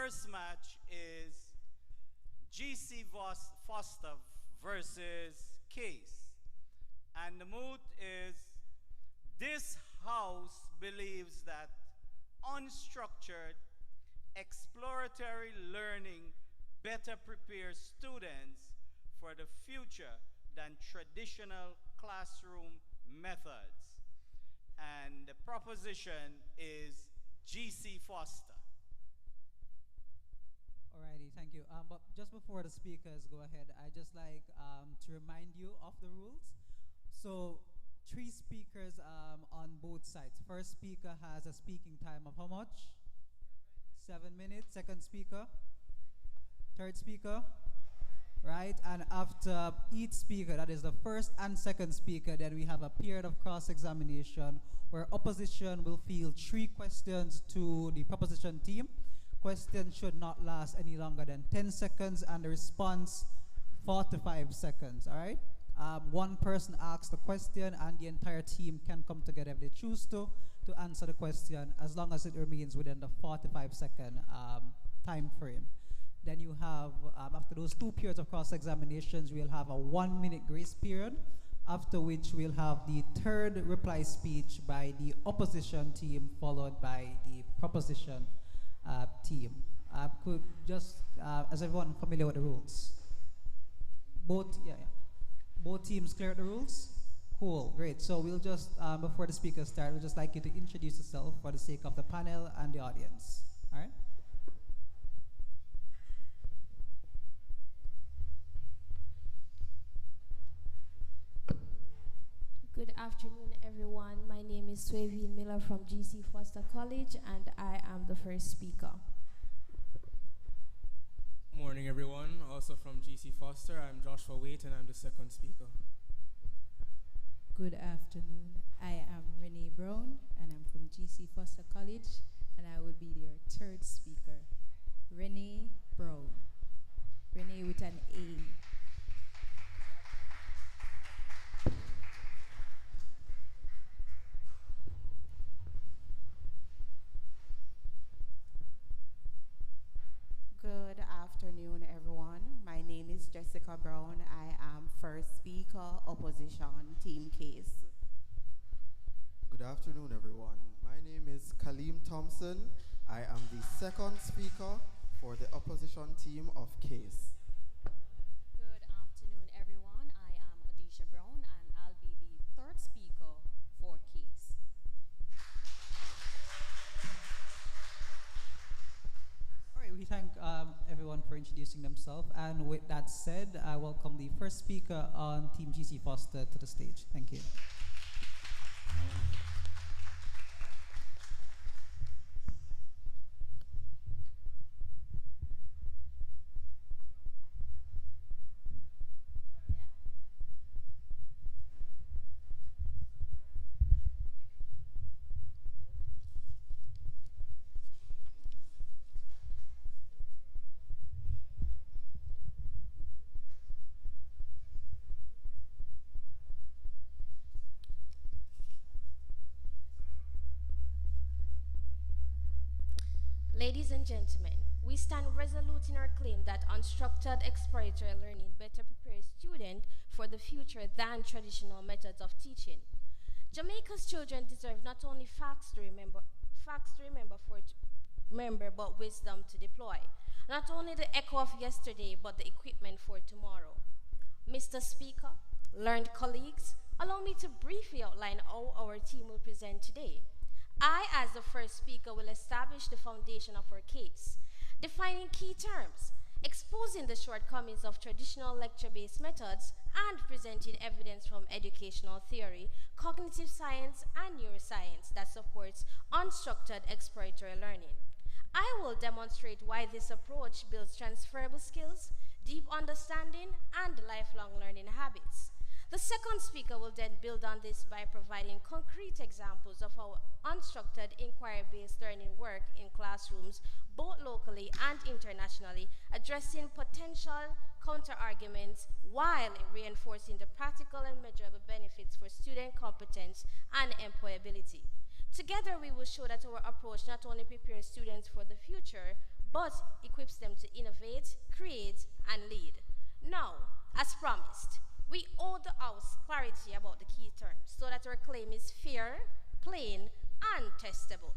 first match is GC Foster versus Case. And the mood is this house believes that unstructured, exploratory learning better prepares students for the future than traditional classroom methods. And the proposition is GC Foster. Alrighty, thank you. But just before the speakers go ahead, I just like to remind you of the rules. So 3 speakers on both sides. First speaker has a speaking time of how much? 7 minutes. Second speaker? Third speaker? Right, and after each speaker, that is the first and second speaker, then we have a period of cross-examination where opposition will field 3 questions to the proposition team. Questions should not last any longer than 10 seconds and the response 4 to 5 seconds, all right? One person asks the question and the entire team can come together if they choose to answer the question as long as it remains within the 4 to 5 second time frame. Then you have, after those 2 periods of cross-examinations, we'll have a 1-minute grace period, after which we'll have the third reply speech by the opposition team, followed by the proposition team. Could just, is everyone familiar with the rules? Both teams clear the rules? Cool, great. So we'll just, before the speakers start, we'd just like you to introduce yourself for the sake of the panel and the audience, all right? Good afternoon, everyone. My name is Swaveen Miller from GC Foster College, and I am the first speaker. Morning, everyone. Also from GC Foster, I'm Joshua Waite, and I'm the second speaker. Good afternoon. I am Renee Brown, and I'm from GC Foster College, and I will be your third speaker. Renee Brown. Renee with an A. Good afternoon, everyone. My name is Jessica Brown. I am first speaker, opposition, team Case. Good afternoon, everyone. My name is Kaleem Thompson. I am the second speaker for the opposition team of Case. Good afternoon, everyone. I am Odisha Brown, and I'll be the third speaker for Case. We thank everyone for introducing themselves, and with that said, I welcome the first speaker on Team GC Foster to the stage. Thank you. Ladies and gentlemen, we stand resolute in our claim that unstructured exploratory learning better prepares students for the future than traditional methods of teaching. Jamaica's children deserve not only facts to remember, but wisdom to deploy. Not only the echo of yesterday, but the equipment for tomorrow. Mr. Speaker, learned colleagues, allow me to briefly outline how our team will present today. I, as the first speaker, will establish the foundation of our case, defining key terms, exposing the shortcomings of traditional lecture-based methods, and presenting evidence from educational theory, cognitive science, and neuroscience that supports unstructured exploratory learning. I will demonstrate why this approach builds transferable skills, deep understanding, and lifelong learning habits. The second speaker will then build on this by providing concrete examples of how unstructured inquiry-based learning work in classrooms, both locally and internationally, addressing potential counter-arguments while reinforcing the practical and measurable benefits for student competence and employability. Together, we will show that our approach not only prepares students for the future, but equips them to innovate, create, and lead. Now, as promised, we owe the House clarity about the key terms so that our claim is fair, plain, and testable.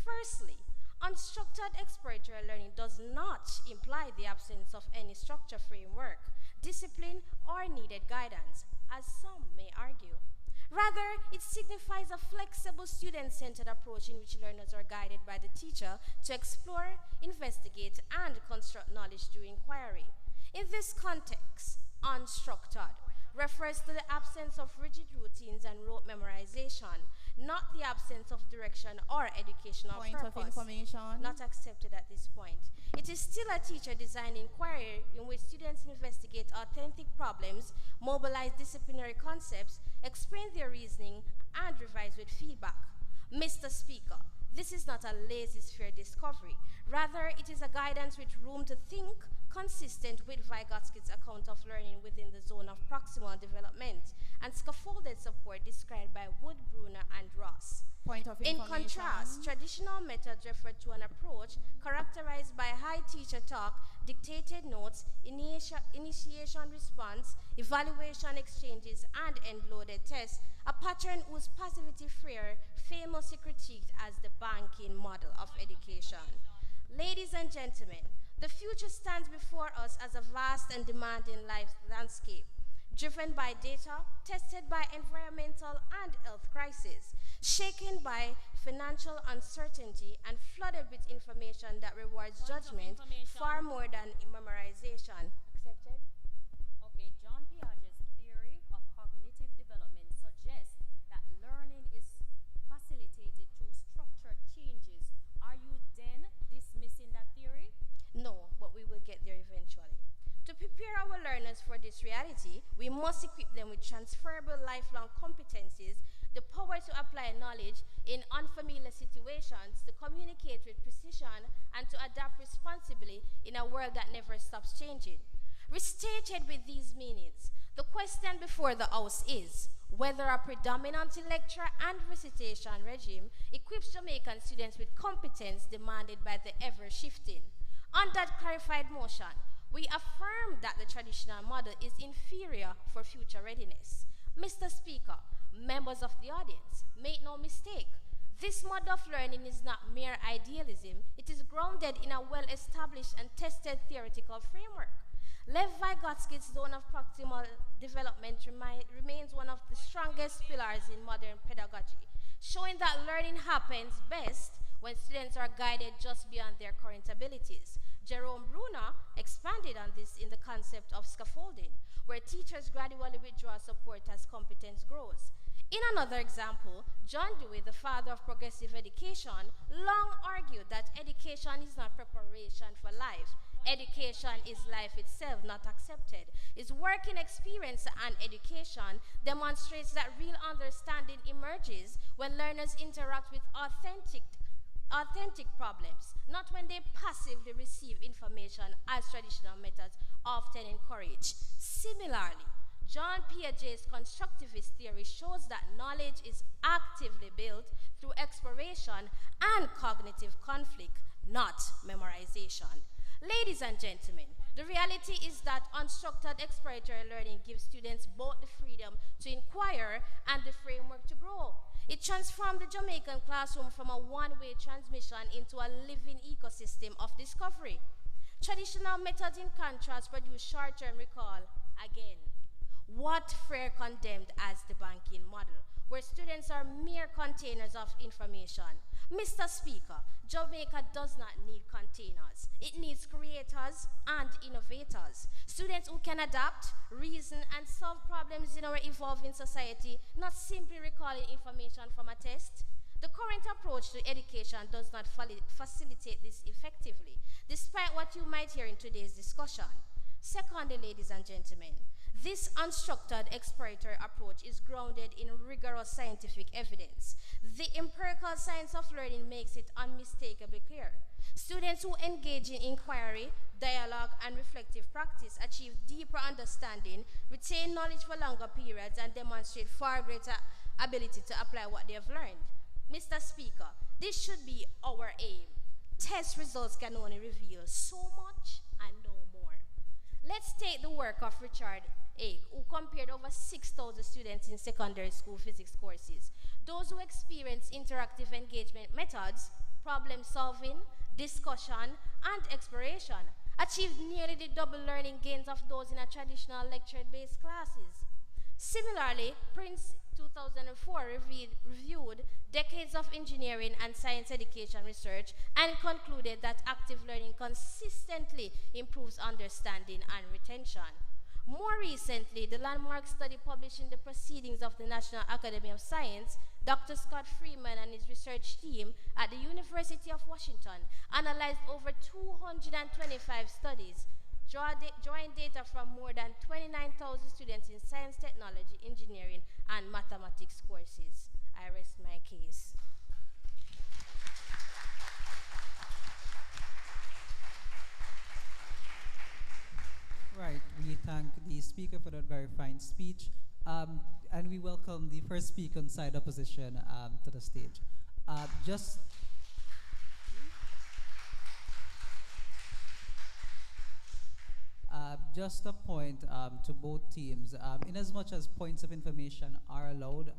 Firstly, unstructured exploratory learning does not imply the absence of any structure framework, discipline, or needed guidance, as some may argue. Rather, it signifies a flexible student-centered approach in which learners are guided by the teacher to explore, investigate, and construct knowledge through inquiry. In this context, unstructured refers to the absence of rigid routines and rote memorization, not the absence of direction or educational Point purpose. of information. Not accepted at this point. It is still a teacher-designed inquiry in which students investigate authentic problems, mobilize disciplinary concepts, explain their reasoning, and revise with feedback. Mr. Speaker, this is not a laissez-faire discovery. Rather, it is a guidance with room to think, consistent with Vygotsky's account of learning within the zone of proximal development and scaffolded support described by Wood, Bruner, and Ross. Point of In information. contrast, traditional methods refer to an approach characterized by high teacher talk, dictated notes, initiation response, evaluation exchanges, and end-loaded tests, a pattern whose passivity Freire famously critiqued as the banking model of education. Ladies and gentlemen, the future stands before us as a vast and demanding life landscape, driven by data, tested by environmental and health crises, shaken by financial uncertainty, and flooded with information that rewards judgment far more than memorization. Accepted? Okay, John Piaget's theory of cognitive development suggests that learning is facilitated through structured changes. Are you then dismissing that theory? No, but we will get there eventually. To prepare our learners for this reality, we must equip them with transferable lifelong competencies, the power to apply knowledge in unfamiliar situations, to communicate with precision, and to adapt responsibly in a world that never stops changing. Restated with these meanings, the question before the House is whether a predominantly lecture and recitation regime equips Jamaican students with competence demanded by the ever-shifting. On that clarified motion, we affirm that the traditional model is inferior for future readiness. Mr. Speaker, members of the audience, make no mistake. This model of learning is not mere idealism. It is grounded in a well-established and tested theoretical framework. Lev Vygotsky's zone of proximal development remains one of the strongest pillars in modern pedagogy, showing that learning happens best when students are guided just beyond their current abilities. Jerome Bruner expanded on this in the concept of scaffolding, where teachers gradually withdraw support as competence grows. In another example, John Dewey, the father of progressive education, long argued that education is not preparation for life. Education is life itself, not accepted. His working experience and education demonstrates that real understanding emerges when learners interact with authentic problems, not when they passively receive information as traditional methods often encourage. Similarly, John Piaget's constructivist theory shows that knowledge is actively built through exploration and cognitive conflict, not memorization. Ladies and gentlemen, the reality is that unstructured exploratory learning gives students both the freedom to inquire and the framework to grow. It transformed the Jamaican classroom from a one-way transmission into a living ecosystem of discovery. Traditional methods, in contrast, produce short-term recall again. What Freire condemned as the banking model, where students are mere containers of information. Mr. Speaker, Jamaica does not need containers. It needs creators and innovators. Students who can adapt, reason, and solve problems in our evolving society, not simply recalling information from a test. The current approach to education does not facilitate this effectively, despite what you might hear in today's discussion. Secondly, ladies and gentlemen, this unstructured exploratory approach is grounded in rigorous scientific evidence. The empirical science of learning makes it unmistakably clear. Students who engage in inquiry, dialogue, and reflective practice achieve deeper understanding, retain knowledge for longer periods, and demonstrate far greater ability to apply what they have learned. Mr. Speaker, this should be our aim. Test results can only reveal so much and no more. Let's take the work of Richard A., who compared over 6,000 students in secondary school physics courses. Those who experience interactive engagement methods, problem solving, discussion, and exploration achieved nearly the double learning gains of those in a traditional lecture-based classes. Similarly, Prince 2004 reviewed decades of engineering and science education research and concluded that active learning consistently improves understanding and retention. More recently, the landmark study published in the Proceedings of the National Academy of Science, Dr. Scott Freeman and his research team at the University of Washington analyzed over 225 studies, drawing data from more than 29,000 students in science, technology, engineering, and mathematics courses. I rest my case. Right, we thank the speaker for that very fine speech, and we welcome the first speaker on side opposition to the stage. Just Just a point to both teams. In as much as points of information are allowed,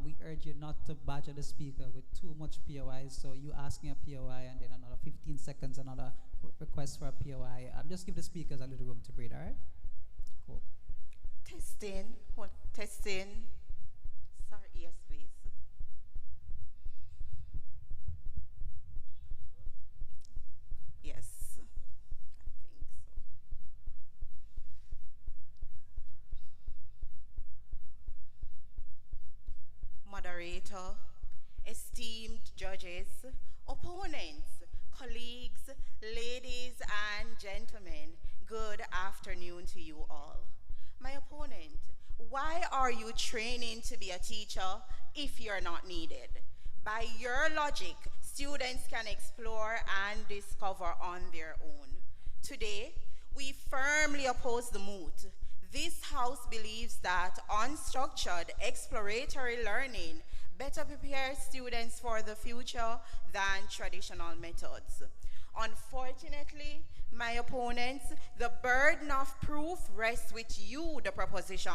we urge you not to badger the speaker with too much POIs. So you asking a POI and then another 15 seconds, another request for a POI. Just give the speakers a little room to breathe, all right? Cool. Testing. Testing. Sorry, yes, please. Yes. Moderator, esteemed judges, opponents, colleagues, ladies and gentlemen, good afternoon to you all. My opponent, why are you training to be a teacher if you're not needed? By your logic, students can explore and discover on their own. Today, we firmly oppose the moot. This House believes that unstructured exploratory learning better prepares students for the future than traditional methods. Unfortunately, my opponents, the burden of proof rests with you, the proposition.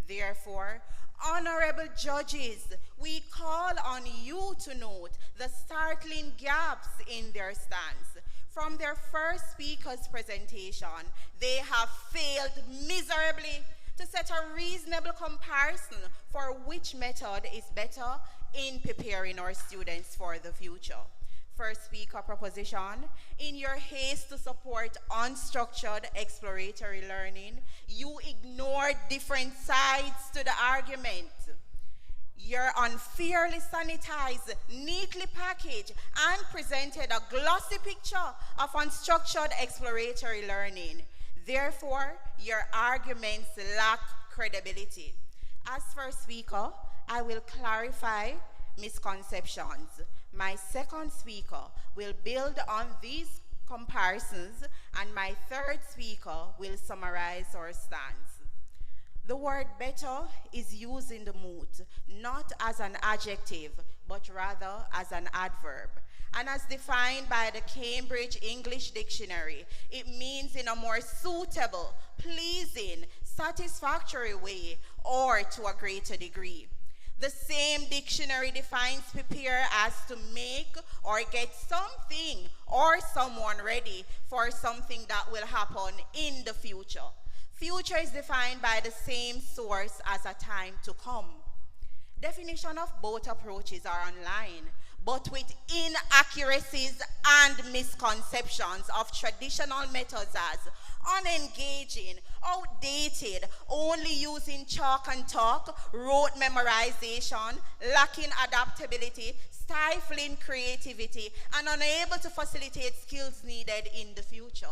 Therefore, honorable judges, we call on you to note the startling gaps in their stance. From their first speaker's presentation, they have failed miserably to set a reasonable comparison for which method is better in preparing our students for the future. First speaker proposition, in your haste to support unstructured exploratory learning, you ignore different sides to the argument. Your unfairly sanitized, neatly packaged, and presented a glossy picture of unstructured exploratory learning. Therefore, your arguments lack credibility. As first speaker, I will clarify misconceptions. My second speaker will build on these comparisons, and my third speaker will summarize our stance. The word better is used in the moot, not as an adjective, but rather as an adverb. And as defined by the Cambridge English Dictionary, it means in a more suitable, pleasing, satisfactory way, or to a greater degree. The same dictionary defines prepare as to make or get something or someone ready for something that will happen in the future. Future is defined by the same source as a time to come. Definition of both approaches are online, but with inaccuracies and misconceptions of traditional methods as unengaging, outdated, only using chalk and talk, rote memorization, lacking adaptability, stifling creativity, and unable to facilitate skills needed in the future.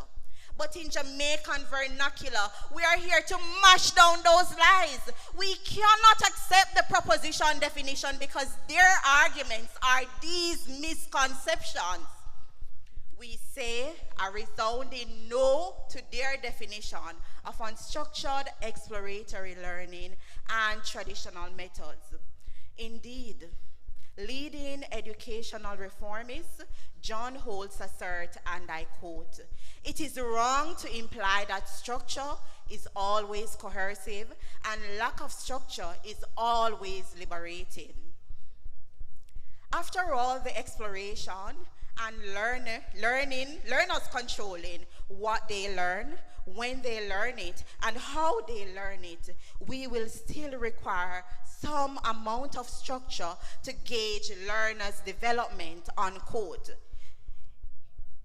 But in Jamaican vernacular, we are here to mash down those lies. We cannot accept the proposition definition because their arguments are these misconceptions. We say a resounding no to their definition of unstructured exploratory learning and traditional methods. Indeed, Leading educational reformist John Holtz assert, and I quote, "It is wrong to imply that structure is always coercive and lack of structure is always liberating." After all the exploration and learners controlling what they learn, when they learn it, and how they learn it, we will still require some amount of structure to gauge learners' development, unquote.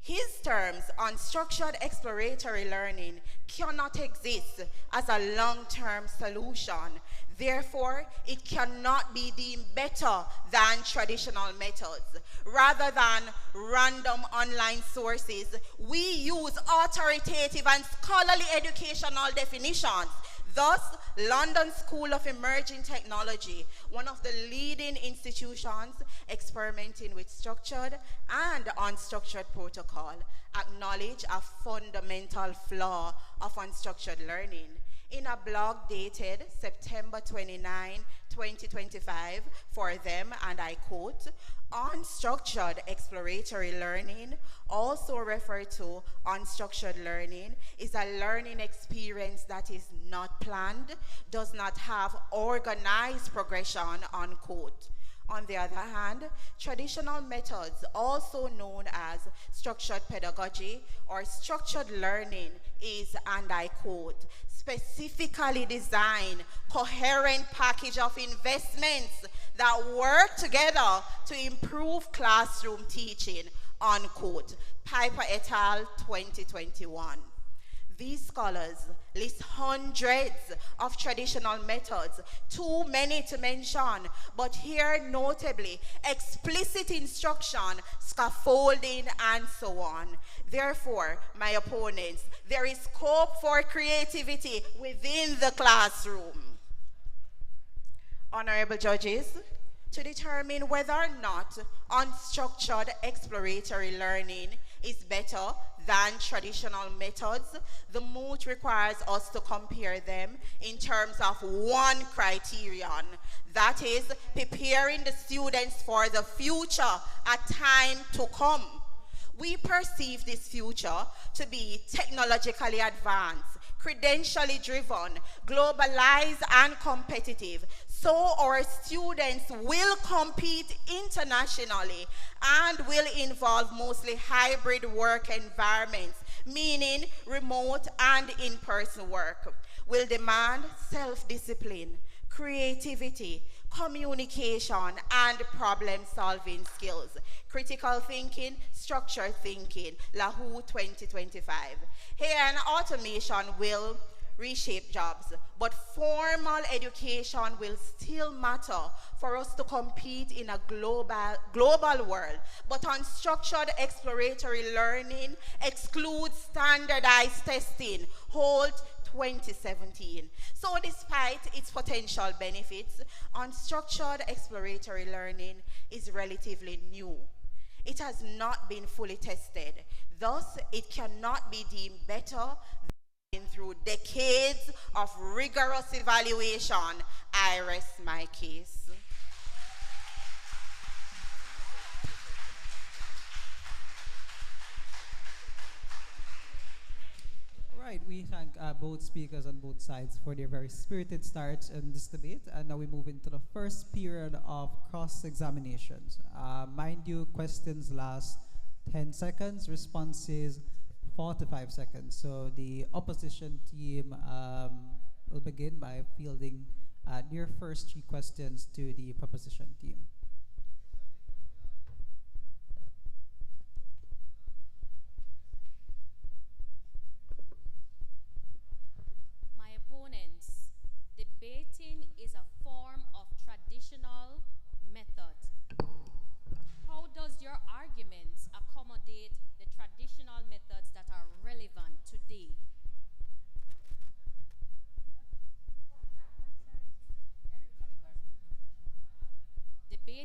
His terms, unstructured exploratory learning, cannot exist as a long-term solution. Therefore, it cannot be deemed better than traditional methods. Rather than random online sources, we use authoritative and scholarly educational definitions. Thus, London School of Emerging Technology, one of the leading institutions experimenting with structured and unstructured protocol, acknowledge a fundamental flaw of unstructured learning. In a blog dated September 29, 2025, for them, and I quote, "Unstructured exploratory learning, also referred to unstructured learning, is a learning experience that is not planned, does not have organized progression," unquote. On the other hand, traditional methods, also known as structured pedagogy or structured learning, is, and I quote, "specifically designed, coherent package of investments that work together to improve classroom teaching," unquote. Piper et al., 2021. These scholars list hundreds of traditional methods, too many to mention, but here notably explicit instruction, scaffolding, and so on. Therefore, my opponents, there is scope for creativity within the classroom. Honorable judges, to determine whether or not unstructured exploratory learning is better than traditional methods, the moot requires us to compare them in terms of one criterion, that is, preparing the students for the future, a time to come. We perceive this future to be technologically advanced, credentially driven, globalized, and competitive. So our students will compete internationally and will involve mostly hybrid work environments, meaning remote and in-person work, will demand self-discipline, creativity, communication, and problem-solving skills, critical thinking, structured thinking, LAHOO 2025. AI and automation will reshape jobs, but formal education will still matter for us to compete in a global world. But unstructured exploratory learning excludes standardized testing, Holt 2017. So despite its potential benefits, unstructured exploratory learning is relatively new. It has not been fully tested. Thus, it cannot be deemed better through decades of rigorous evaluation. I rest my case. Right, we thank both speakers on both sides for their very spirited start in this debate. And now we move into the first period of cross-examinations. Mind you, questions last 10 seconds, responses 45 seconds. So the opposition team will begin by fielding their first 3 questions to the proposition team. My opponents, debating is a form of traditional method. How does your arguments accommodate the traditional methods that are relevant today? Debate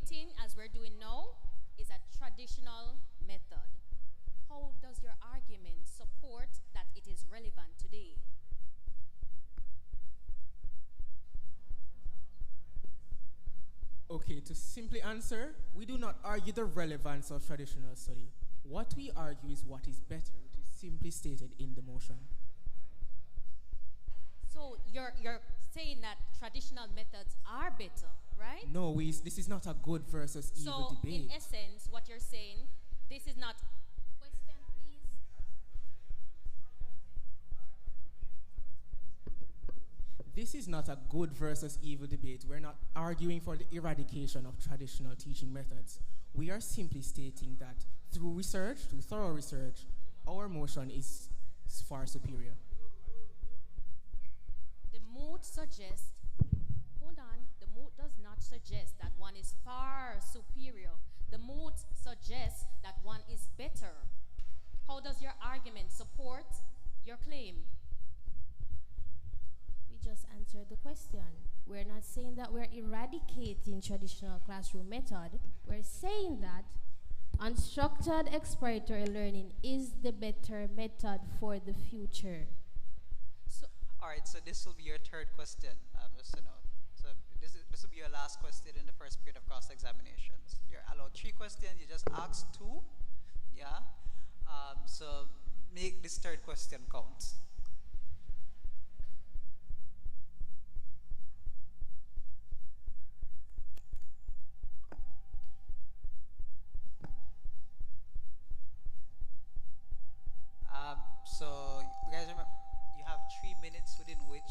to simply answer, we do not argue the relevance of traditional study. What we argue is what is better, which is simply stated in the motion. So you're saying that traditional methods are better, right? No, this is not a good versus evil So debate. in essence, what you're saying, this is not. Question, please. This is not a good versus evil debate. We're not arguing for the eradication of traditional teaching methods. We are simply stating that through research, through thorough research, our motion is far superior. The mood suggests, hold on, the mood does not suggest that one is far superior. The mood suggests that one is better. How does your argument support your claim? We just answered the question. We're not saying that we're eradicating traditional classroom method. We're saying that unstructured exploratory learning is the better method for the future. So, All right, so this will be your third question, just to note. So this will be your last question in the first period of cross-examinations. You're allowed 3 questions, you just ask 2, yeah? So make this third question count. So you guys remember, you have 3 minutes within which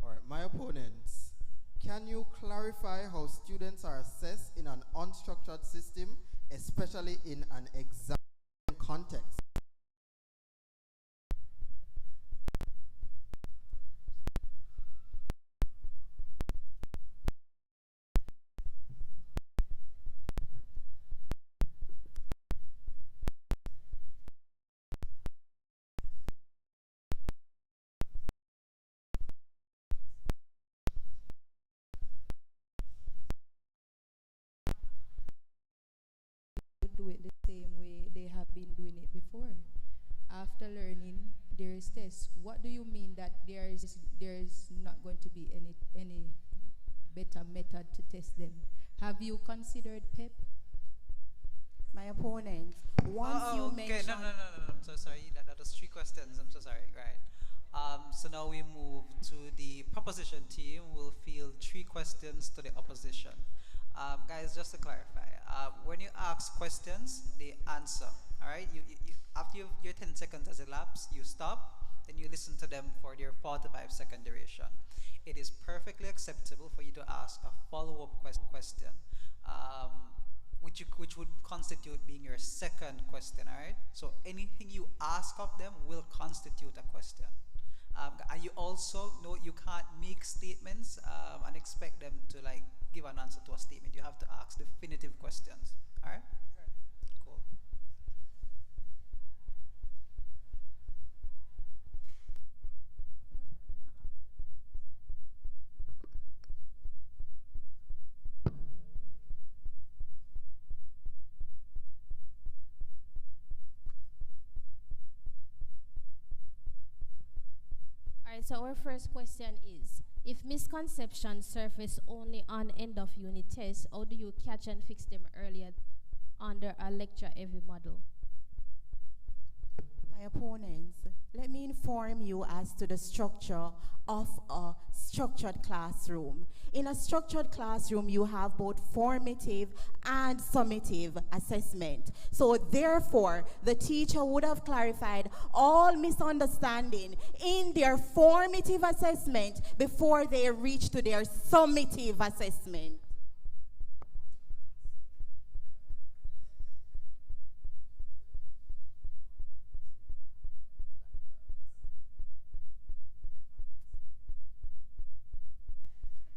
All right, my opponents, can you clarify how students are assessed in an unstructured system, especially in an exam context? Do it the same way they have been doing it before. After learning, there is tests. What do you mean that there is not going to be any better method to test them? Have you considered PEP? My opponent, once you okay, mentioned... no, I'm so sorry. That was 3 questions. I'm so sorry. Right. So now we move to the proposition team. We'll field 3 questions to the opposition. Guys, just to clarify, when you ask questions, they answer. All right. After your 10 seconds has elapsed, you stop. Then you listen to them for their 45-second duration. It is perfectly acceptable for you to ask a follow-up question. Which would constitute being your second question, all right? So anything you ask of them will constitute a question. And you also know you can't make statements and expect them to like give an answer to a statement. You have to ask definitive questions, all right? Cool. Alright, so our first question is, if misconceptions surface only on end of unit tests, how do you catch and fix them earlier under a lecture heavy model? My opponents, let me inform you as to the structure of a structured classroom. In a structured classroom, you have both formative and summative assessment. So therefore, the teacher would have clarified all misunderstanding in their formative assessment before they reach to their summative assessment.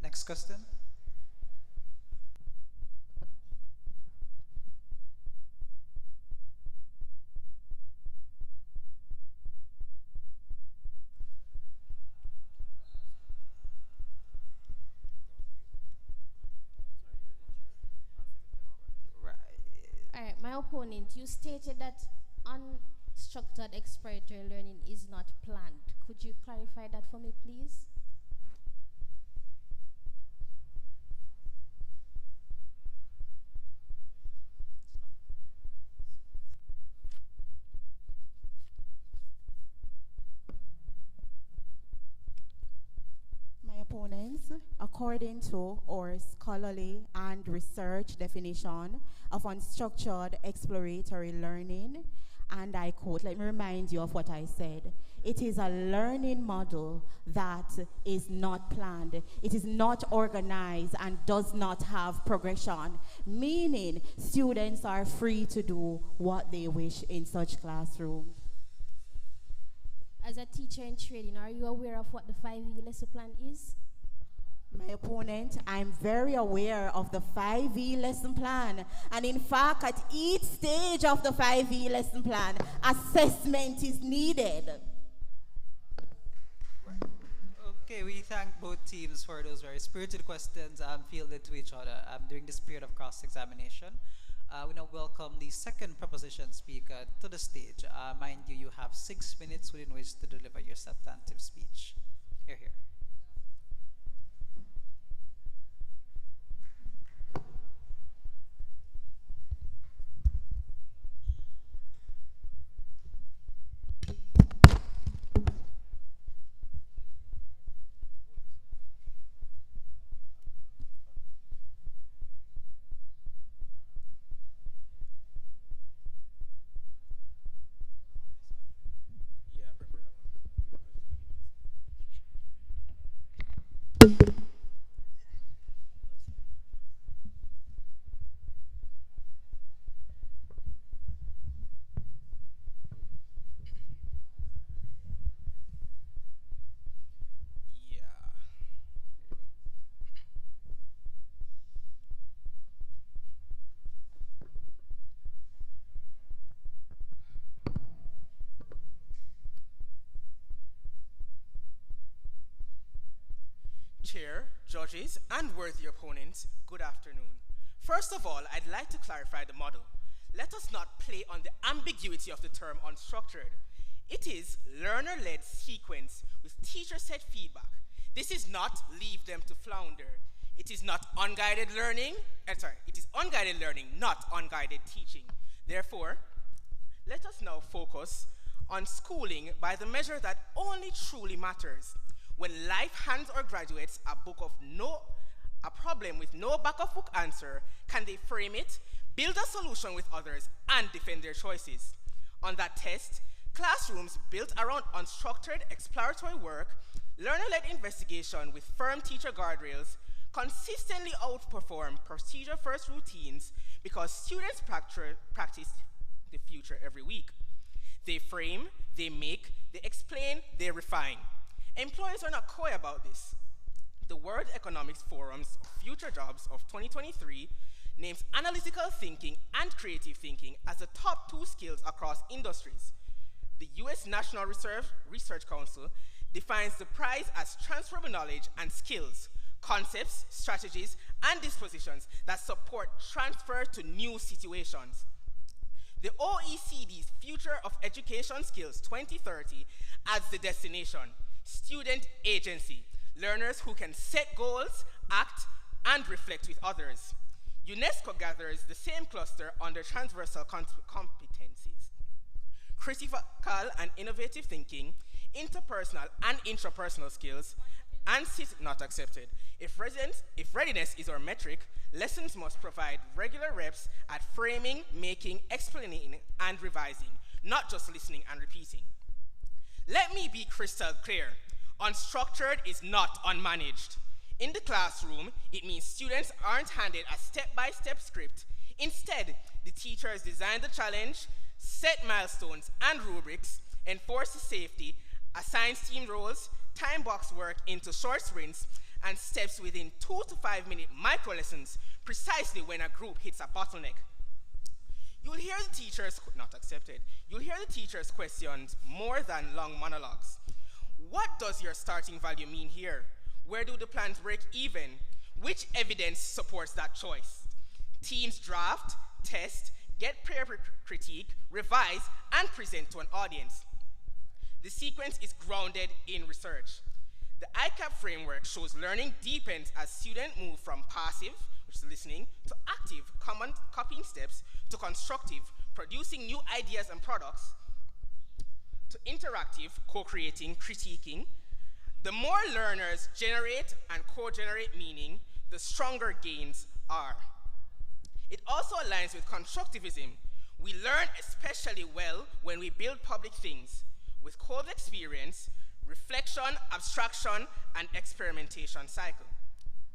Next question. Right. Alright, my opponent, you stated that unstructured exploratory learning is not planned. Could you clarify that for me, please? according to our scholarly and research definition of unstructured exploratory learning, and I quote, let me remind you of what I said. It is a learning model that is not planned. It is not organized and does not have progression, meaning students are free to do what they wish in such classroom. As a teacher in training, are you aware of what the 5E lesson plan is? My opponent, I'm very aware of the 5E lesson plan. And in fact, at each stage of the 5E lesson plan, assessment is needed. Okay, we thank both teams for those very spirited questions fielded to each other during this period of cross-examination. We now welcome the second proposition speaker to the stage. Mind you, you have 6 minutes within which to deliver your substantive speech. Here, here. Chair, judges, and worthy opponents, good afternoon. First of all, I'd like to clarify the model. Let us not play on the ambiguity of the term unstructured. It is learner-led sequence with teacher-set feedback. This is not leave them to flounder. It is not unguided learning, it is unguided learning, not unguided teaching. Therefore, let us now focus on schooling by the measure that only truly matters. When life hands our graduates a problem with no backup book answer, can they frame it, build a solution with others, and defend their choices? On that test, classrooms built around unstructured exploratory work, learner-led investigation with firm teacher guardrails, consistently outperform procedure-first routines because students practice the future every week. They frame, they make, they explain, they refine. Employers are not coy about this. The World Economics Forum's Future Jobs of 2023 names analytical thinking and creative thinking as the top 2 skills across industries. The US National Research Council defines the prize as transferable knowledge and skills, concepts, strategies, and dispositions that support transfer to new situations. The OECD's Future of Education Skills 2030 adds the destination, student agency, learners who can set goals, act, and reflect with others. UNESCO gathers the same cluster under transversal competencies. Critical and innovative thinking, interpersonal and intrapersonal skills, and not accepted. If readiness is our metric, lessons must provide regular reps at framing, making, explaining, and revising, not just listening and repeating. Let me be crystal clear. Unstructured is not unmanaged. In the classroom, it means students aren't handed a step-by-step script. Instead, the teachers design the challenge, set milestones and rubrics, enforce the safety, assign team roles, time box work into short sprints, and steps within 2 to 5 minute micro-lessons precisely when a group hits a bottleneck. You'll hear the teachers, not accepted, you'll hear the teachers' questions more than long monologues. What does your starting value mean here? Where do the plans break even? Which evidence supports that choice? Teams draft, test, get peer critique, revise, and present to an audience. The sequence is grounded in research. The ICAP framework shows learning deepens as students move from passive, which is listening, to active, common copying steps, to constructive, producing new ideas and products, to interactive, co-creating, critiquing. The more learners generate and co-generate meaning, the stronger gains are. It also aligns with constructivism. We learn especially well when we build public things with cold experience, reflection, abstraction, and experimentation cycle.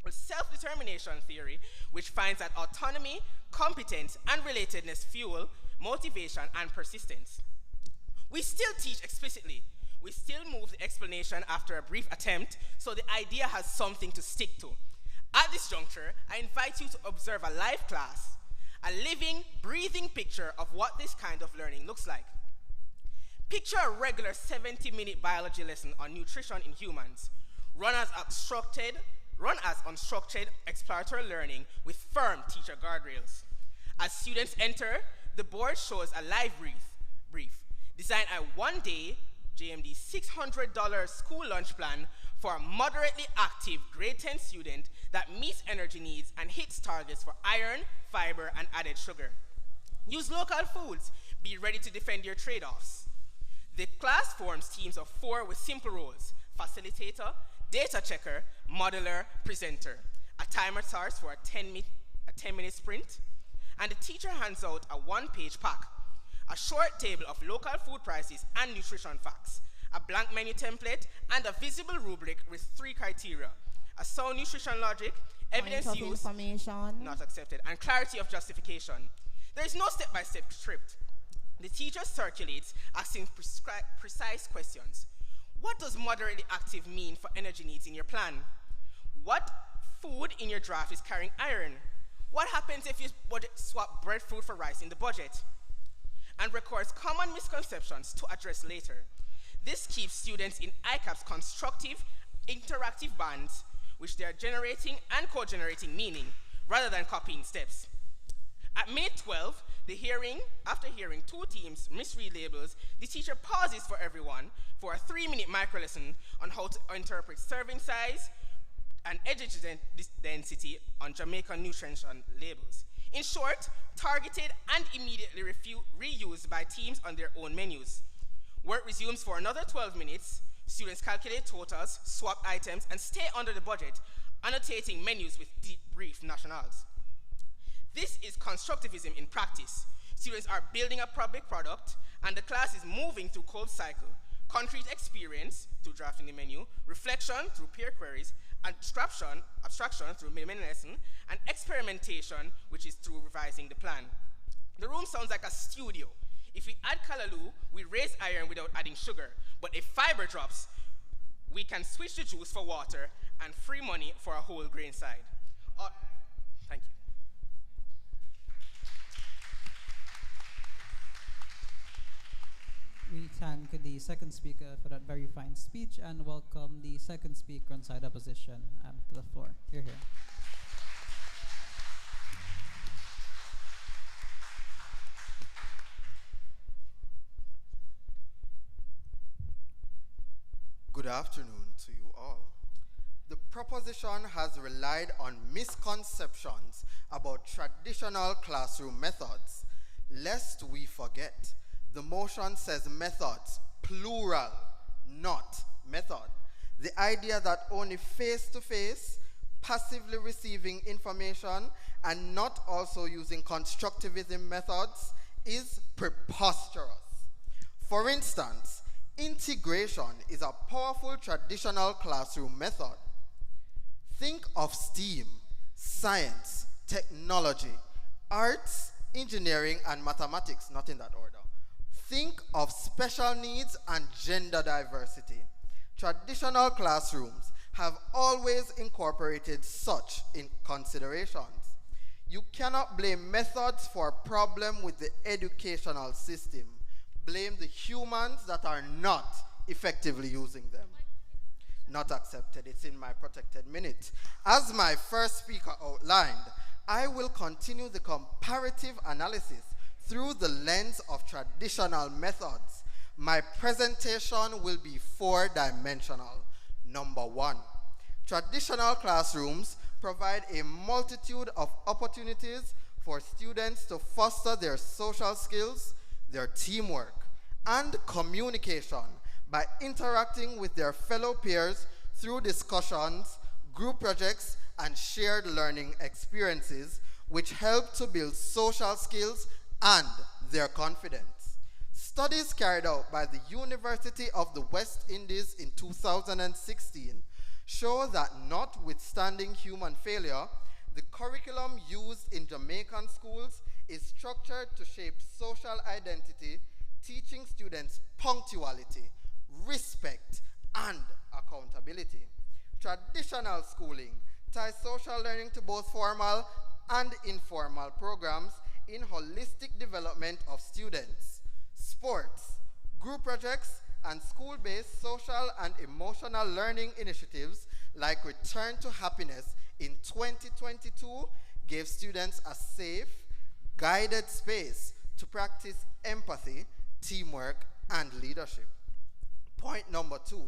With self-determination theory, which finds that autonomy, competence, and relatedness fuel motivation and persistence. We still teach explicitly. We still move the explanation after a brief attempt, so the idea has something to stick to. At this juncture, I invite you to observe a live class, a living, breathing picture of what this kind of learning looks like. Picture a regular 70-minute biology lesson on nutrition in humans, run as unstructured exploratory learning with firm teacher guardrails. As students enter, the board shows a live brief designed a one-day JMD $600 school lunch plan for a moderately active grade 10 student that meets energy needs and hits targets for iron, fiber, and added sugar. Use local foods. Be ready to defend your trade-offs. The class forms teams of 4 with simple roles: facilitator, data checker, modeler, presenter. A timer starts for a 10-minute sprint, and the teacher hands out a one-page pack, a short table of local food prices and nutrition facts, a blank menu template, and a visible rubric with 3 criteria: a sound nutrition logic, evidence Point of use, information. not accepted, and clarity of justification. There is no step-by-step script. The teacher circulates, asking precise questions. What does moderately active mean for energy needs in your plan? What food in your draft is carrying iron? What happens if you swap breadfruit for rice in the budget? And records common misconceptions to address later. This keeps students in ICAP's constructive, interactive bands, which they are generating and co-generating meaning, rather than copying steps. At minute 12, after hearing 2 teams misread labels, the teacher pauses for everyone for a 3-minute micro-lesson on how to interpret serving size and energy density on Jamaican nutrition labels. In short, targeted and immediately reused by teams on their own menus. Work resumes for another 12 minutes. Students calculate totals, swap items, and stay under the budget, annotating menus with deep brief nationals. This is constructivism in practice. Students are building a public product, and the class is moving through cold cycle: concrete experience through drafting the menu, reflection through peer queries, abstraction through mini lesson, and experimentation, which is through revising the plan. The room sounds like a studio. If we add callaloo, we raise iron without adding sugar. But if fiber drops, we can switch the juice for water and free money for a whole grain side. Thank you. We thank the second speaker for that very fine speech and welcome the second speaker on side opposition to the floor. You're here. Good afternoon to you all. The proposition has relied on misconceptions about traditional classroom methods. Lest we forget, the motion says methods, plural, not method. The idea that only face-to-face, passively receiving information, and not also using constructivism methods is preposterous. For instance, integration is a powerful traditional classroom method. Think of STEAM, science, technology, arts, engineering, and mathematics, not in that order. Think of special needs and gender diversity. Traditional classrooms have always incorporated such considerations. You cannot blame methods for a problem with the educational system. Blame the humans that are not effectively using them. Not accepted. It's in my protected minute. As my first speaker outlined, I will continue the comparative analysis through the lens of traditional methods. My presentation will be 4-dimensional. Number 1, traditional classrooms provide a multitude of opportunities for students to foster their social skills, their teamwork, and communication by interacting with their fellow peers through discussions, group projects, and shared learning experiences, which help to build social skills and their confidence. Studies carried out by the University of the West Indies in 2016 show that notwithstanding human failure, the curriculum used in Jamaican schools is structured to shape social identity, teaching students punctuality, respect, and accountability. Traditional schooling ties social learning to both formal and informal programs in holistic development of students. Sports, group projects, and school-based social and emotional learning initiatives like Return to Happiness in 2022 gave students a safe, guided space to practice empathy, teamwork, and leadership. Point number 2,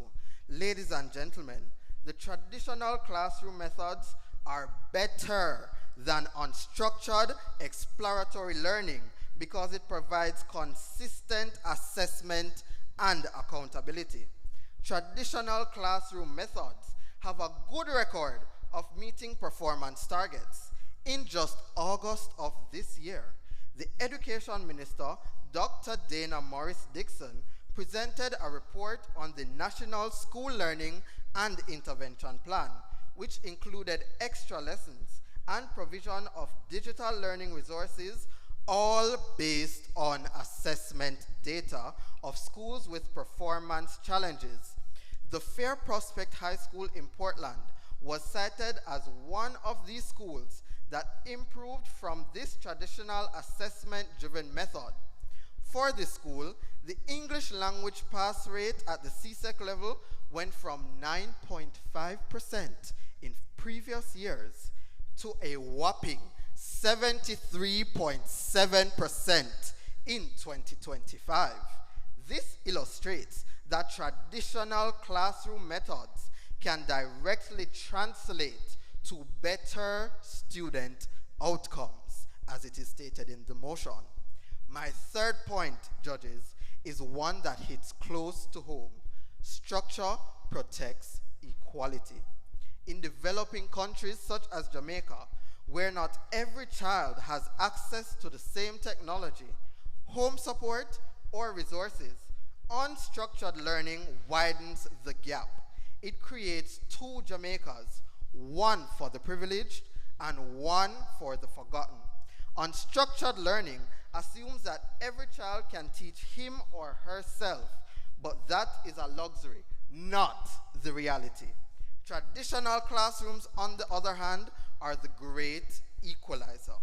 ladies and gentlemen, the traditional classroom methods are better than unstructured exploratory learning because it provides consistent assessment and accountability. Traditional classroom methods have a good record of meeting performance targets. In just August of this year, the Education Minister, Dr. Dana Morris Dixon, presented a report on the National School Learning and Intervention Plan, which included extra lessons and provision of digital learning resources, all based on assessment data of schools with performance challenges. The Fair Prospect High School in Portland was cited as one of these schools that improved from this traditional assessment-driven method. For this school, the English language pass rate at the CSEC level went from 9.5% in previous years to a whopping 73.7% in 2025. This illustrates that traditional classroom methods can directly translate to better student outcomes, as it is stated in the motion. My third point, judges, is one that hits close to home. Structure protects equality. In developing countries such as Jamaica, where not every child has access to the same technology, home support, or resources, unstructured learning widens the gap. It creates two Jamaicas, one for the privileged and one for the forgotten. Unstructured learning assumes that every child can teach him or herself, but that is a luxury, not the reality. Traditional classrooms, on the other hand, are the great equalizer.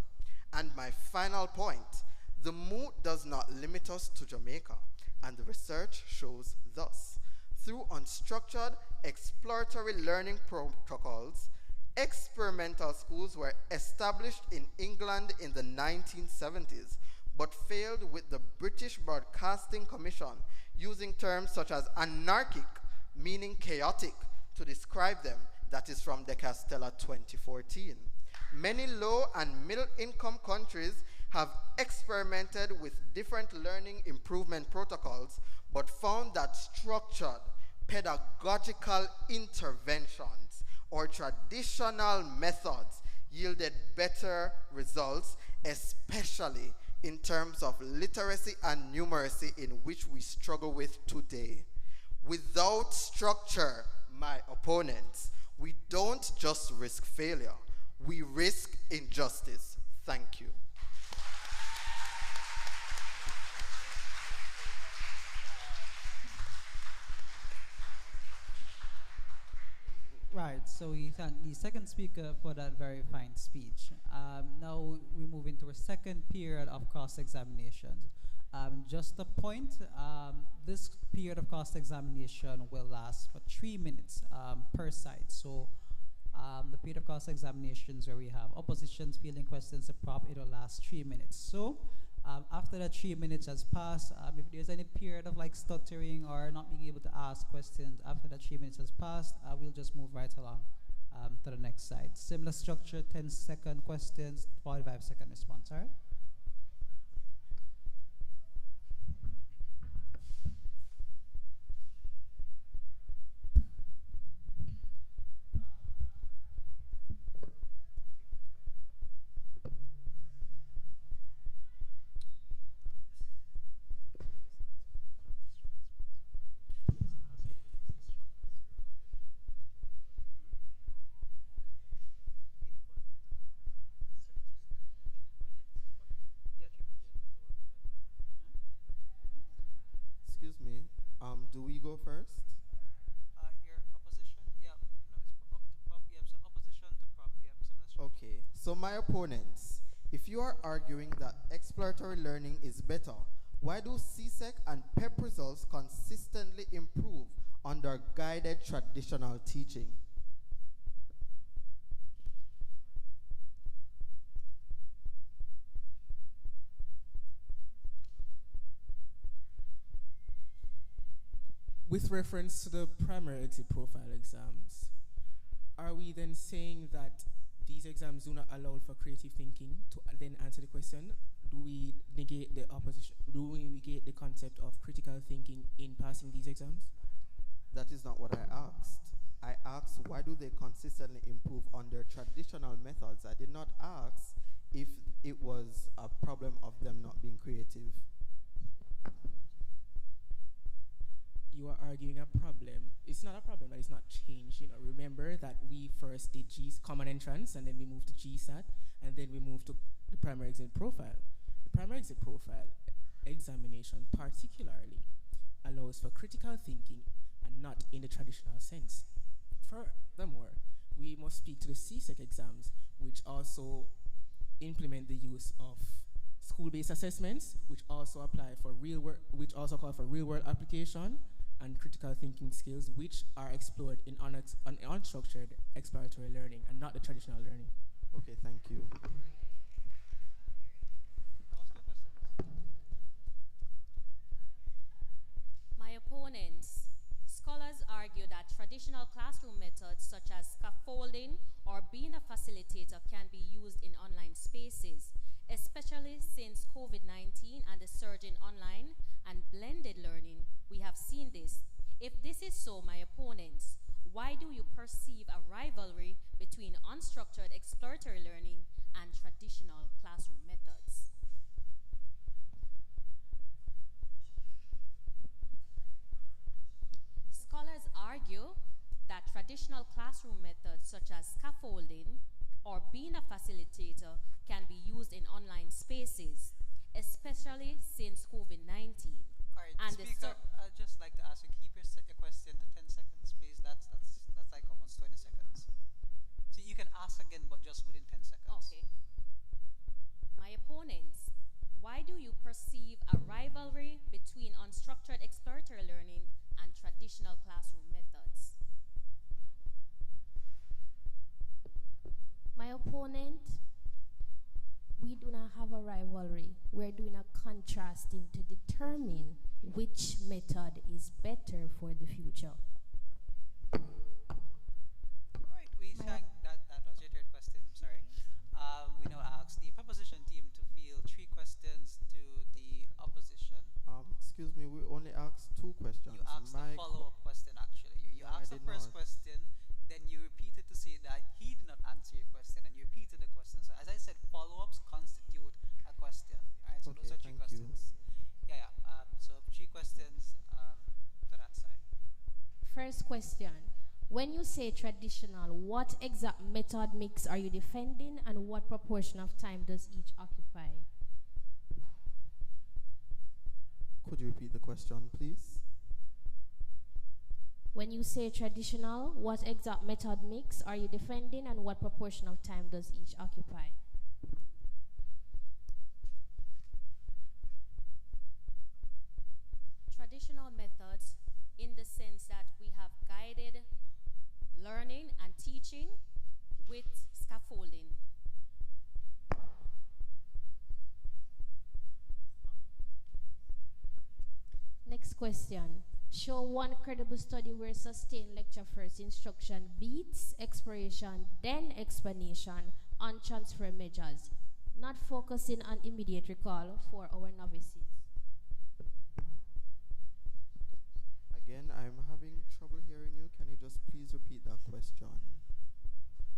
And my final point, the mood does not limit us to Jamaica, and the research shows thus. Through unstructured exploratory learning protocols, experimental schools were established in England in the 1970s, but failed with the British Broadcasting Commission using terms such as anarchic, meaning chaotic, to describe them. That is from De Castella 2014. Many low and middle income countries have experimented with different learning improvement protocols, but found that structured pedagogical interventions or traditional methods yielded better results, especially in terms of literacy and numeracy, in which we struggle with today. Without structure, my opponents, we don't just risk failure, we risk injustice. Thank you. Right, so we thank the second speaker for that very fine speech. Now we move into a second period of cross-examinations. Just a point, this period of cross-examination will last for 3 minutes per side. So the period of cross-examinations where we have oppositions fielding questions, the prop, it will last 3 minutes. So after that 3 minutes has passed, if there's any period of like stuttering or not being able to ask questions after that 3 minutes has passed, we'll just move right along to the next side. Similar structure, 10-second questions, 45-second response, all right? go first? Your opposition, yeah, no, it's up to prop, yep, so opposition to prop, yep, similar structure. Okay, so my opponents, if you are arguing that exploratory learning is better, why do CSEC and PEP results consistently improve under guided traditional teaching? With reference to the primary exit profile exams, are we then saying that these exams do not allow for creative thinking to then answer the question? Do we negate the opposition? Do we negate the concept of critical thinking in passing these exams? That is not what I asked. I asked why do they consistently improve under traditional methods. I did not ask if it was a problem of them not being creative. You are arguing a problem. It's not a problem, but it's not changed. Remember that we first did common entrance, and then we moved to GSAT, and then we moved to the primary exit profile. The primary exit profile examination particularly allows for critical thinking and not in the traditional sense. Furthermore, we must speak to the CSEC exams, which also implement the use of school-based assessments, which also apply for which also call for real-world application and critical thinking skills, which are explored in unstructured exploratory learning and not the traditional learning. Okay, thank you. My opponents. Scholars argue that traditional classroom methods such as scaffolding or being a facilitator can be used in online spaces, especially since COVID-19 and the surge in online and blended learning. We have seen this. If this is so, my opponents, why do you perceive a rivalry between unstructured exploratory learning and traditional classroom methods? Scholars argue that traditional classroom methods such as scaffolding or being a facilitator can be used in online spaces, especially since COVID-19. All right, And speaker, I'd just like to ask you, keep your question to 10 seconds, please. That's like almost 20 seconds. So you can ask again, but just within 10 seconds. Okay. My opponents, why do you perceive a rivalry between unstructured exploratory learning and traditional classroom methods? My opponent, we do not have a rivalry. We're doing a contrasting to determine which method is better for the future. All right, we sang that was your third question, I'm sorry. We now ask the proposition team to field 3 questions to the opposition. Excuse me, we only asked 2 questions. You asked a follow-up question, actually. You No, asked I the did first not. question, then you repeated to say that he did not answer your question, and you repeated the question. So as I said, follow-ups constitute a question. All right, so Okay, those are 3 thank you. questions. Yeah. So 3 questions to that side. First question. When you say traditional, what exact method mix are you defending and what proportion of time does each occupy? Could you repeat the question, please? When you say traditional, what exact method mix are you defending and what proportion of time does each occupy? Traditional methods in the sense that we have guided learning and teaching with scaffolding. Next question. Show one credible study where sustained lecture first instruction beats exploration, then explanation on transfer measures, not focusing on immediate recall for our novices. Again, I'm having trouble hearing you. Can you just please repeat that question?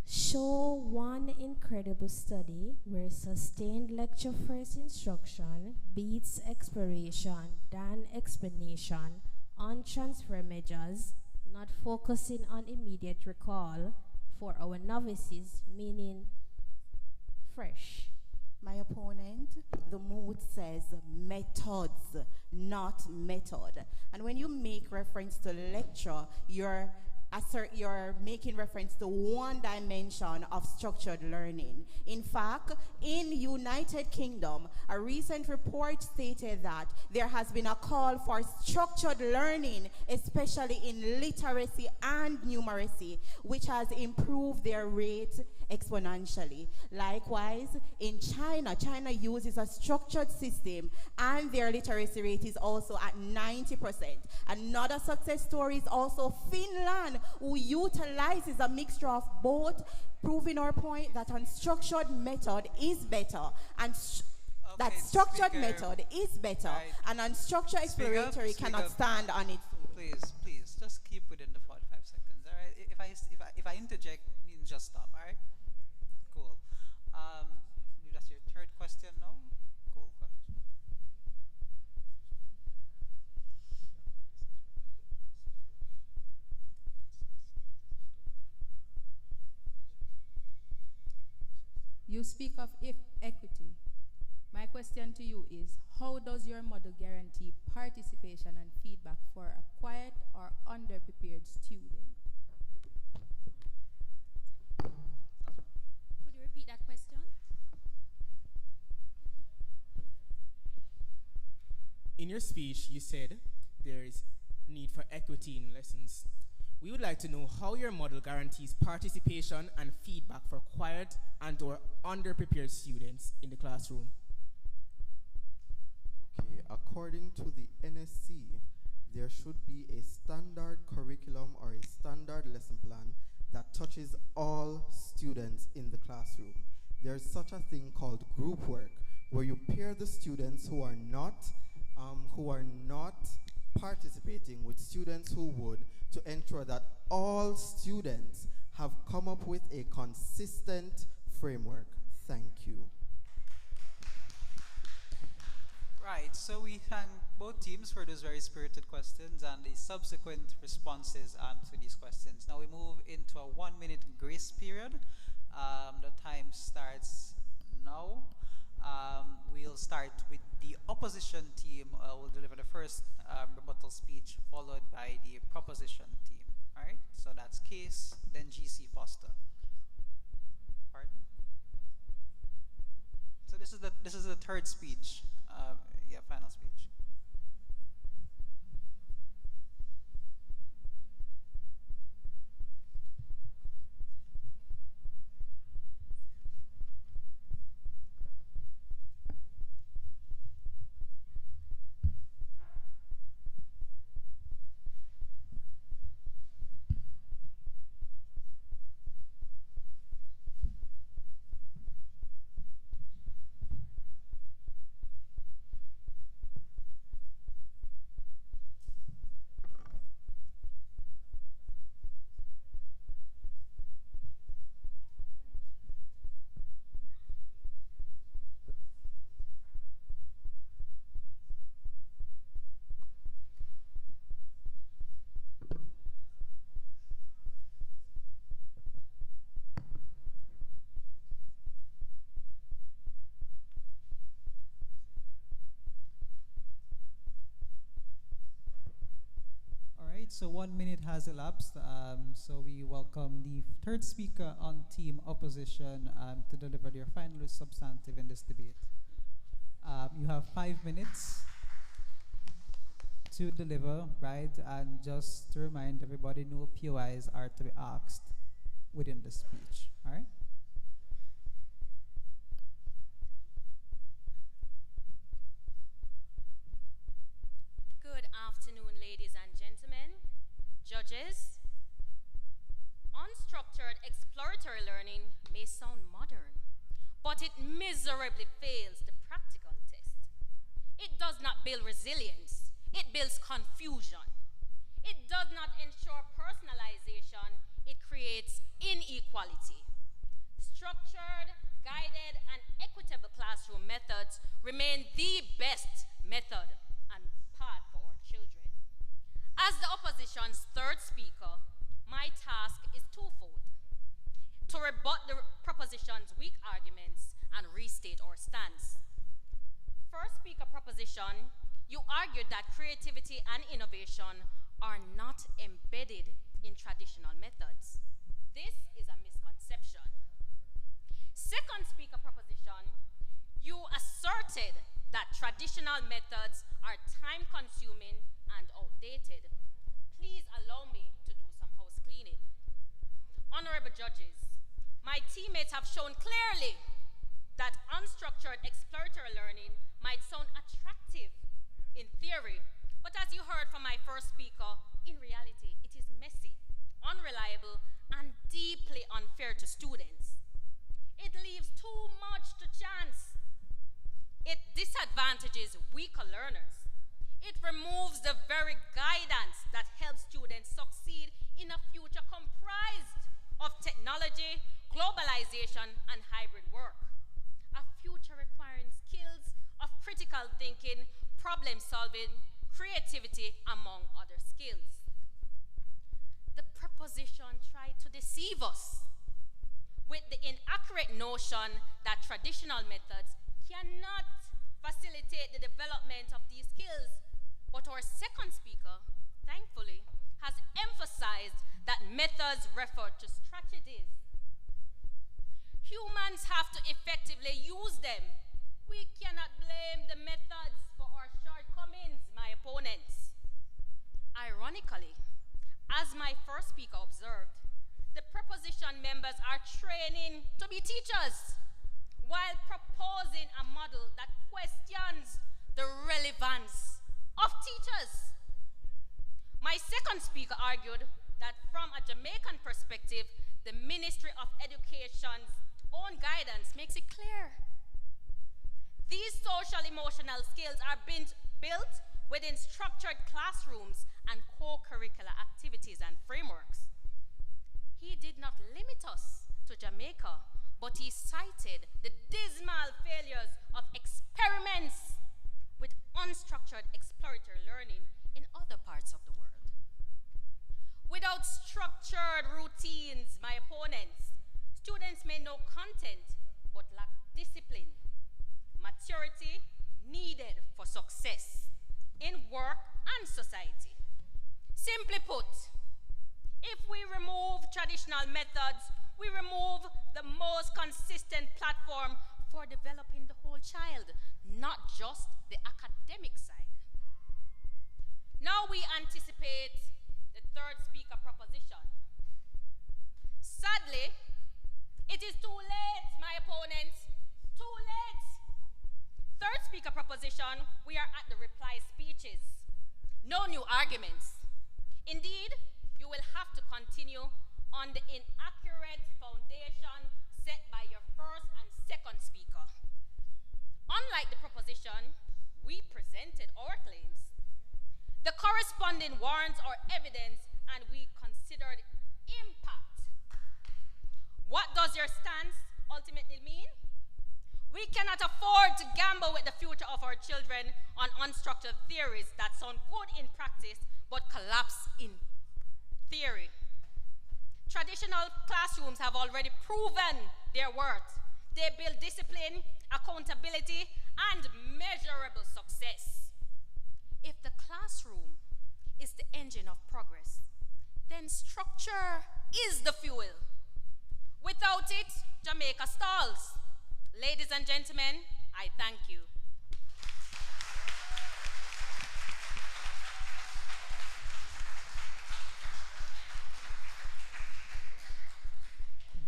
Show one incredible study where sustained lecture first instruction beats exploration, then explanation on transfer measures, not focusing on immediate recall for our novices, meaning fresh. My opponent, the mood says methods, not method. And when you make reference to lecture, you're making reference to one dimension of structured learning. In fact, in United Kingdom, a recent report stated that there has been a call for structured learning, especially in literacy and numeracy, which has improved their rate exponentially. Likewise, in China uses a structured system and their literacy rate is also at 90%. Another success story is also Finland, who utilizes a mixture of both, proving our point that unstructured method is better and that structured method is better, Right. and unstructured exploratory Speak cannot up. stand on its own. Please, just keep within the 45 seconds. All right. If I interject, you can just stop. All right. Cool. That's your third question now. Cool. Go ahead. You speak of equity. My question to you is, how does your model guarantee participation and feedback for a quiet or underprepared student? Could you repeat that question? In your speech, you said there is need for equity in lessons. We would like to know how your model guarantees participation and feedback for quiet and/or underprepared students in the classroom. Okay, according to the NSC, there should be a standard curriculum or a standard lesson plan that touches all students in the classroom. There's such a thing called group work, where you pair the students who are not participating with students who would, to ensure that all students have come up with a consistent framework. Thank you. Right, so we thank both teams for those very spirited questions and the subsequent responses to these questions. Now we move into a 1-minute grace period. The time starts now. We'll start with the opposition team. Will deliver the first rebuttal speech, followed by the proposition team. All right, so that's Case, then GC Foster. Pardon? So this is the third speech. Final speech. All right, so 1 minute has elapsed. So we welcome the third speaker on team opposition to deliver their final substantive in this debate. You have 5 minutes to deliver, right? And just to remind everybody, no POIs are to be asked within the speech. All right? Good afternoon, ladies and gentlemen, judges. Unstructured exploratory learning may sound modern, but it miserably fails the practical test. It does not build resilience, it builds confusion. It does not ensure personalization, it creates inequality. Structured, guided, and equitable classroom methods remain the best method and path for our children. As the opposition's third speaker, my task is twofold: to rebut the proposition's weak arguments and restate our stance. First speaker proposition, you argued that creativity and innovation are not embedded in traditional methods. This is a misconception. Second speaker proposition, you asserted that traditional methods are time-consuming and outdated. Please allow me to do some house cleaning. Honorable judges, my teammates have shown clearly that unstructured exploratory learning might sound attractive in theory, but as you heard from my first speaker, in reality, it is messy, unreliable, and deeply unfair to students. It leaves too much to chance. It disadvantages weaker learners. It removes the very guidance that helps students succeed in a future comprised of technology, globalization, and hybrid work. A future requiring skills of critical thinking, problem solving, creativity, among other skills. The proposition tried to deceive us with the inaccurate notion that traditional methods cannot facilitate the development of these skills. But our second speaker, thankfully, has emphasized that methods refer to strategies. Humans have to effectively use them. We cannot blame the methods for our shortcomings, my opponents. Ironically, as my first speaker observed, the proposition members are training to be teachers while proposing a model that questions the relevance of teachers. My second speaker argued that from a Jamaican perspective, the Ministry of Education's own guidance makes it clear. These social emotional skills are built within structured classrooms and co-curricular activities and frameworks. He did not limit us to Jamaica, but he cited the dismal failures of experiments with unstructured exploratory learning in other parts of the world. Without structured routines, my opponents, students may know content but lack discipline, maturity needed for success in work and society. Simply put, if we remove traditional methods, we remove the most consistent platform for developing the whole child, not just the academic side. Now we anticipate the third speaker proposition. Sadly, it is too late, my opponents, too late. Third speaker proposition, we are at the reply speeches. No new arguments. Indeed, you will have to continue on the inaccurate foundation set by your first and second speaker. Unlike the proposition, we presented our claims. The corresponding warrants or evidence, and we considered impact. What does your stance ultimately mean? We cannot afford to gamble with the future of our children on unstructured theories that sound good in practice but collapse in theory. Traditional classrooms have already proven their worth. They build discipline, accountability, and measurable success. If the classroom is the engine of progress, then structure is the fuel. Without it, Jamaica stalls. Ladies and gentlemen, I thank you.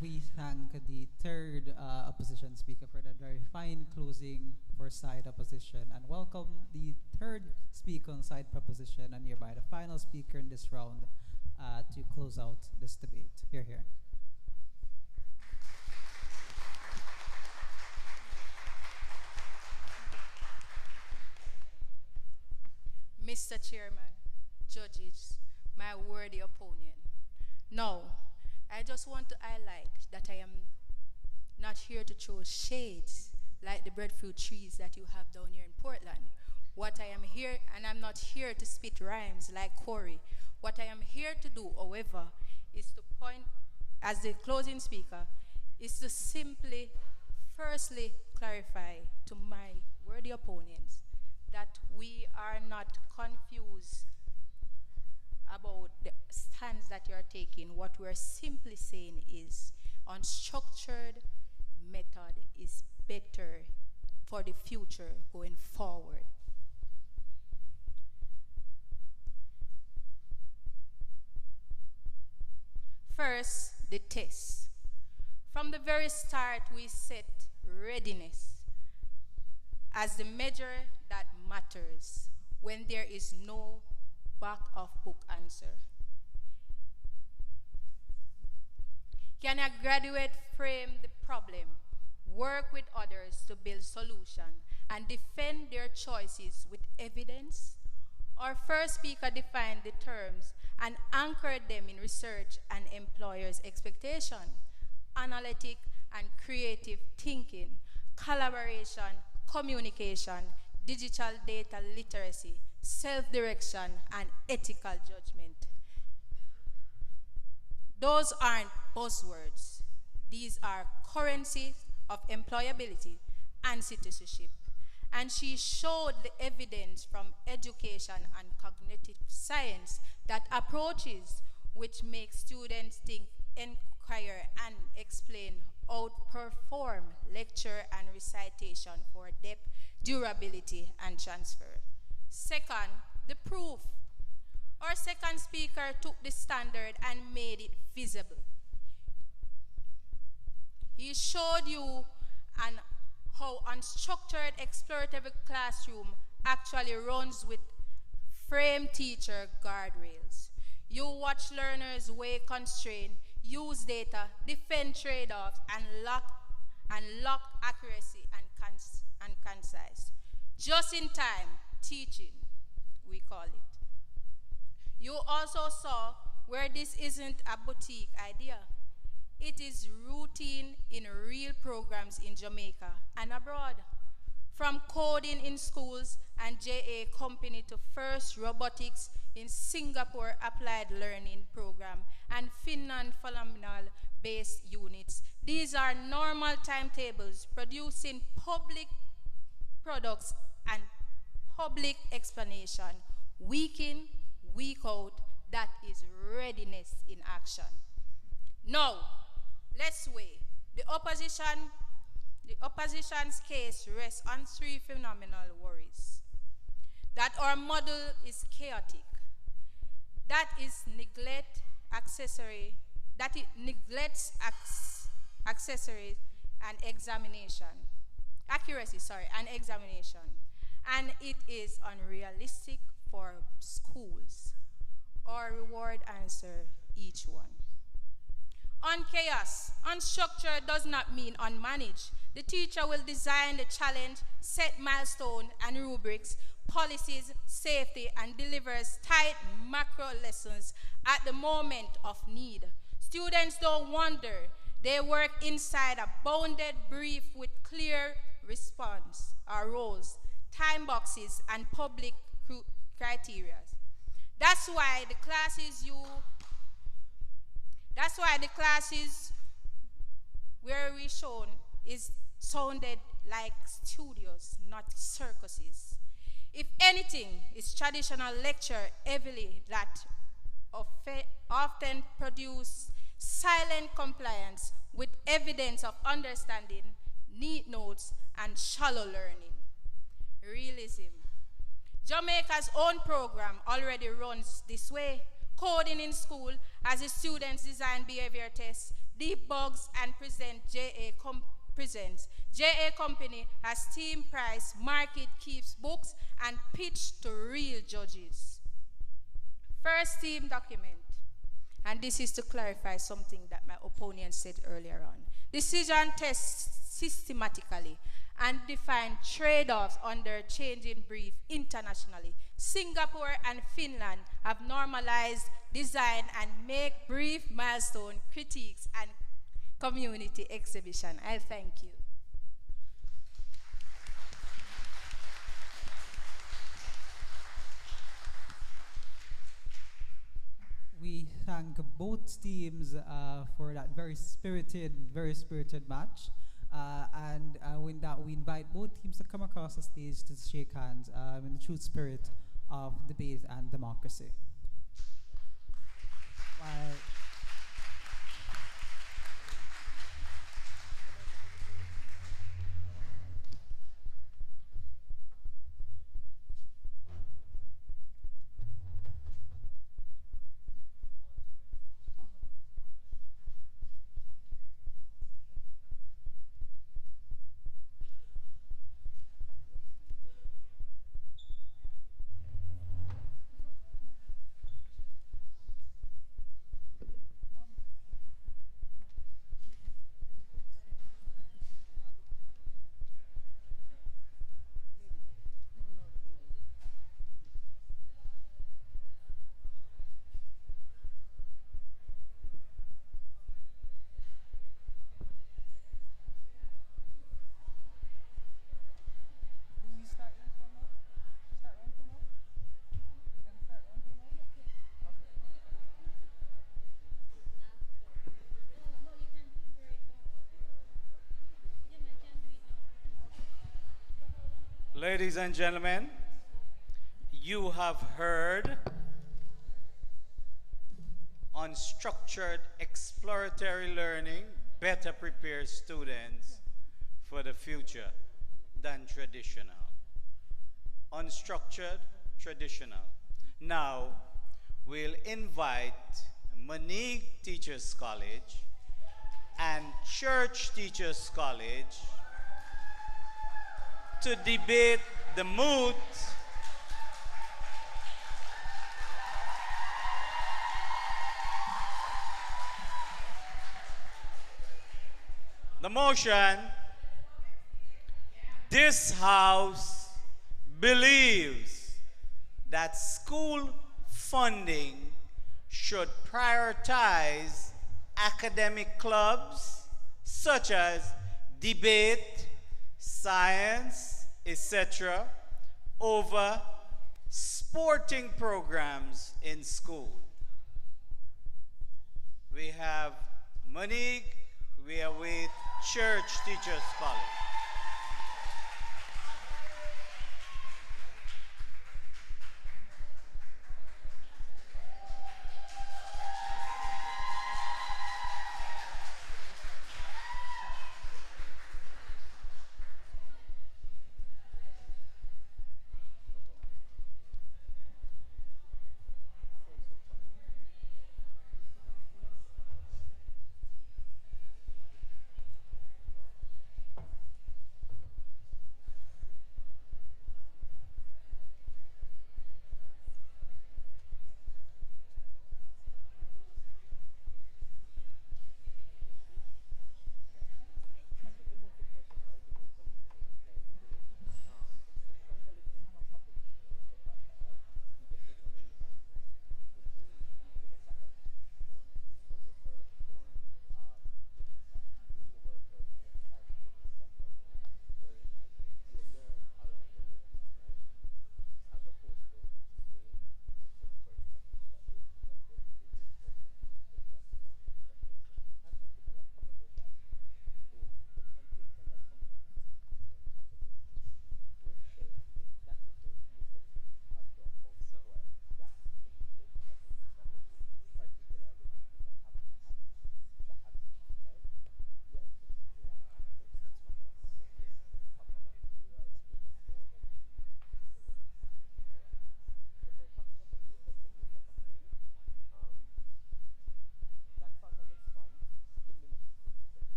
We thank the third opposition speaker for that very fine closing for side opposition, and welcome the third speaker on side proposition, and hereby the final speaker in this round to close out this debate. Hear, hear. Mr. Chairman, judges, my worthy opponent. Now, I just want to highlight that I am not here to throw shades like the breadfruit trees that you have down here in Portland. What I am here, and I'm not here to spit rhymes like Corey. What I am here to do, however, is to point as the closing speaker, is to simply, firstly, clarify to my worthy opponents that we are not confused about the stance that you're taking. What we're simply saying is unstructured method is better for the future going forward. First, the test. From the very start, we set readiness as the measure that matters when there is no back of book answer. Can a graduate frame the problem, work with others to build solution, and defend their choices with evidence? Our first speaker defined the terms and anchored them in research and employers' expectation, analytic and creative thinking, collaboration, communication, digital data literacy, self-direction, and ethical judgment. Those aren't buzzwords. These are currencies of employability and citizenship. And she showed the evidence from education and cognitive science that approaches which make students think, inquire, and explain outperform lecture and recitation for depth, durability, and transfer. Second, the proof. Our second speaker took the standard and made it visible. He showed you how unstructured explorative classroom actually runs with frame teacher guardrails. You watch learners weigh constraint, use data, defend trade-offs, and lock accuracy and concise. Just in time teaching, we call it. You also saw where this isn't a boutique idea. It is routine in real programs in Jamaica and abroad. From coding in schools and JA Company to FIRST Robotics in Singapore Applied Learning Program and Finland Phenomenal-based units. These are normal timetables producing public products and public explanation, week in, week out. That is readiness in action. Now, let's weigh. The opposition's case rests on three phenomenal worries. That our model is chaotic, that it neglects accessories and examination, and examination, and it is unrealistic for schools. Our reward answer each one. On chaos, unstructured does not mean unmanaged. The teacher will design the challenge, set milestones and rubrics, policies, safety, and delivers tight macro lessons at the moment of need. Students don't wander. They work inside a bounded brief with clear response or roles, time boxes, and public criteria. That's why the classes where we shown is sounded like studios, not circuses. If anything, it's traditional lecture heavily that often produce silent compliance with evidence of understanding, neat notes, and shallow learning. Realism. Jamaica's own program already runs this way. Coding in school as the students design behavior tests, debugs, and presents. JA Company has team price, market keeps books, and pitch to real judges. First team document, and this is to clarify something that my opponent said earlier on. Decision tests systematically and define trade-offs under changing brief internationally. Singapore and Finland have normalized design and make brief milestone critiques and community exhibition. I thank you. We thank both teams for that very spirited match. And with that, we invite both teams to come across the stage to shake hands in the true spirit of debate and democracy. While Ladies and gentlemen, you have heard unstructured exploratory learning better prepares students for the future than traditional. Unstructured, traditional. Now, we'll invite Monique Teachers College and Church Teachers College to debate the moot the motion. This house believes that school funding should prioritize academic clubs such as debate, science, etc., over sporting programs in school. We have Monique, we are with Church Teachers College.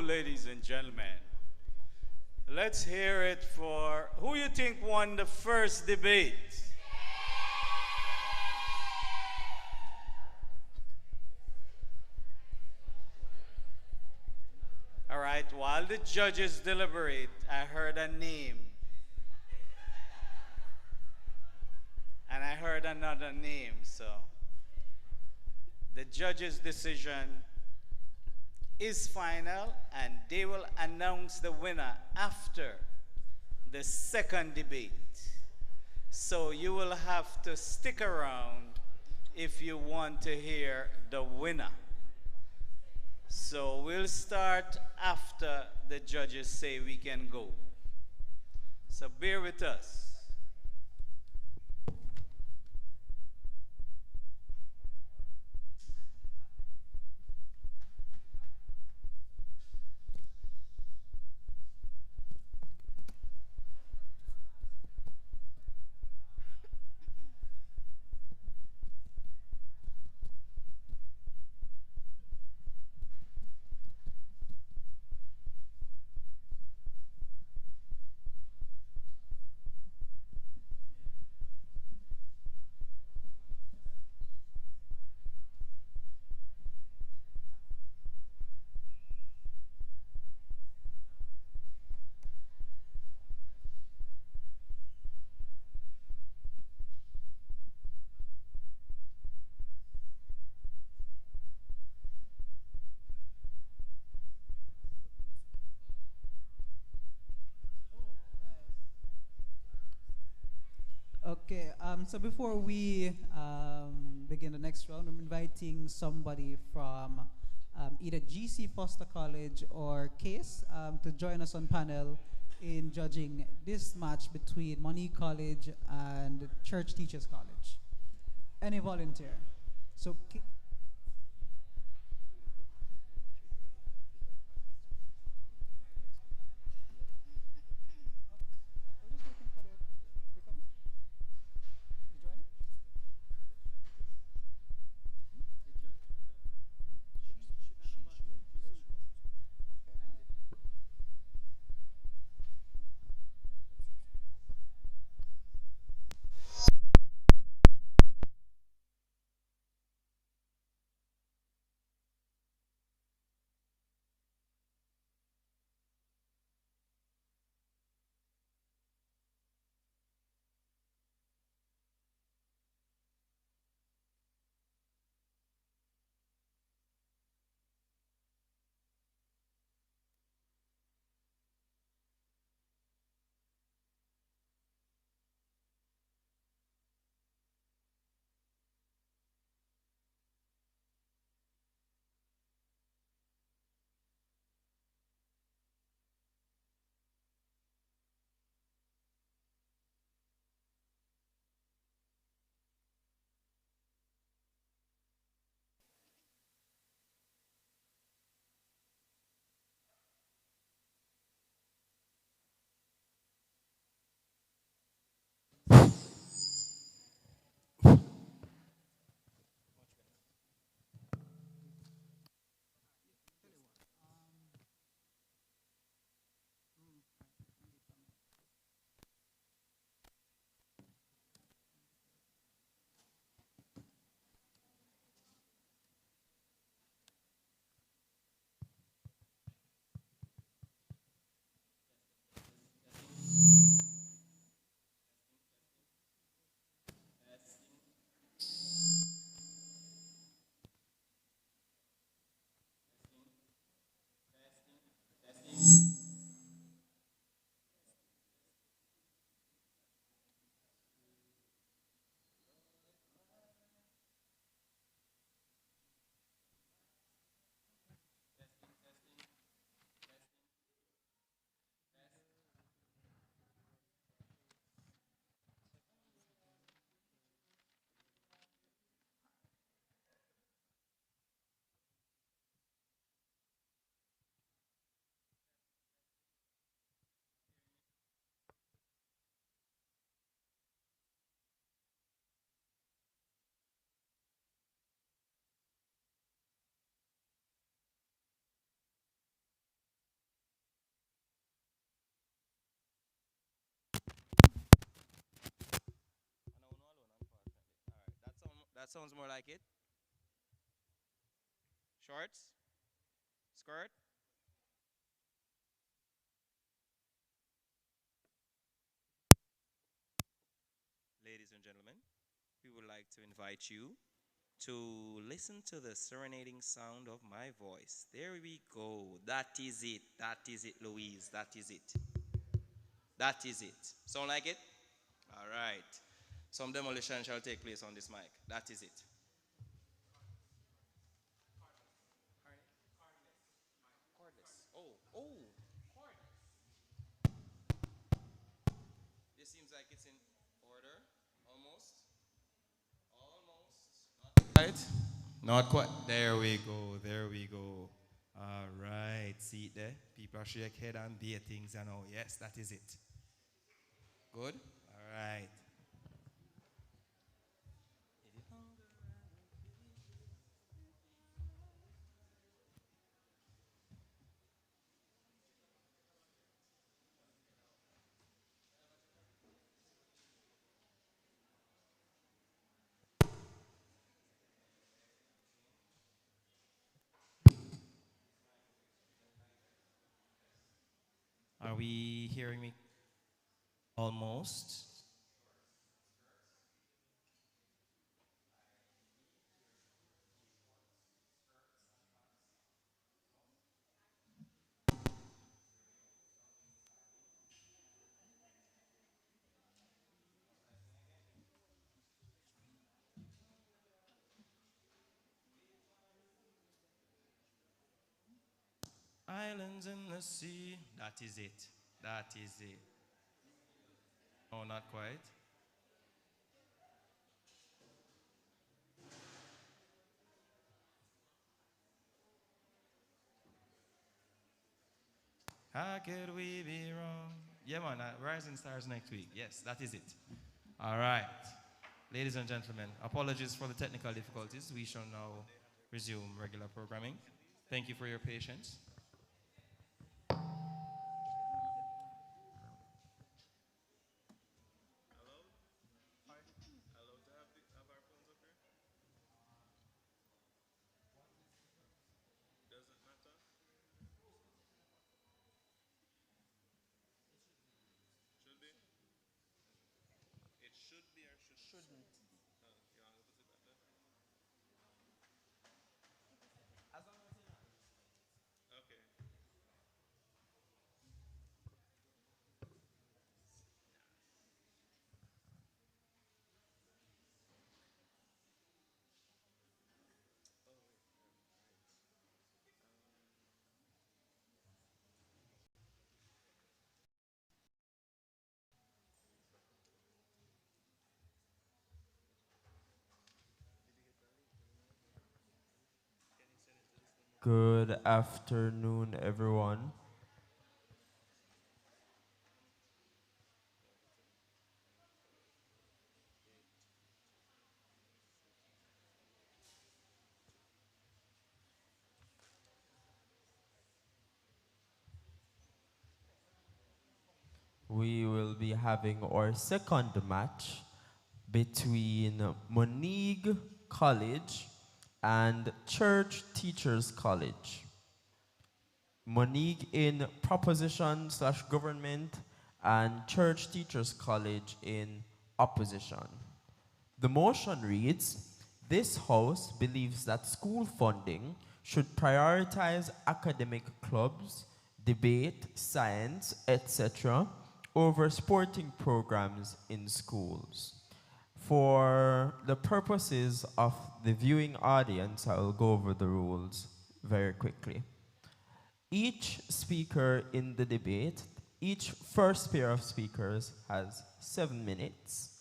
ladies and gentlemen. Let's hear it for who you think won the first debate. All right, while the judges deliberate, I heard a name. And I heard another name, so the judge's decision is final, and they will announce the winner after the second debate. So you will have to stick around if you want to hear the winner. So we'll start after the judges say we can go. So bear with us. Okay, so before we begin the next round, I'm inviting somebody from either GC Foster College or CASE to join us on panel in judging this match between Monique College and Church Teachers College. Any volunteer? So, sounds more like it. Shorts? Skirt? Ladies and gentlemen, we would like to invite you to listen to the serenading sound of my voice. There we go. That is it. That is it, Louise. That is it. That is it. Sound like it? All right. Some demolition shall take place on this mic. That is it. Cordless. Oh, oh. This seems like it's in order. Almost. Almost. Not quite. Not quite. There we go. There we go. All right. See it there? People shake head and bear things and all. Yes, that is it. Good? All right. Are we hearing me? Almost. Islands in the sea. That is it. That is it. Oh, not quite. How could we be wrong? Yeah, man, Rising Stars next week. Yes, that is it. All right. Ladies and gentlemen, apologies for the technical difficulties. We shall now resume regular programming. Thank you for your patience. Good afternoon, everyone. We will be having our second match between Moneague College and Church Teachers College. Moneague in proposition slash government and Church Teachers College in opposition. The motion reads, this House believes that school funding should prioritize academic clubs, debate, science, etc. over sporting programs in schools. For the purposes of the viewing audience, I will go over the rules very quickly. Each speaker in the debate, each first pair of speakers has 7 minutes.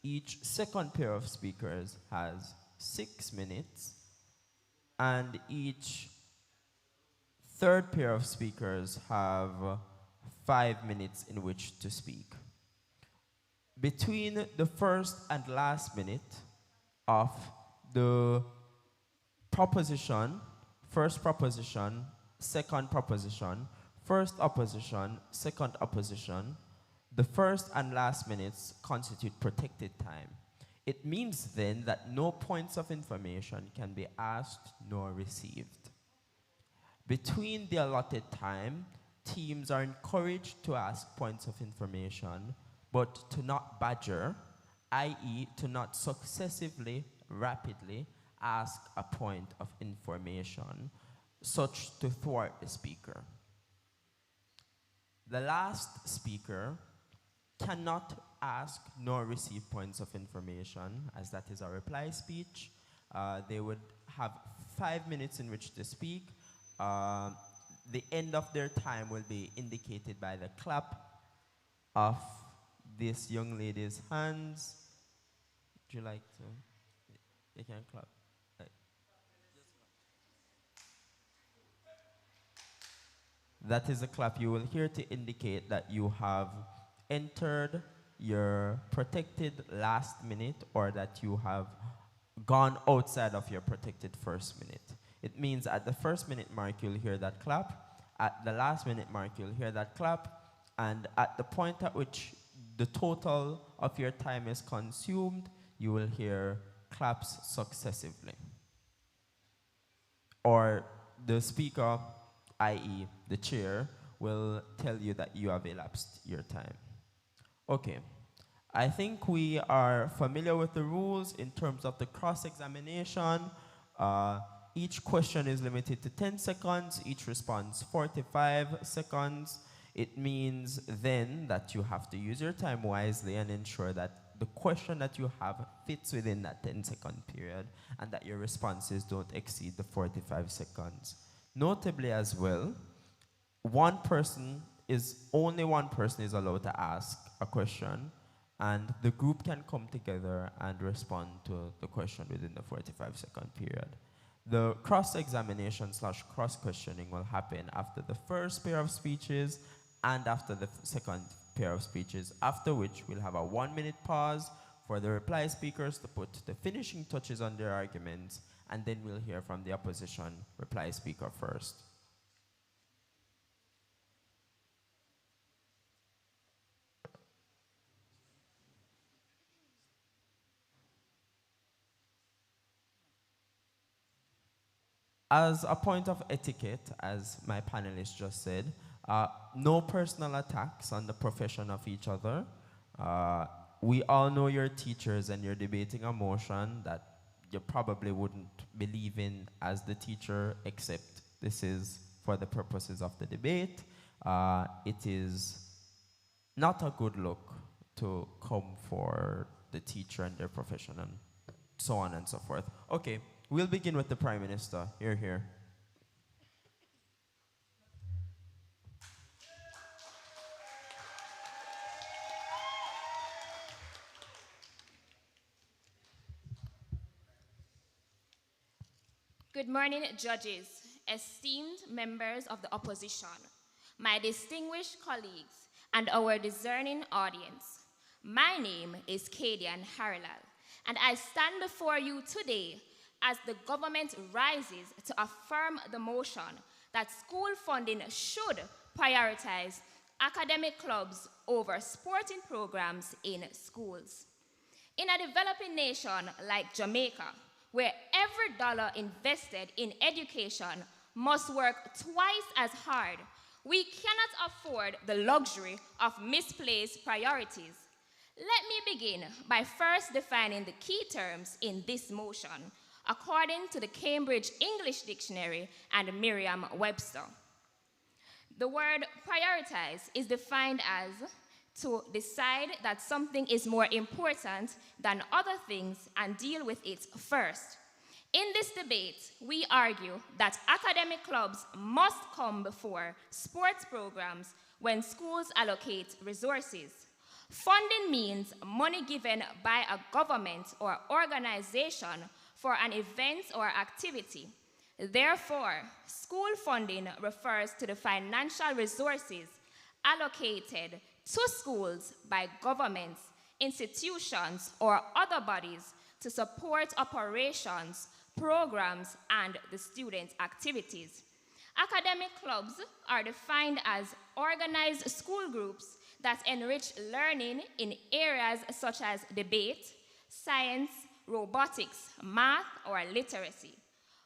Each second pair of speakers has 6 minutes. And each third pair of speakers have 5 minutes in which to speak. Between the first and last minute of the proposition, first proposition, second proposition, first opposition, second opposition, the first and last minutes constitute protected time. It means then that no points of information can be asked nor received. Between the allotted time, teams are encouraged to ask points of information, but to not badger, i.e., to not successively, rapidly ask a point of information, such to thwart the speaker. The last speaker cannot ask nor receive points of information, as that is a reply speech. They would have 5 minutes in which to speak. The end of their time will be indicated by the clap of this young lady's hands. Would you like to? You can clap. That is a clap you will hear to indicate that you have entered your protected last minute or that you have gone outside of your protected first minute. It means at the first minute mark, you'll hear that clap. At the last minute mark, you'll hear that clap. And at the point at which the total of your time is consumed, you will hear claps successively. Or the speaker, i.e. the chair, will tell you that you have elapsed your time. Okay. I think we are familiar with the rules in terms of the cross-examination. Each question is limited to 10 seconds, each response 45 seconds. It means then that you have to use your time wisely and ensure that the question that you have fits within that 10-second period and that your responses don't exceed the 45 seconds. Notably as well, only one person is allowed to ask a question, and the group can come together and respond to the question within the 45-second period. The cross-examination / cross-questioning will happen after the first pair of speeches and after the second pair of speeches, after which we'll have a 1-minute pause for the reply speakers to put the finishing touches on their arguments, and then we'll hear from the opposition reply speaker first. As a point of etiquette, as my panelists just said, no personal attacks on the profession of each other. We all know you're teachers and you're debating a motion that you probably wouldn't believe in as the teacher, except this is for the purposes of the debate. It is not a good look to come for the teacher and their profession and so on and so forth. Okay. We'll begin with the Prime Minister. Here. Good morning, judges, esteemed members of the opposition, my distinguished colleagues, and our discerning audience. My name is Kadian Harilal, and I stand before you today as the government rises to affirm the motion that school funding should prioritize academic clubs over sporting programs in schools. In a developing nation like Jamaica, where every dollar invested in education must work twice as hard, we cannot afford the luxury of misplaced priorities. Let me begin by first defining the key terms in this motion, according to the Cambridge English Dictionary and Merriam-Webster. The word prioritize is defined as to decide that something is more important than other things and deal with it first. In this debate, we argue that academic clubs must come before sports programs when schools allocate resources. Funding means money given by a government or organization for an event or activity. Therefore, school funding refers to the financial resources allocated to schools by governments, institutions, or other bodies to support operations, programs, and the student activities. Academic clubs are defined as organized school groups that enrich learning in areas such as debate, science, robotics, math, or literacy,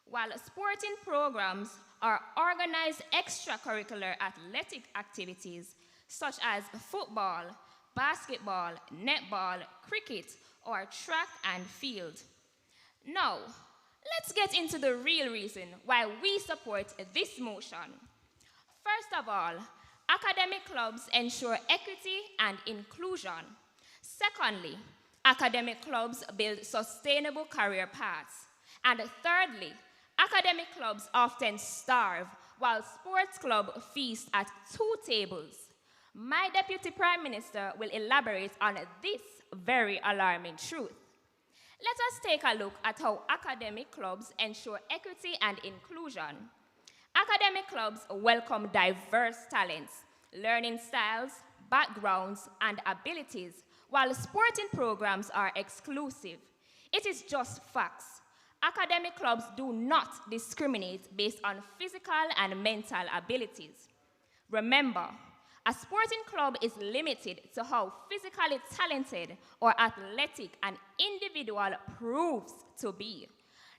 while sporting programs are organized extracurricular athletic activities such as football, basketball, netball, cricket, or track and field. Now, let's get into the real reason why we support this motion. First of all, academic clubs ensure equity and inclusion. Secondly, academic clubs build sustainable career paths. And thirdly, academic clubs often starve while sports clubs feast at two tables. My Deputy Prime Minister will elaborate on this very alarming truth. Let us take a look at how academic clubs ensure equity and inclusion. Academic clubs welcome diverse talents, learning styles, backgrounds, and abilities, while sporting programs are exclusive. It is just facts. Academic clubs do not discriminate based on physical and mental abilities. Remember, a sporting club is limited to how physically talented or athletic an individual proves to be.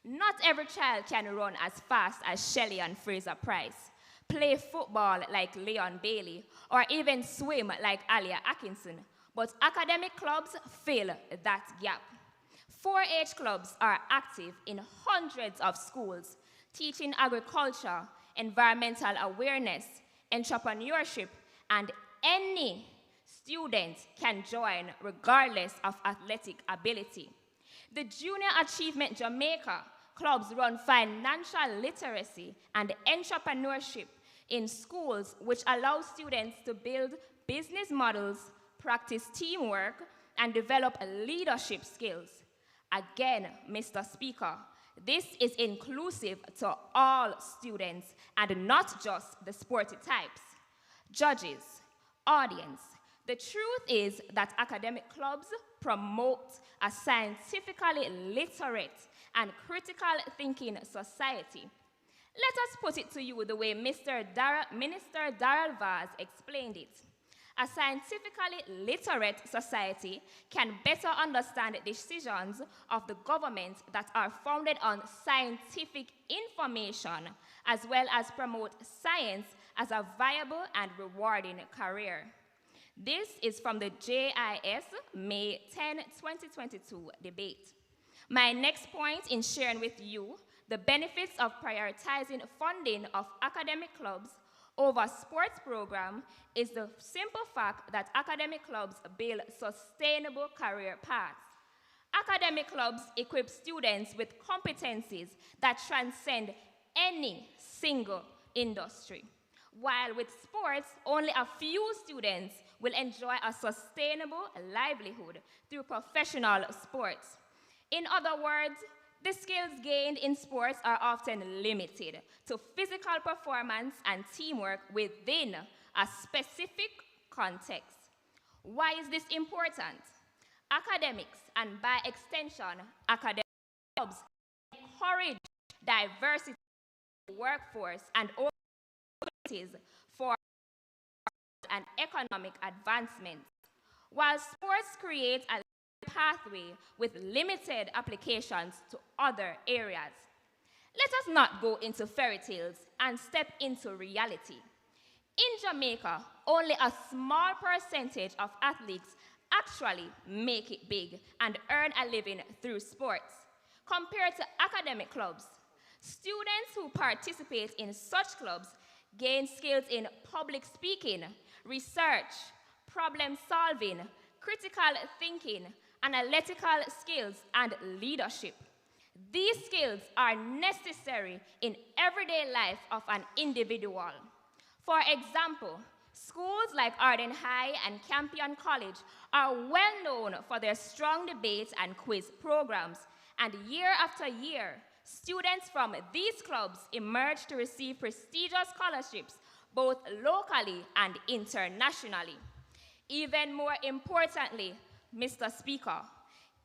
Not every child can run as fast as Shelley and Fraser Price, play football like Leon Bailey, or even swim like Alia Atkinson, but academic clubs fill that gap. 4-H clubs are active in hundreds of schools, teaching agriculture, environmental awareness, entrepreneurship, and any student can join regardless of athletic ability. The Junior Achievement Jamaica clubs run financial literacy and entrepreneurship in schools, which allow students to build business models, practice teamwork, and develop leadership skills. Again, Mr. Speaker, this is inclusive to all students and not just the sporty types. Judges, audience, the truth is that academic clubs promote a scientifically literate and critical thinking society. Let us put it to you the way Minister Darrell Vaz explained it. A scientifically literate society can better understand decisions of the government that are founded on scientific information, as well as promote science as a viable and rewarding career. This is from the JIS May 10, 2022 debate. My next point in sharing with you the benefits of prioritizing funding of academic clubs over sports program is the simple fact that academic clubs build sustainable career paths. Academic clubs equip students with competencies that transcend any single industry. While with sports, only a few students will enjoy a sustainable livelihood through professional sports. In other words, the skills gained in sports are often limited to physical performance and teamwork within a specific context. Why is this important? Academics, and by extension, academic clubs, encourage diversity in the workforce and opportunities for and economic advancement, while sports create a pathway with limited applications to other areas. Let us not go into fairy tales and step into reality. In Jamaica, only a small percentage of athletes actually make it big and earn a living through sports. Compared to academic clubs, students who participate in such clubs gain skills in public speaking, research, problem solving, critical thinking, analytical skills, and leadership. These skills are necessary in everyday life of an individual. For example, schools like Arden High and Campion College are well known for their strong debate and quiz programs, and year after year, students from these clubs emerge to receive prestigious scholarships both locally and internationally. Even more importantly, Mr. Speaker,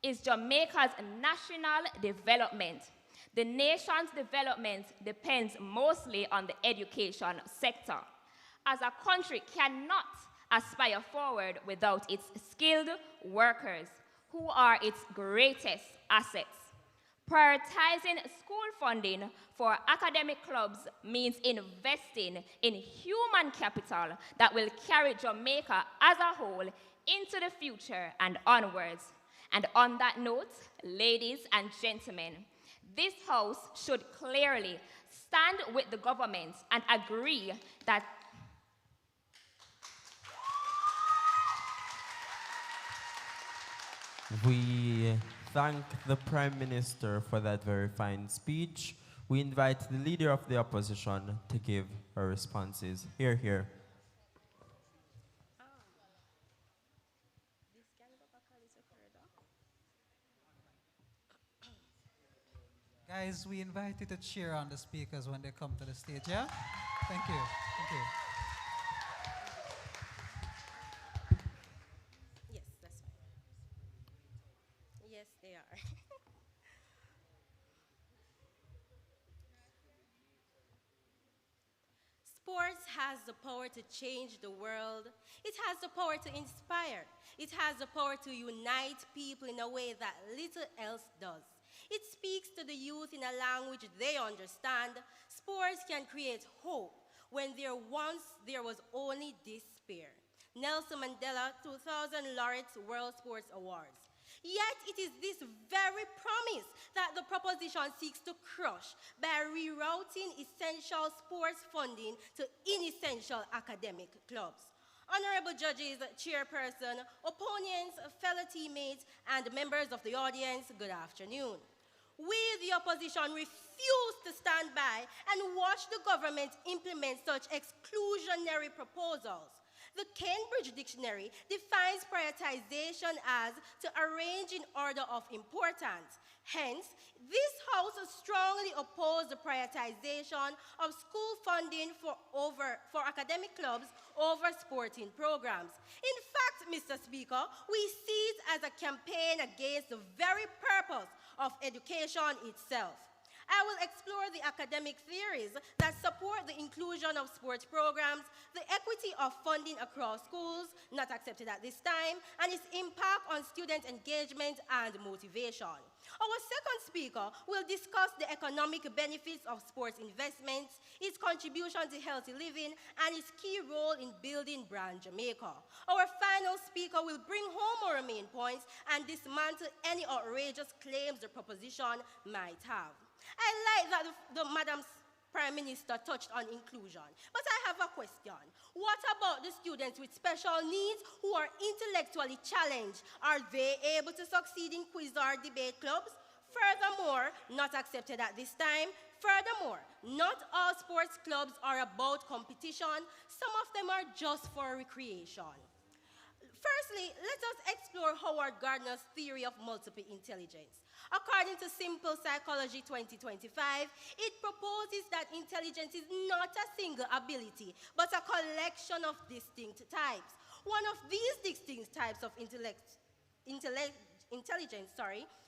is Jamaica's national development. The nation's development depends mostly on the education sector, as a country cannot aspire forward without its skilled workers. who are its greatest assets. Prioritizing school funding for academic clubs means investing in human capital that will carry Jamaica as a whole into the future and onwards. And on that note, ladies and gentlemen, this House should clearly stand with the government and agree that We thank the Prime Minister for that very fine speech. We invite the Leader of the Opposition to give her responses. Hear, hear. Guys, we invite you to cheer on the speakers when they come to the stage, yeah? Thank you. Thank you. Yes, that's fine. Yes, they are. Sports has the power to change the world. It has the power to inspire. It has the power to unite people in a way that little else does. It speaks to the youth in a language they understand. Sports can create hope when there was only despair. Nelson Mandela 2000 Laureate World Sports Awards. Yet it is this very promise that the proposition seeks to crush by rerouting essential sports funding to inessential academic clubs. Honorable judges, chairperson, opponents, fellow teammates, and members of the audience, good afternoon. We, the opposition, refuse to stand by and watch the government implement such exclusionary proposals. The Cambridge Dictionary defines prioritization as to arrange in order of importance. Hence, this House strongly opposed the prioritization of school funding for academic clubs over sporting programs. In fact, Mr. Speaker, we see it as a campaign against the very purpose of education itself. I will explore the academic theories that support the inclusion of sports programs, the equity of funding across schools, not accepted at this time, and its impact on student engagement and motivation. Our second speaker will discuss the economic benefits of sports investments, its contribution to healthy living, and its key role in building brand Jamaica. Our final speaker will bring home our main points and dismantle any outrageous claims the proposition might have. I like that the Madam Prime Minister touched on inclusion, but I have a question. What about the students with special needs who are intellectually challenged? Are they able to succeed in quiz or debate clubs? Furthermore, not accepted at this time. Furthermore, not all sports clubs are about competition. Some of them are just for recreation. Firstly, let us explore Howard Gardner's theory of multiple intelligence. According to Simple Psychology 2025, it proposes that intelligence is not a single ability, but a collection of distinct types. One of these distinct types of intelligence,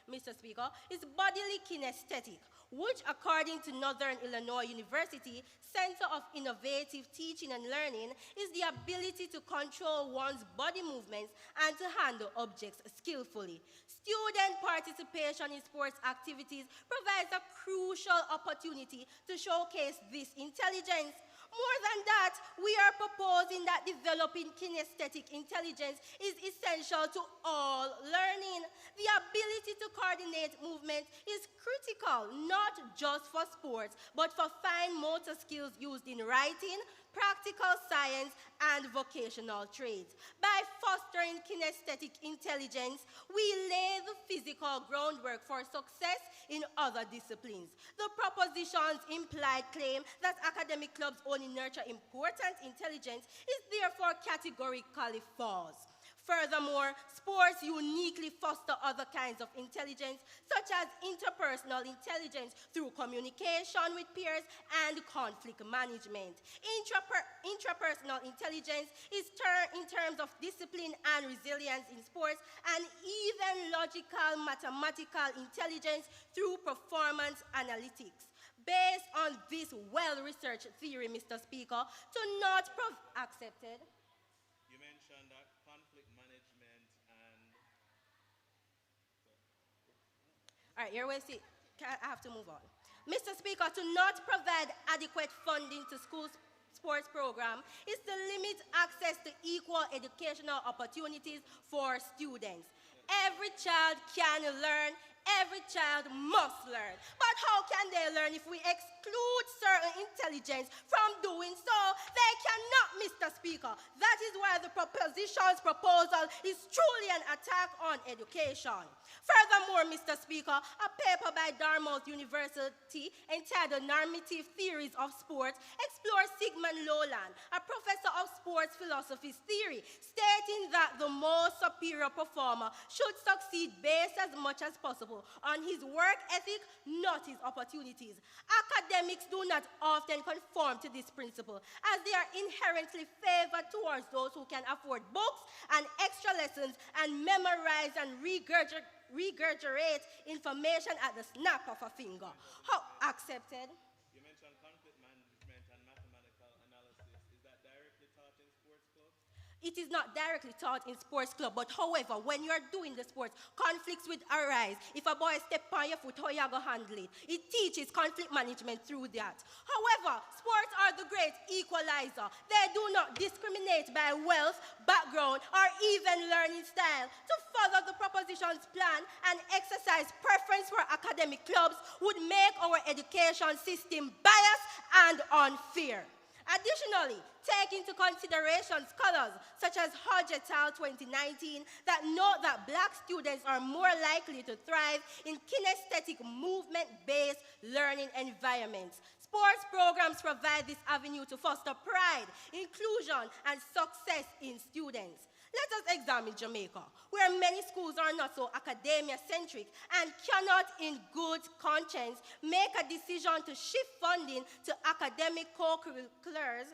Mr. Speaker, is bodily kinesthetic, which according to Northern Illinois University Center of Innovative Teaching and Learning is the ability to control one's body movements and to handle objects skillfully. Student participation in sports activities provides a crucial opportunity to showcase this intelligence. More than that, we are proposing that developing kinesthetic intelligence is essential to all learning. The ability to coordinate movement is critical, not just for sports, but for fine motor skills used in writing, practical science, and vocational trades. By fostering kinesthetic intelligence, we lay the physical groundwork for success in other disciplines. The proposition's implied claim that academic clubs only nurture important intelligence is therefore categorically false. Furthermore, sports uniquely foster other kinds of intelligence, such as interpersonal intelligence through communication with peers and conflict management. Intrapersonal intelligence is in terms of discipline and resilience in sports, and even logical mathematical intelligence through performance analytics. Based on this well-researched theory, Mr. Speaker, to not accepted. You mentioned that conflict management and All right, here we see. I have to move on. Mr. Speaker, to not provide adequate funding to schools sports program is to limit access to equal educational opportunities for students. Every child can learn, every child must learn. But how can they learn if we exclude certain intelligence from doing so? They cannot, Mr. Speaker. That is why the proposition's proposal is truly an attack on education. Furthermore, Mr. Speaker, a paper by Dartmouth University entitled Normative Theories of Sports explores Sigmund Lowland, a professor of sports philosophy's theory, stating that the most superior performer should succeed based as much as possible on his work ethic, not his opportunities. Academics do not often conform to this principle, as they are inherently favored towards those who can afford books and extra lessons and memorize and regurgitate information at the snap of a finger. How accepted? You mentioned conflict management and mathematical analysis. Is that directly taught in sports clubs? It is not directly taught in sports club, but however, when you're doing the sports, conflicts would arise. If a boy step on your foot, how you go handle it? It teaches conflict management through that. However, sports are the great equalizer. They do not discriminate by wealth, background, or even learning style. To further the proposition's plan and exercise preference for academic clubs would make our education system biased and unfair. Additionally, take into consideration scholars such as Hodge et al. 2019 that note that black students are more likely to thrive in kinesthetic movement-based learning environments. Sports programs provide this avenue to foster pride, inclusion, and success in students. Let us examine Jamaica, where many schools are not so academia-centric and cannot in good conscience make a decision to shift funding to academic co-curriculars,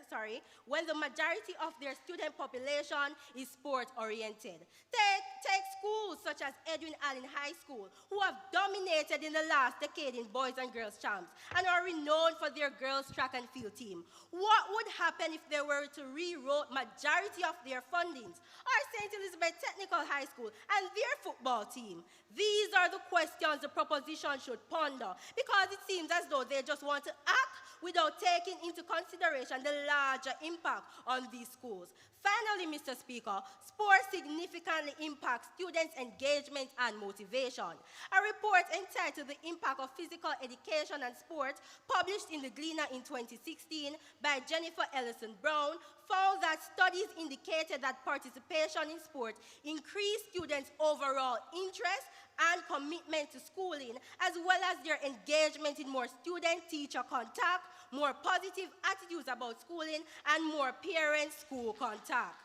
when the majority of their student population is sport-oriented. Take schools such as Edwin Allen High School, who have dominated in the last decade in boys and girls champs and are renowned for their girls track and field team. What would happen if they were to rewrite majority of their fundings? Or St. Elizabeth Technical High School and their football team? These are the questions the proposition should ponder, because it seems as though they just want to act without taking into consideration the larger impact on these schools. Finally, Mr. Speaker, sports significantly impacts students' engagement and motivation. A report entitled The Impact of Physical Education and Sport, published in the Gleaner in 2016 by Jennifer Ellison Brown, found that studies indicated that participation in sport increased students' overall interest and commitment to schooling, as well as their engagement in more student-teacher contact, more positive attitudes about schooling, and more parent-school contact.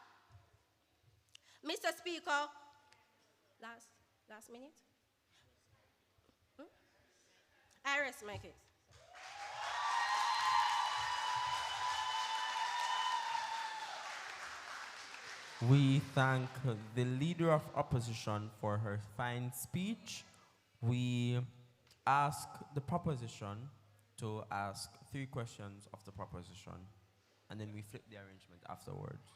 Mr. Speaker, last minute? I rest my case. We thank the Leader of Opposition for her fine speech. We ask the proposition to ask 3 questions of the proposition, and then we flip the arrangement afterwards.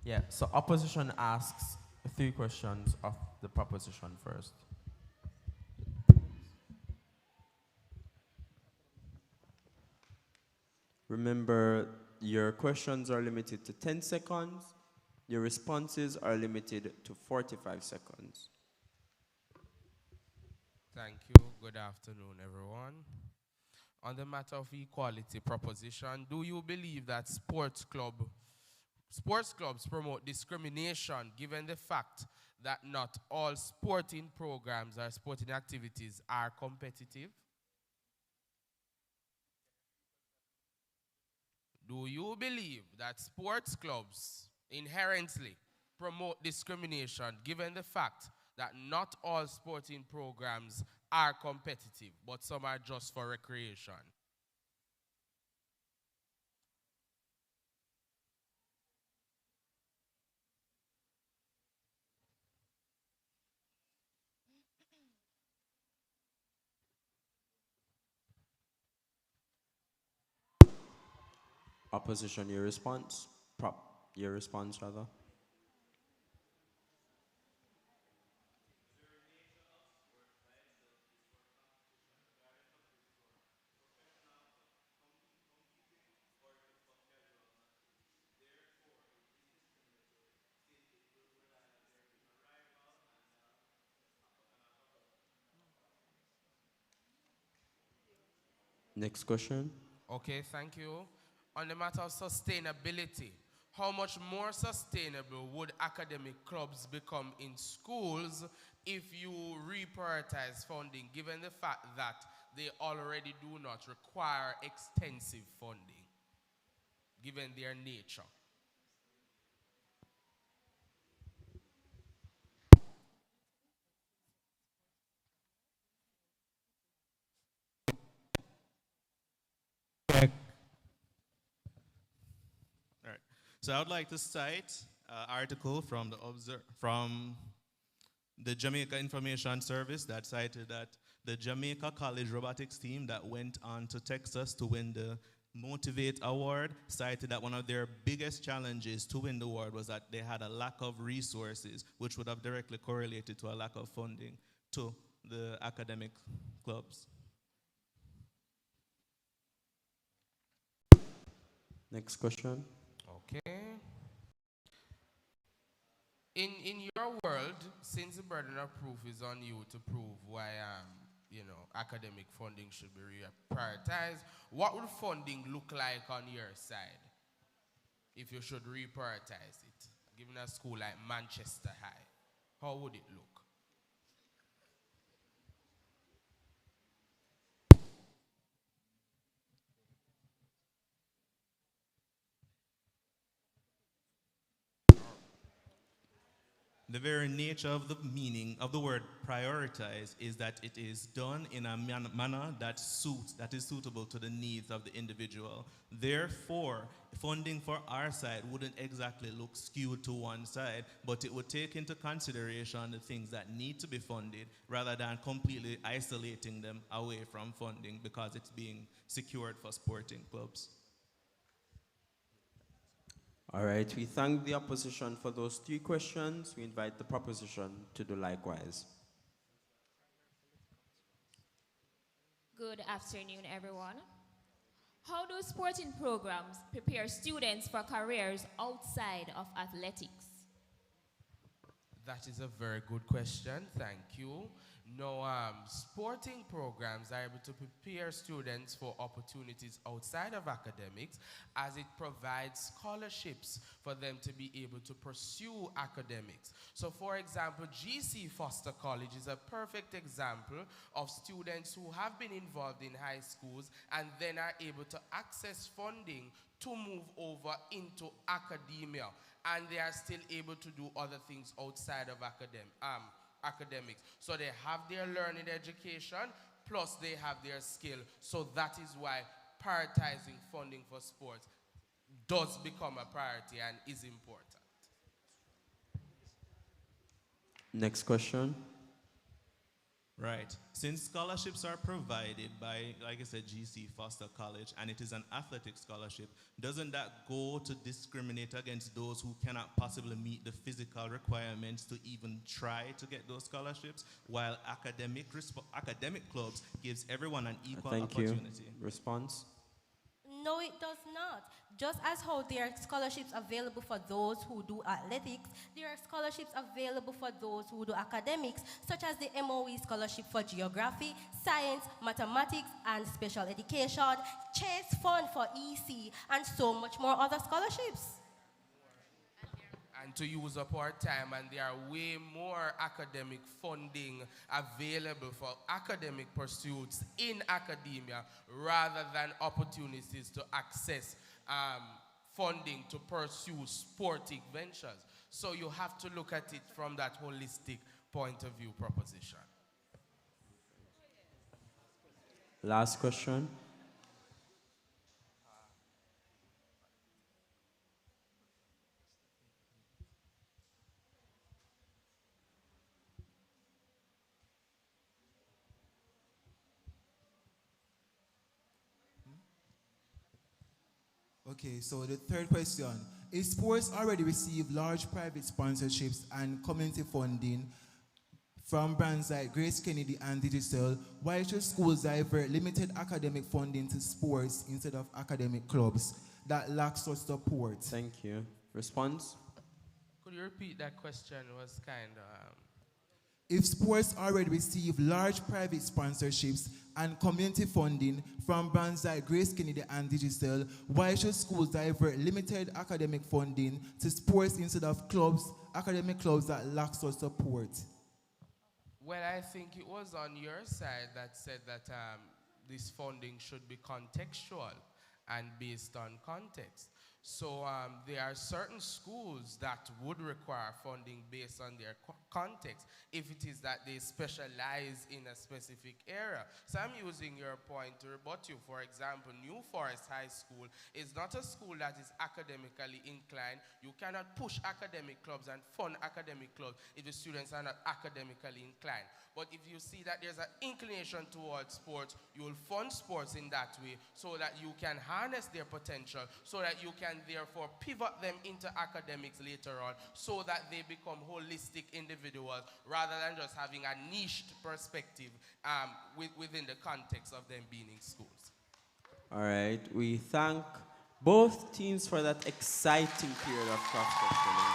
Yeah, so opposition asks 3 questions of the proposition first. Remember, your questions are limited to 10 seconds. Your responses are limited to 45 seconds. Thank you. Good afternoon, everyone. On the matter of equality proposition, do you believe that sports clubs promote discrimination, given the fact that not all sporting programs or sporting activities are competitive? Do you believe that sports clubs inherently promote discrimination, given the fact that not all sporting programs are competitive, but some are just for recreation? Opposition, your response? Your response, rather. Next question. Okay, thank you. On the matter of sustainability, how much more sustainable would academic clubs become in schools if you reprioritize funding, given the fact that they already do not require extensive funding, given their nature? All right. So I would like to cite an article from from the Jamaica Information Service that cited that the Jamaica College robotics team that went on to Texas to win the Motivate Award cited that one of their biggest challenges to win the award was that they had a lack of resources, which would have directly correlated to a lack of funding to the academic clubs. Next question. Okay. In your world, since the burden of proof is on you to prove why academic funding should be prioritized, what would funding look like on your side if you should reprioritize it? Given a school like Manchester High, how would it look? The very nature of the meaning of the word prioritize is that it is done in a manner that is suitable to the needs of the individual. Therefore, funding for our side wouldn't exactly look skewed to one side, but it would take into consideration the things that need to be funded rather than completely isolating them away from funding because it's being secured for sporting clubs. All right, we thank the opposition for those 3 questions. We invite the proposition to do likewise. Good afternoon, everyone. How do sporting programs prepare students for careers outside of athletics? That is a very good question. Thank you. No, sporting programs are able to prepare students for opportunities outside of academics as it provides scholarships for them to be able to pursue academics. So, for example, GC Foster College is a perfect example of students who have been involved in high schools and then are able to access funding to move over into academia, and they are still able to do other things outside of academics. So they have their learning education, plus they have their skill. So that is why prioritizing funding for sports does become a priority and is important. Next question. Right. Since scholarships are provided by, like I said, GC Foster College, and it is an athletic scholarship, doesn't that go to discriminate against those who cannot possibly meet the physical requirements to even try to get those scholarships, while academic clubs gives everyone an equal opportunity? Response? No, it does not. Just as how there are scholarships available for those who do athletics, there are scholarships available for those who do academics, such as the MOE scholarship for geography, science, mathematics, and special education, Chase Fund for EC, and so much more other scholarships. And to use up our time, and there are way more academic funding available for academic pursuits in academia rather than opportunities to access funding to pursue sporting ventures. So you have to look at it from that holistic point of view proposition. Last question. Okay, so the third question. If sports already receive large private sponsorships and community funding from brands like Grace Kennedy and Digital, why should schools divert limited academic funding to sports instead of academic clubs that lack such support? Thank you. Response? Could you repeat that question? It was kind of... If sports already receive large private sponsorships and community funding from brands like Grace Kennedy and Digital, why should schools divert limited academic funding to sports instead of clubs, academic clubs that lack such support? Well, I think it was on your side that said that this funding should be contextual and based on context. So there are certain schools that would require funding based on their context if it is that they specialize in a specific area. So I'm using your point to rebut you. For example, New Forest High School is not a school that is academically inclined. You cannot push academic clubs and fund academic clubs if the students are not academically inclined. But if you see that there's an inclination towards sports, you will fund sports in that way so that you can harness their potential, so that you can therefore pivot them into academics later on so that they become holistic individuals rather than just having a niched perspective within the context of them being in schools. All right. We thank both teams for that exciting period of cross-questioning.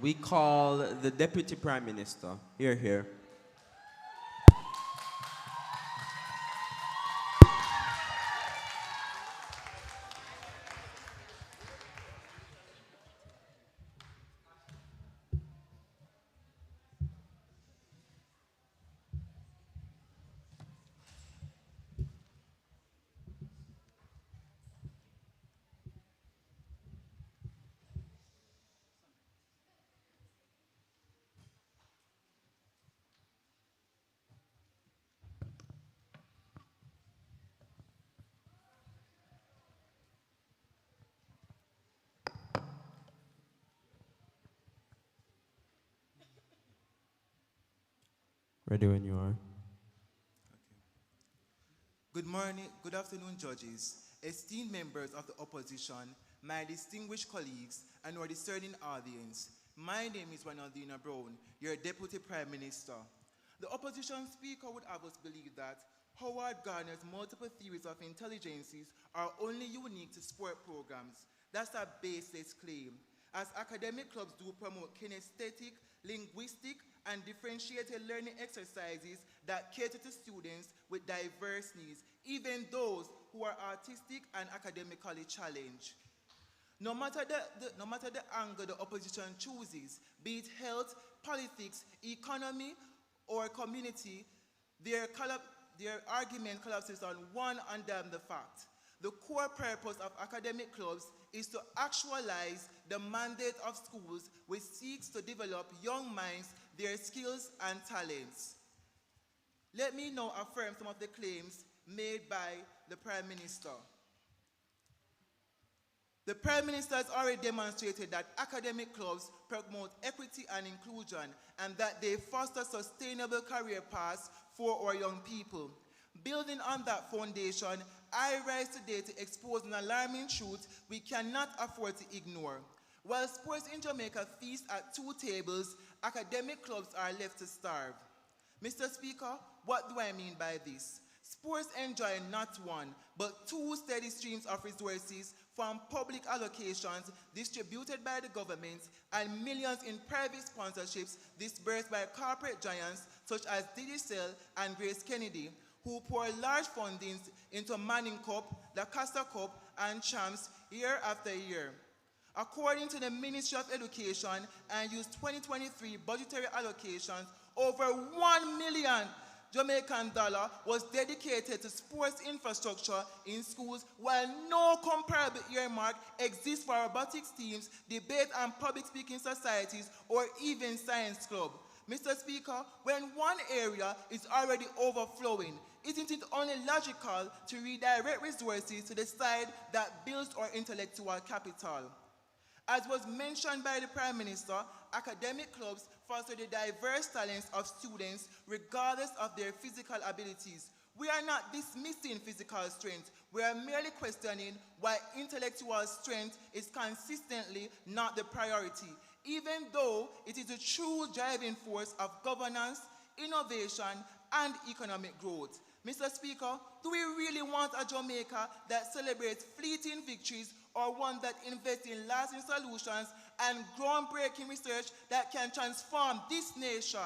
We call the Deputy Prime Minister. Here. Ready when you are. Good morning, good afternoon, judges, esteemed members of the opposition, my distinguished colleagues, and our discerning audience. My name is Ronaldina Brown, your Deputy Prime Minister. The opposition speaker would have us believe that Howard Gardner's multiple theories of intelligences are only unique to sport programs. That's a baseless claim, as academic clubs do promote kinesthetic, linguistic, and differentiated learning exercises that cater to students with diverse needs, even those who are artistic and academically challenged. No matter the angle the opposition chooses, be it health, politics, economy, or community, their argument collapses on one undamned fact. The core purpose of academic clubs is to actualize the mandate of schools, which seeks to develop young minds, their skills and talents. Let me now affirm some of the claims made by the Prime Minister. The Prime Minister has already demonstrated that academic clubs promote equity and inclusion and that they foster sustainable career paths for our young people. Building on that foundation, I rise today to expose an alarming truth we cannot afford to ignore. While sports in Jamaica feast at two tables, academic clubs are left to starve. Mr. Speaker, what do I mean by this? Sports enjoy not one, but two steady streams of resources from public allocations distributed by the government and millions in private sponsorships disbursed by corporate giants such as Digicel and Grace Kennedy, who pour large fundings into Manning Cup, the Costa Cup, and Champs year after year. According to the Ministry of Education and use 2023 budgetary allocations, over 1 million Jamaican dollar was dedicated to sports infrastructure in schools, while no comparable earmark exists for robotics teams, debate and public speaking societies, or even science club. Mr. Speaker, when one area is already overflowing, isn't it only logical to redirect resources to the side that builds our intellectual capital? As was mentioned by the Prime Minister, academic clubs foster the diverse talents of students regardless of their physical abilities. We are not dismissing physical strength. We are merely questioning why intellectual strength is consistently not the priority, even though it is a true driving force of governance, innovation, and economic growth. Mr. Speaker, do we really want a Jamaica that celebrates fleeting victories or one that invests in lasting solutions and groundbreaking research that can transform this nation?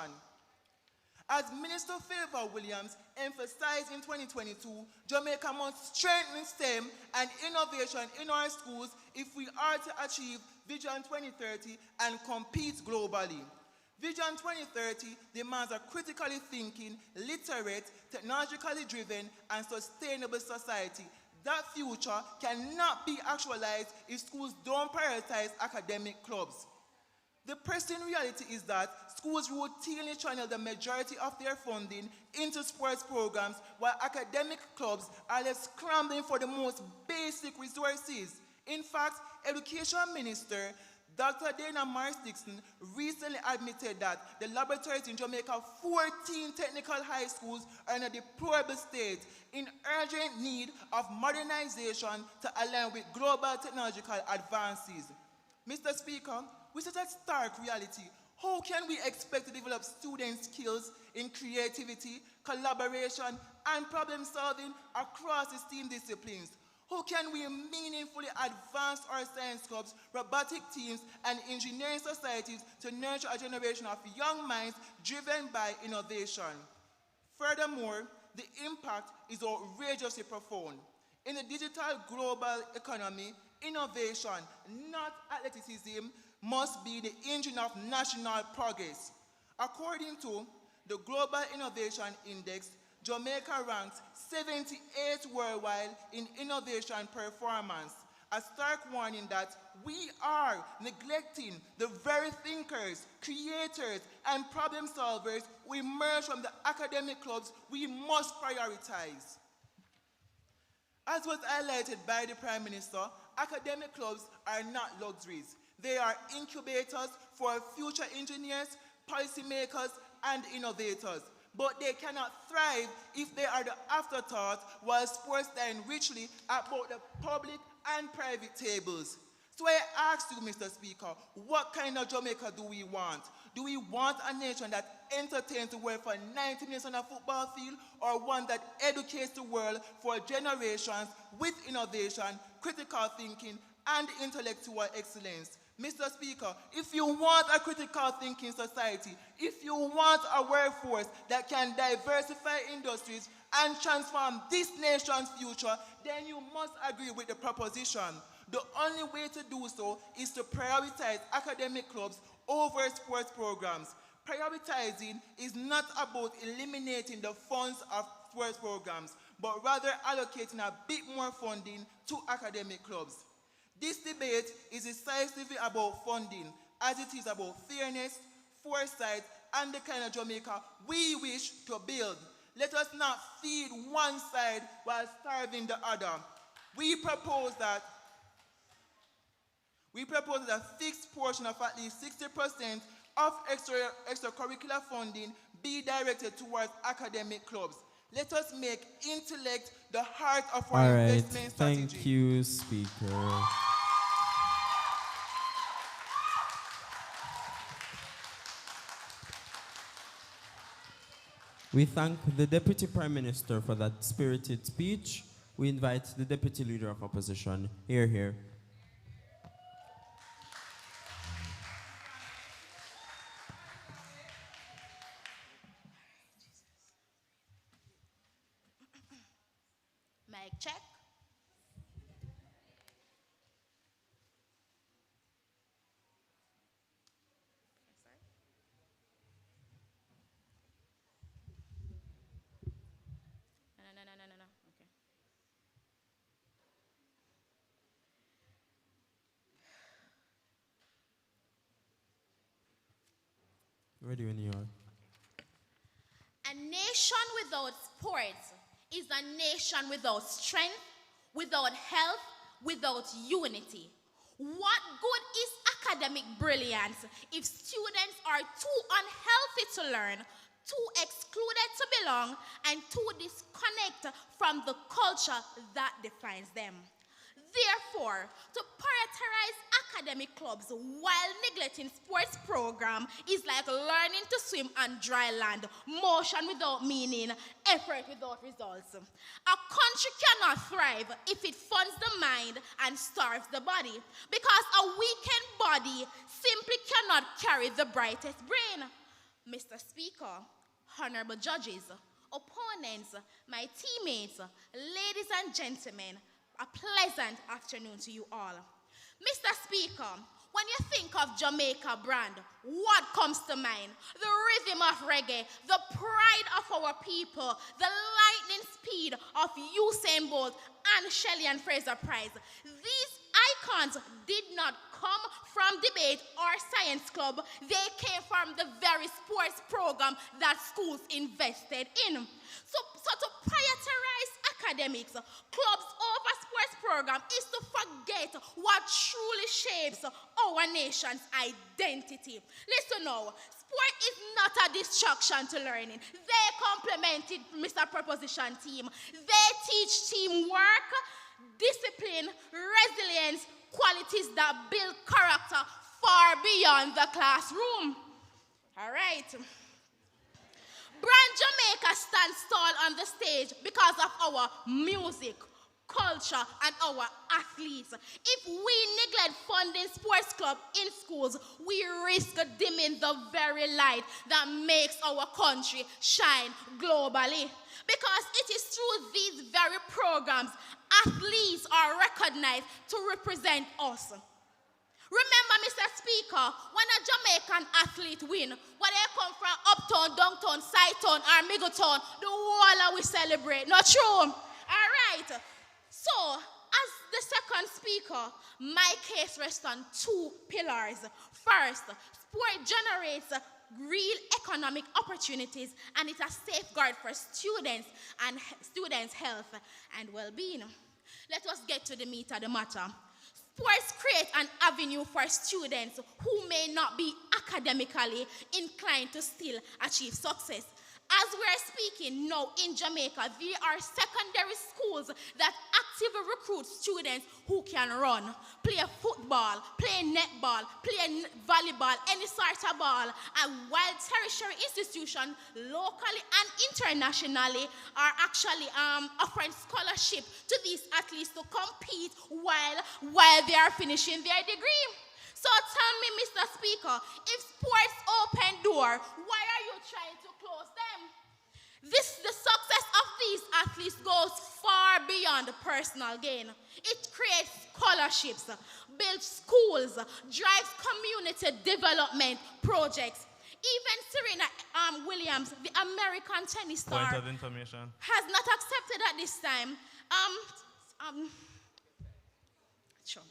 As Minister Philippa Williams emphasized in 2022, Jamaica must strengthen STEM and innovation in our schools if we are to achieve Vision 2030 and compete globally. Vision 2030 demands a critically thinking, literate, technologically driven, and sustainable society. That future cannot be actualized if schools don't prioritize academic clubs. The pressing reality is that schools routinely channel the majority of their funding into sports programs, while academic clubs are left scrambling for the most basic resources. In fact, Education Minister Dr. Dana Morris-Dixon recently admitted that the laboratories in Jamaica, 14 technical high schools, are in a deplorable state, in urgent need of modernization to align with global technological advances. Mr. Speaker, we set a stark reality. How can we expect to develop student skills in creativity, collaboration, and problem solving across the STEAM disciplines? How can we meaningfully advance our science clubs, robotic teams, and engineering societies to nurture a generation of young minds driven by innovation? Furthermore, the impact is outrageously profound. In the digital global economy, innovation, not athleticism, must be the engine of national progress. According to the Global Innovation Index, Jamaica ranks 78th worldwide in innovation performance, a stark warning that we are neglecting the very thinkers, creators, and problem solvers who emerge from the academic clubs we must prioritize. As was highlighted by the Prime Minister, academic clubs are not luxuries. They are incubators for future engineers, policymakers, and innovators. But they cannot thrive if they are the afterthought, while sports dine richly at both the public and private tables. So I ask you, Mr. Speaker, what kind of Jamaica do we want? Do we want a nation that entertains the world for 90 minutes on a football field, or one that educates the world for generations with innovation, critical thinking, and intellectual excellence? Mr. Speaker, if you want a critical thinking society, if you want a workforce that can diversify industries and transform this nation's future, then you must agree with the proposition. The only way to do so is to prioritize academic clubs over sports programs. Prioritizing is not about eliminating the funds of sports programs, but rather allocating a bit more funding to academic clubs. This debate is decisively about funding, as it is about fairness, foresight, and the kind of Jamaica we wish to build. Let us not feed one side while starving the other. We propose that a fixed portion of at least 60% of extracurricular funding be directed towards academic clubs. Let us make intellect the heart of our investment strategy. Thank you, Speaker. We thank the Deputy Prime Minister for that spirited speech. We invite the Deputy Leader of Opposition. Hear, hear. Mic check. No. Okay. Ready when you are. A nation without sports is a nation without strength, without health, without unity. What good is academic brilliance if students are too unhealthy to learn, too excluded to belong, and too disconnected from the culture that defines them. Therefore, to prioritize academic clubs while neglecting sports program is like learning to swim on dry land, motion without meaning, effort without results. A country cannot thrive if it funds the mind and starves the body, because a weakened body simply cannot carry the brightest brain. Mr. Speaker, honorable judges, opponents, my teammates, ladies and gentlemen, a pleasant afternoon to you all. Mr. Speaker, when you think of Jamaica brand, what comes to mind? The rhythm of reggae, the pride of our people, the lightning speed of Usain Bolt and Shelley and Fraser Price. These icons did not come from debate or science club. They came from the very sports program that schools invested in. So to prioritize academics, clubs over sports program is to forget what truly shapes our nation's identity. Listen now, sport is not a distraction to learning. They complemented Mr. Proposition team. They teach teamwork, discipline, resilience, qualities that build character far beyond the classroom. All right. Brand Jamaica stands tall on the stage because of our music, culture, and our athletes. If we neglect funding sports club in schools, we risk dimming the very light that makes our country shine globally. Because it is through these very programs athletes are recognized to represent us. Remember, Mr. Speaker, when a Jamaican athlete win, whether they come from uptown, downtown, sidetown, or middletown, the whole we celebrate. Not true? All right. So, as the second speaker, my case rests on two pillars. First, sport generates real economic opportunities, and it's a safeguard for students and students' health and well-being. Let us get to the meat of the matter. Sports create an avenue for students who may not be academically inclined to still achieve success. As we are speaking now in Jamaica, there are secondary schools that actively recruit students who can run, play football, play netball, play volleyball, any sort of ball. And while tertiary institutions locally and internationally are actually offering scholarship to these athletes to compete while they are finishing their degree. So tell me, Mr. Speaker, if sports open door, why are you trying to close them? The success of these athletes goes far beyond personal gain. It creates scholarships, builds schools, drives community development projects. Even Serena Williams, the American tennis star, Point of information. has not accepted at this time. Sure.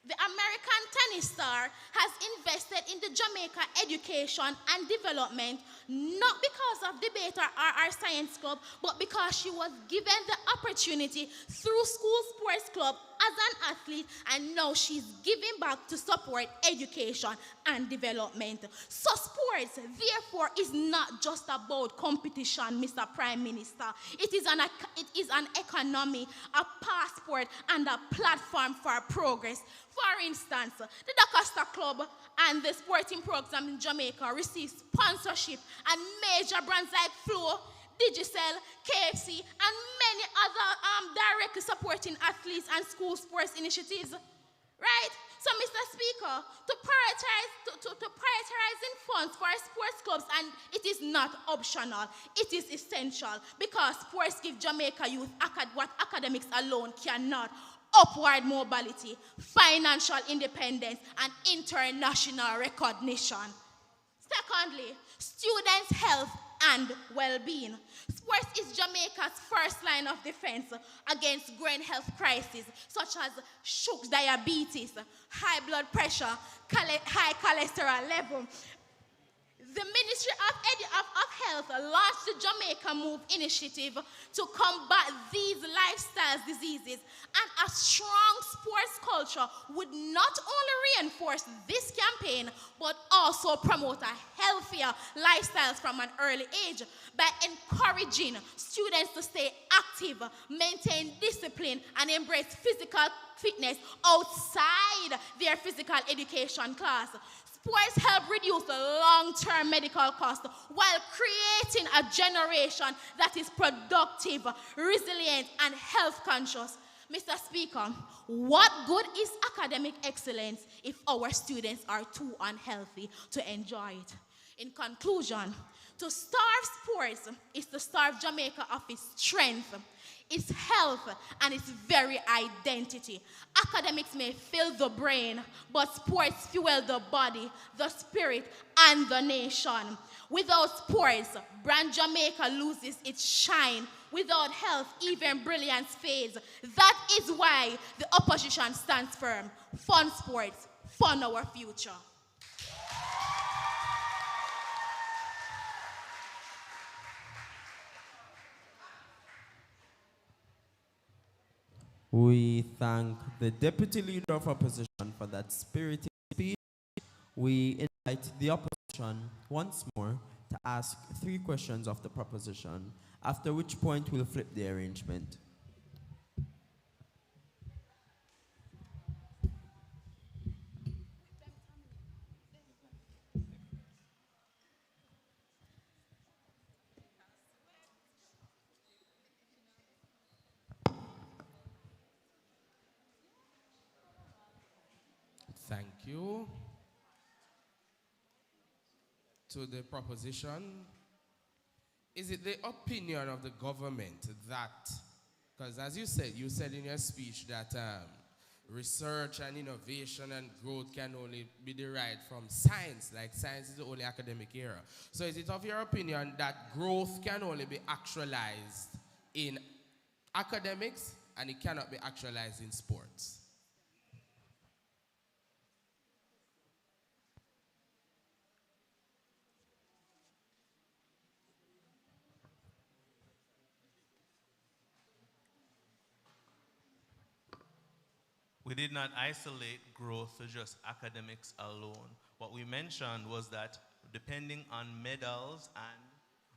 The American tennis star has invested in the Jamaica education and development, not because of debate or our science club, but because she was given the opportunity through school sports club as an athlete, and now she's giving back to support education and development. So sports, therefore, is not just about competition, Mr. Prime Minister. It is an economy, a passport, and a platform for progress. For instance, the Dakasta Club and the sporting program in Jamaica receive sponsorship, and major brands like Flo, Digicel, KFC, and many other directly supporting athletes and school sports initiatives. Right? So, Mr. Speaker, to prioritizing funds for sports clubs, and it is not optional, it is essential, because sports give Jamaica youth what academics alone cannot: upward mobility, financial independence, and international recognition. Secondly, students' health and well-being. Sports is Jamaica's first line of defense against growing health crises such as diabetes, high blood pressure, high cholesterol level. The Ministry of Health launched the Jamaica Move initiative to combat these lifestyle diseases, and a strong sports culture would not only reinforce this campaign, but also promote a healthier lifestyles from an early age by encouraging students to stay active, maintain discipline, and embrace physical fitness outside their physical education class. Sports help reduce the long-term medical costs while creating a generation that is productive, resilient, and health conscious. Mr. Speaker, what good is academic excellence if our students are too unhealthy to enjoy it? In conclusion, to starve sports is to starve Jamaica of its strength, its health, and its very identity. Academics may fill the brain, but sports fuel the body, the spirit, and the nation. Without sports, brand Jamaica loses its shine. Without health, even brilliance fades. That is why the opposition stands firm. Fund sports, fund our future. We thank the Deputy Leader of Opposition for that spirited speech. We invite the opposition once more to ask 3 questions of the proposition, after which point we'll flip the arrangement. Thank you. To the proposition, is it the opinion of the government that, because as you said in your speech that research and innovation and growth can only be derived from science, like science is the only academic era. So is it of your opinion that growth can only be actualized in academics and it cannot be actualized in sports? We did not isolate growth to just academics alone. What we mentioned was that depending on medals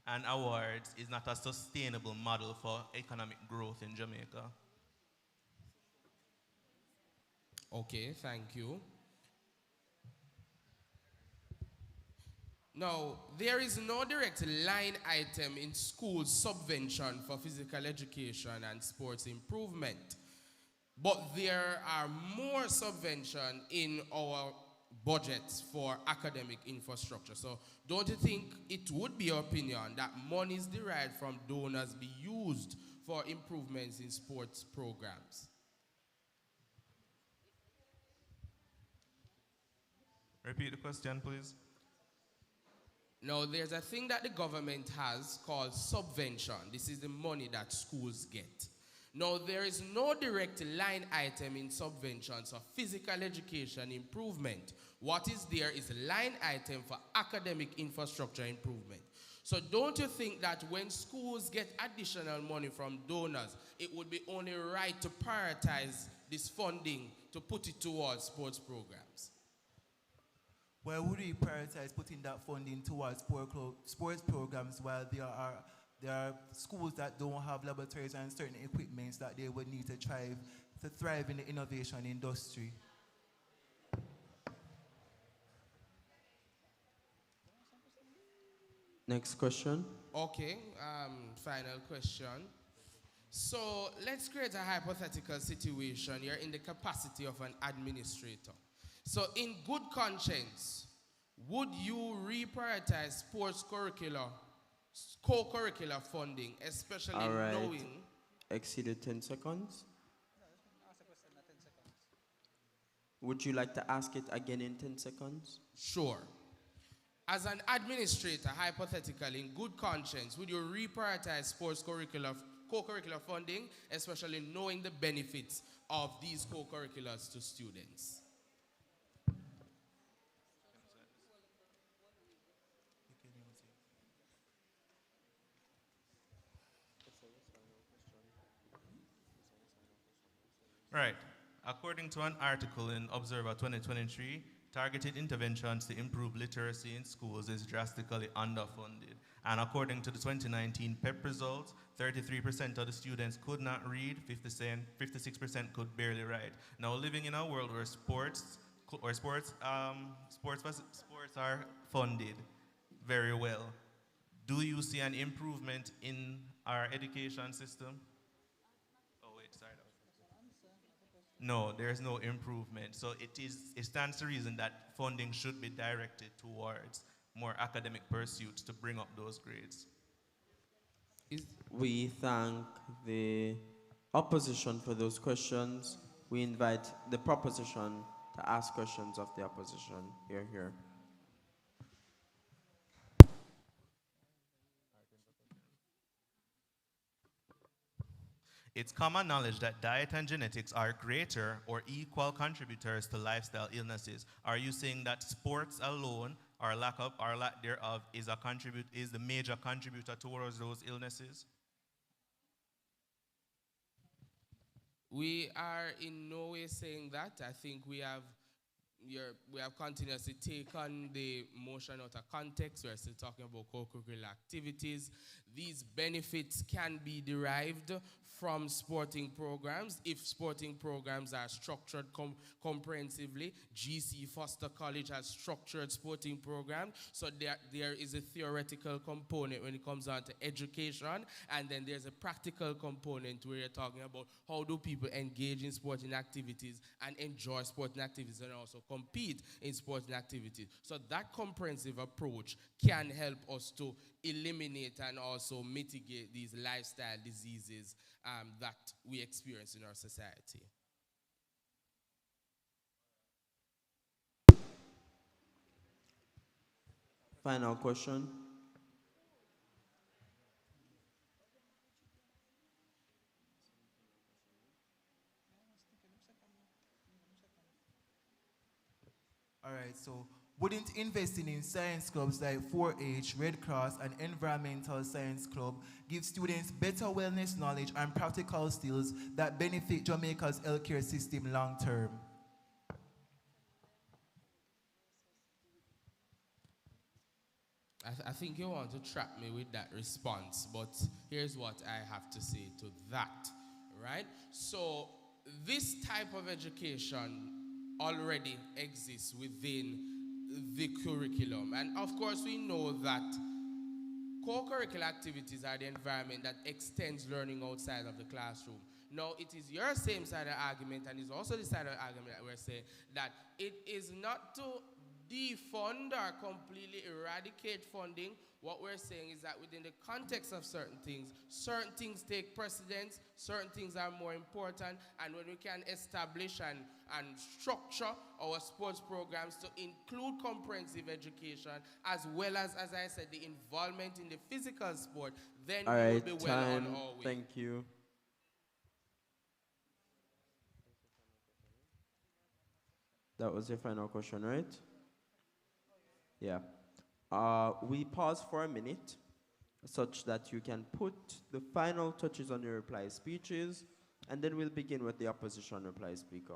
and awards is not a sustainable model for economic growth in Jamaica. Okay, thank you. Now, there is no direct line item in school subvention for physical education and sports improvement. But there are more subvention in our budgets for academic infrastructure. So don't you think it would be your opinion that monies derived from donors be used for improvements in sports programs? Repeat the question, please. Now, there's a thing that the government has called subvention. This is the money that schools get. Now, there is no direct line item in subventions for physical education improvement. What is there is a line item for academic infrastructure improvement. So don't you think that when schools get additional money from donors, it would be only right to prioritize this funding to put it towards sports programs? Why would we prioritize putting that funding towards sports programs while there are schools that don't have laboratories and certain equipments that they would need to thrive in the innovation industry? Next question. Okay, final question. So let's create a hypothetical situation. You're in the capacity of an administrator. So in good conscience, would you reprioritize sports co-curricular funding, especially All right. knowing... Exceeded 10 seconds. Would you like to ask it again in 10 seconds? Sure. As an administrator, hypothetically, in good conscience, would you reprioritize sports co-curricular funding, especially knowing the benefits of these co-curriculars to students? Right. According to an article in Observer 2023, targeted interventions to improve literacy in schools is drastically underfunded. And according to the 2019 PEP results, 33% of the students could not read, 56% could barely write. Now, living in a world where sports are funded very well, do you see an improvement in our education system? Oh, wait, sorry. No, there's no improvement. So it stands to reason that funding should be directed towards more academic pursuits to bring up those grades. We thank the opposition for those questions. We invite the proposition to ask questions of the opposition. Here. It's common knowledge that diet and genetics are greater or equal contributors to lifestyle illnesses. Are you saying that sports alone or lack thereof is the major contributor towards those illnesses? We are in no way saying that. I think we have continuously taken the motion out of context. We are still talking about co-curricular activities. These benefits can be derived from sporting programs if sporting programs are structured comprehensively. GC Foster College has structured sporting programs, so there is a theoretical component when it comes on to education, and then there's a practical component where you're talking about how do people engage in sporting activities and enjoy sporting activities and also compete in sporting activities. So that comprehensive approach can help us to eliminate and also mitigate these lifestyle diseases that we experience in our society. Final question. All right, so wouldn't investing in science clubs like 4-H, Red Cross, and Environmental Science Club give students better wellness knowledge and practical skills that benefit Jamaica's healthcare system long term? I think you want to trap me with that response, but here's what I have to say to that, right? So this type of education already exists within the curriculum. And of course, we know that co-curricular activities are the environment that extends learning outside of the classroom. Now, it is your same side of the argument, and it's also the side of the argument that we're saying that it is not to defund or completely eradicate funding. What we're saying is that within the context of certain things take precedence, certain things are more important, and when we can establish and structure our sports programs to include comprehensive education as well as I said, the involvement in the physical sport, then All we right, will be well on time. our way. Thank you. That was your final question, right? Yeah. We pause for a minute such that you can put the final touches on your reply speeches, and then we'll begin with the opposition reply speaker.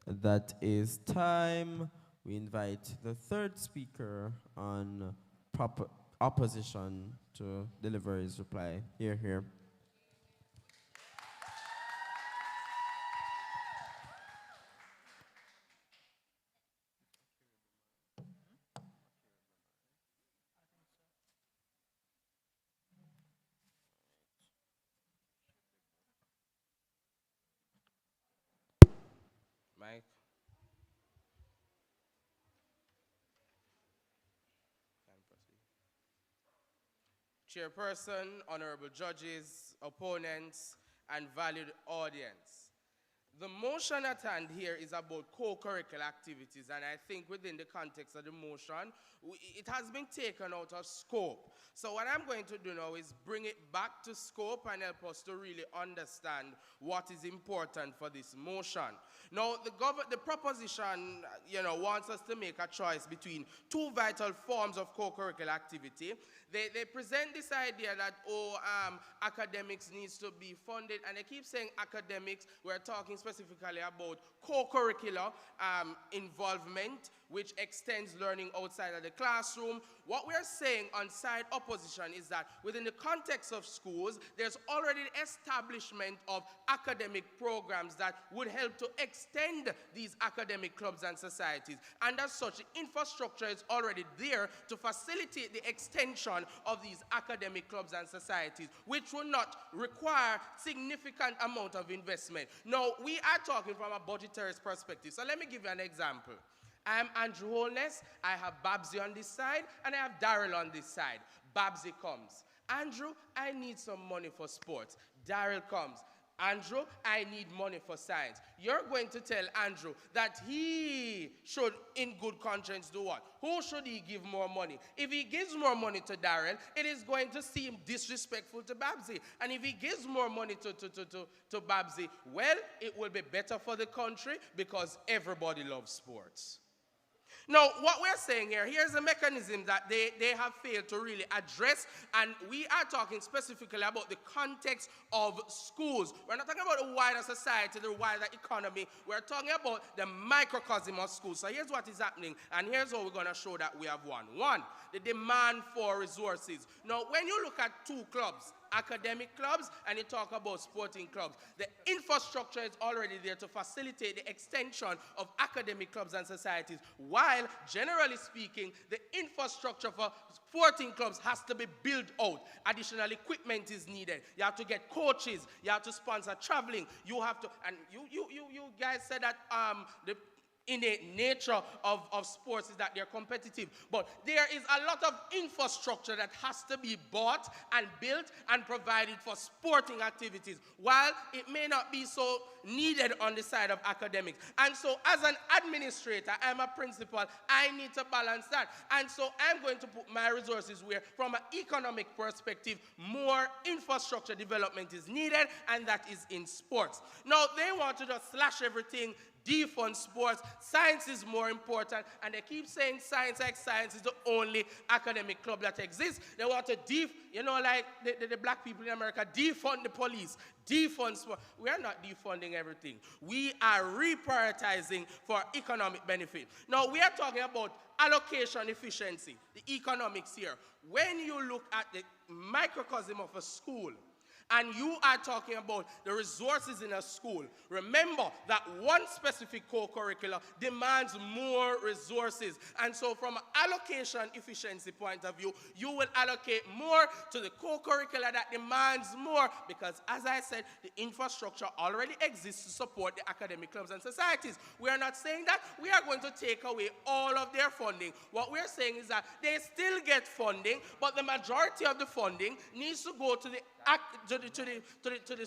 That is time. we invite the third speaker on opposition to deliver his reply. Here, here. Mike. Chairperson, honorable judges, opponents, and valued audience. The motion at hand here is about co-curricular activities, and I think within the context of the motion, it has been taken out of scope. So what I'm going to do now is bring it back to scope and help us to really understand what is important for this motion. Now, the proposition, wants us to make a choice between two vital forms of co-curricular activity. They present this idea that, academics needs to be funded, and they keep saying academics. We're talking specifically about co-curricular involvement, which extends learning outside of the classroom. What we're saying on side opposition is that within the context of schools, there's already establishment of academic programs that would help to extend these academic clubs and societies. And as such, the infrastructure is already there to facilitate the extension of these academic clubs and societies, which will not require significant amount of investment. Now, we are talking from a budgetary perspective. So let me give you an example. I'm Andrew Holness, I have Babsy on this side, and I have Daryl on this side. Babsy comes. Andrew, I need some money for sports. Daryl comes. Andrew, I need money for science. You're going to tell Andrew that he should, in good conscience, do what? Who should he give more money? If he gives more money to Daryl, it is going to seem disrespectful to Babsy. And if he gives more money to Babsy, well, it will be better for the country because everybody loves sports. Now, what we're saying here's a mechanism that they have failed to really address, and we are talking specifically about the context of schools. We're not talking about the wider society, the wider economy. We're talking about the microcosm of schools. So here's what is happening, and here's how we're going to show that we have won. One, the demand for resources. Now, when you look at two clubs, academic clubs, and you talk about sporting clubs, the infrastructure is already there to facilitate the extension of academic clubs and societies, while, generally speaking, the infrastructure for sporting clubs has to be built out. Additional equipment is needed. You have to get coaches. You have to sponsor traveling. You have to, and you guys said that the innate nature of sports is that they're competitive. But there is a lot of infrastructure that has to be bought and built and provided for sporting activities, while it may not be so needed on the side of academics. And so as an administrator, I'm a principal, I need to balance that. And so I'm going to put my resources where, from an economic perspective, more infrastructure development is needed, and that is in sports. Now, they want to just slash everything, defund sports. Science is more important, and they keep saying science is the only academic club that exists. They want to like the black people in America, defund the police, defund sport. We are not defunding everything. We are reprioritizing for economic benefit. Now, we are talking about allocation efficiency, the economics here. When you look at the microcosm of a school, and you are talking about the resources in a school, remember that one specific co-curricular demands more resources. And so from an allocation efficiency point of view, you will allocate more to the co-curricular that demands more, because, as I said, the infrastructure already exists to support the academic clubs and societies. We are not saying that we are going to take away all of their funding. What we are saying is that they still get funding, but the majority of the funding needs to go to the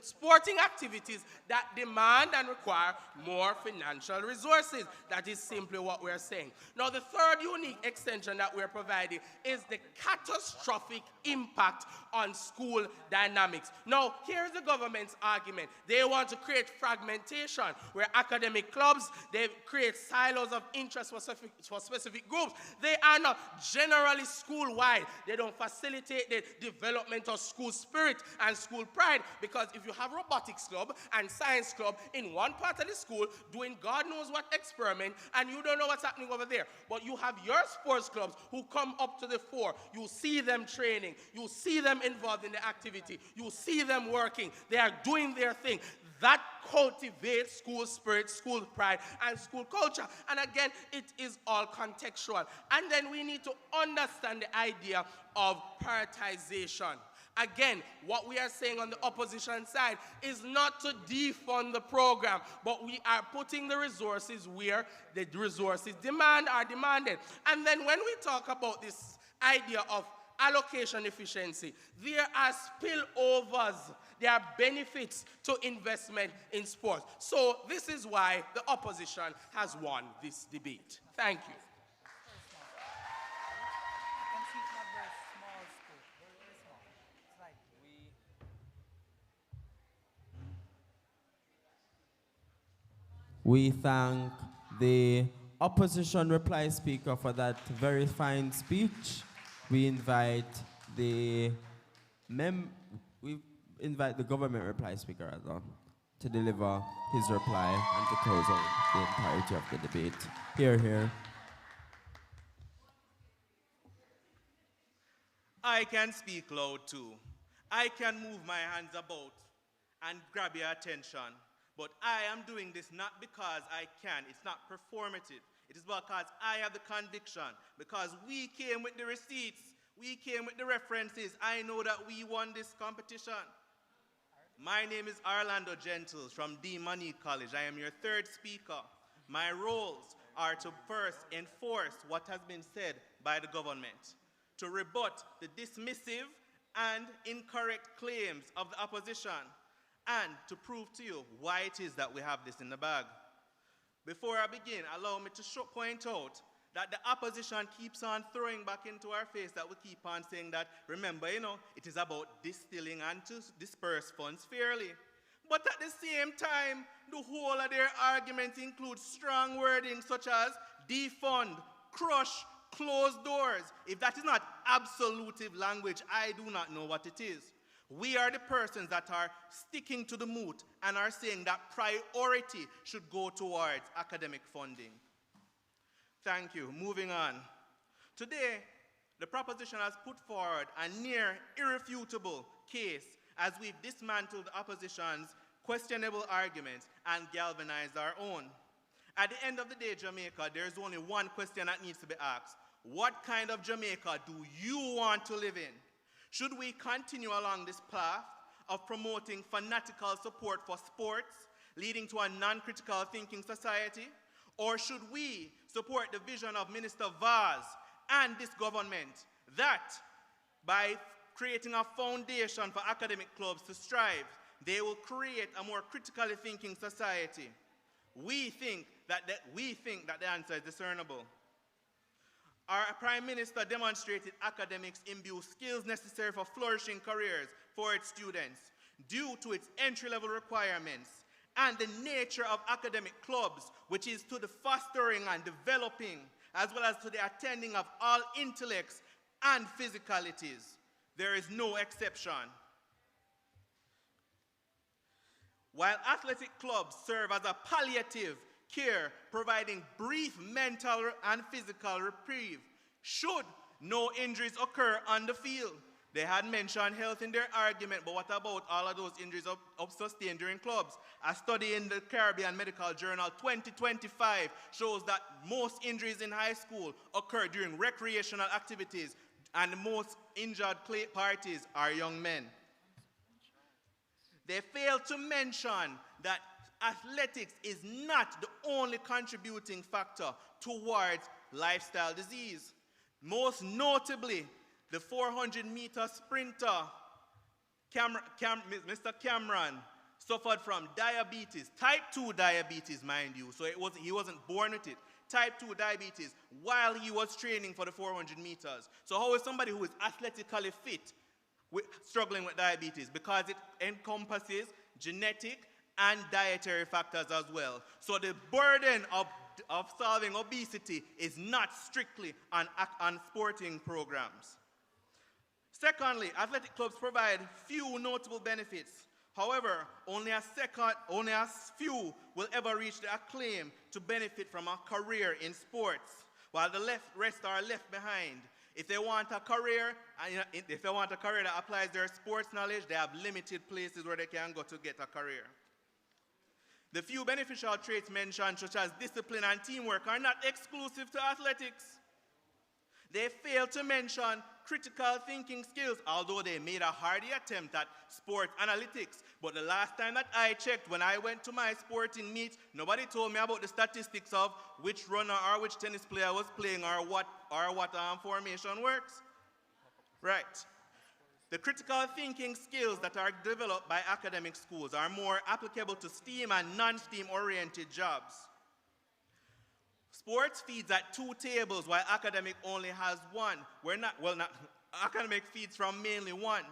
sporting activities that demand and require more financial resources. That is simply what we're saying. Now, the third unique extension that we're providing is the catastrophic impact on school dynamics. Now, here's the government's argument. They want to create fragmentation, where academic clubs, they create silos of interest for specific groups. They are not generally school-wide. They don't facilitate the development of school spirit. and school pride. Because if you have robotics club and science club in one part of the school doing God knows what experiment, and you don't know what's happening over there, but you have your sports clubs who come up to the fore, you see them training, you see them involved in the activity, you see them working, they are doing their thing. That cultivates school spirit, school pride, and school culture. And again, it is all contextual. And then we need to understand the idea of prioritization. Again, what we are saying on the opposition side is not to defund the program, but we are putting the resources where the resources are demanded. And then when we talk about this idea of allocation efficiency, there are spillovers, there are benefits to investment in sports. So this is why the opposition has won this debate. Thank you. We thank the opposition reply speaker for that very fine speech. We invite the government reply speaker as well to deliver his reply and to close out the entirety of the debate. Hear, hear. I can speak loud too. I can move my hands about and grab your attention. But I am doing this not because I can. It's not performative. It is because I have the conviction. Because we came with the receipts. We came with the references. I know that we won this competition. My name is Orlando Gentles from D. Money College. I am your third speaker. My roles are to first enforce what has been said by the government, to rebut the dismissive and incorrect claims of the opposition, and to prove to you why it is that we have this in the bag. Before I begin, allow me to point out that the opposition keeps on throwing back into our face that we keep on saying that, remember, it is about distilling and to disperse funds fairly. But at the same time, the whole of their arguments include strong wording such as defund, crush, close doors. If that is not absolutive language, I do not know what it is. We are the persons that are sticking to the moot and are saying that priority should go towards academic funding. Thank you. Moving on. Today, the proposition has put forward a near irrefutable case as we've dismantled the opposition's questionable arguments and galvanized our own. At the end of the day, Jamaica, there's only one question that needs to be asked. What kind of Jamaica do you want to live in? Should we continue along this path of promoting fanatical support for sports, leading to a non-critical thinking society? Or should we support the vision of Minister Vaz and this government that by creating a foundation for academic clubs to strive, they will create a more critically thinking society? We think that the answer is discernible. Our Prime Minister demonstrated academics imbue skills necessary for flourishing careers for its students due to its entry-level requirements and the nature of academic clubs, which is to the fostering and developing, as well as to the attending of all intellects and physicalities. There is no exception. While athletic clubs serve as a palliative care, providing brief mental and physical reprieve, should no injuries occur on the field. They had mentioned health in their argument, but what about all of those injuries sustained during clubs? A study in the Caribbean Medical Journal 2025 shows that most injuries in high school occur during recreational activities, and the most injured parties are young men. They fail to mention that athletics is not the only contributing factor towards lifestyle disease. Most notably, the 400-meter sprinter, Mr. Cameron, suffered from diabetes, type 2 diabetes, mind you, so he wasn't born with it, type 2 diabetes, while he was training for the 400 meters. So how is somebody who is athletically fit struggling with diabetes? Because it encompasses genetic and dietary factors as well. So the burden of solving obesity is not strictly on sporting programs. Secondly, athletic clubs provide few notable benefits. However, only a few will ever reach the acclaim to benefit from a career in sports, while the rest are left behind. If they want a career, that applies their sports knowledge, they have limited places where they can go to get a career. The few beneficial traits mentioned, such as discipline and teamwork, are not exclusive to athletics. They fail to mention critical thinking skills, although they made a hardy attempt at sport analytics. But the last time that I checked, when I went to my sporting meet, nobody told me about the statistics of which runner or which tennis player was playing or what formation works. Right. The critical thinking skills that are developed by academic schools are more applicable to STEAM and non-STEAM oriented jobs. Sports feeds at two tables while academic only has one. Academic feeds from mainly one.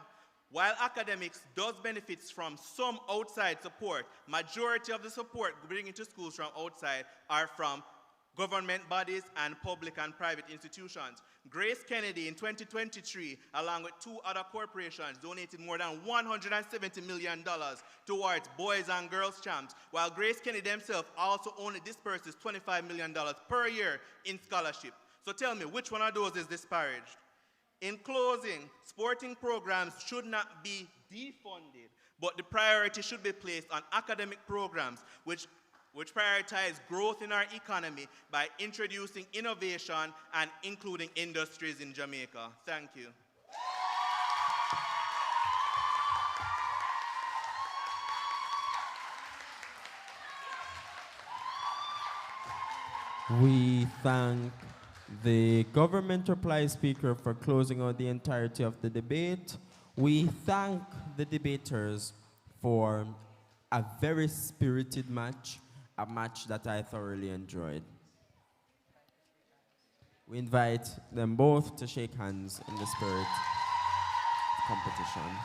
While academics does benefits from some outside support, majority of the support bringing to schools from outside are from government bodies and public and private institutions. Grace Kennedy in 2023, along with two other corporations, donated more than $170 million towards Boys and Girls Champs, while Grace Kennedy himself also only disperses $25 million per year in scholarship. So tell me, which one of those is disparaged? In closing, sporting programs should not be defunded, but the priority should be placed on academic programs which prioritize growth in our economy by introducing innovation and including industries in Jamaica. Thank you. We thank the government reply speaker for closing out the entirety of the debate. We thank the debaters for a very spirited match, a match that I thoroughly enjoyed. We invite them both to shake hands in the spirit of competition.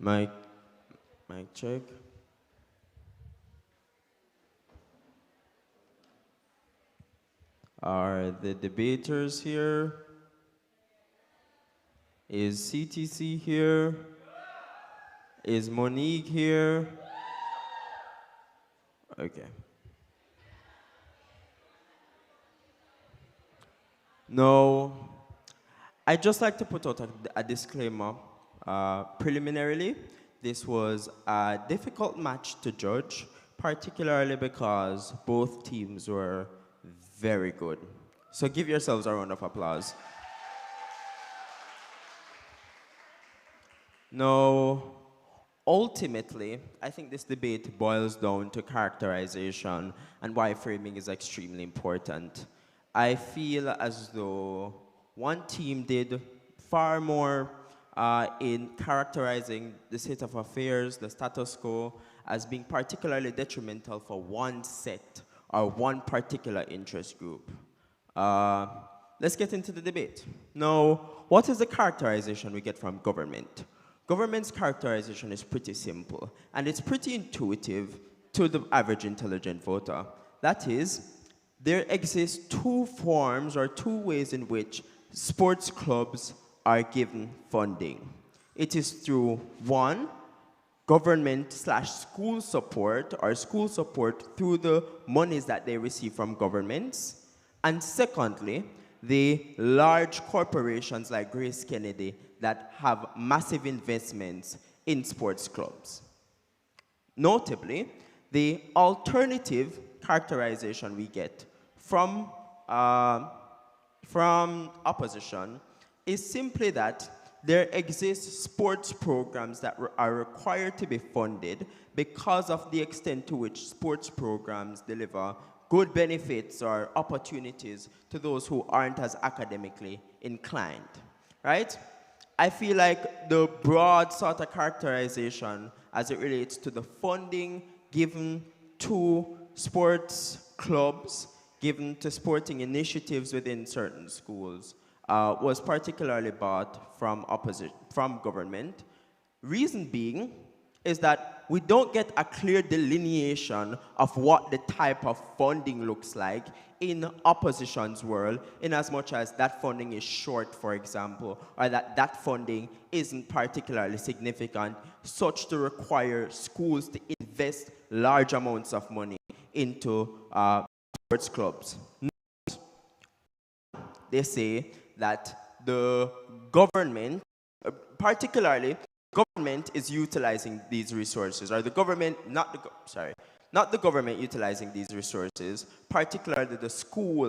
Mic, mic check. Are the debaters here? Is CTC here? Is Monique here? Okay. No, I'd just like to put out a disclaimer. Preliminarily, this was a difficult match to judge, particularly because both teams were very good. So give yourselves a round of applause. Now, ultimately, I think this debate boils down to characterization and why framing is extremely important. I feel as though one team did far more in characterizing the state of affairs, the status quo, as being particularly detrimental for one set or one particular interest group. Let's get into the debate. Now, what is the characterization we get from government? Government's characterization is pretty simple, and it's pretty intuitive to the average intelligent voter. That is, there exist two forms or two ways in which sports clubs are given funding. It is through, one, government/school support, or school support through the monies that they receive from governments. And secondly, the large corporations like Grace Kennedy that have massive investments in sports clubs. Notably, the alternative characterization we get from opposition is simply that there exist sports programs that are required to be funded because of the extent to which sports programs deliver good benefits or opportunities to those who aren't as academically inclined, right? I feel like the broad sort of characterization as it relates to the funding given to sports clubs, given to sporting initiatives within certain schools, was particularly bought from government. Reason being is that we don't get a clear delineation of what the type of funding looks like in opposition's world, in as much as that funding is short, for example, or that funding isn't particularly significant, such to require schools to invest large amounts of money into sports clubs. They say that the government, particularly government, is utilizing these resources, or the government, not the government utilizing these resources, particularly the school.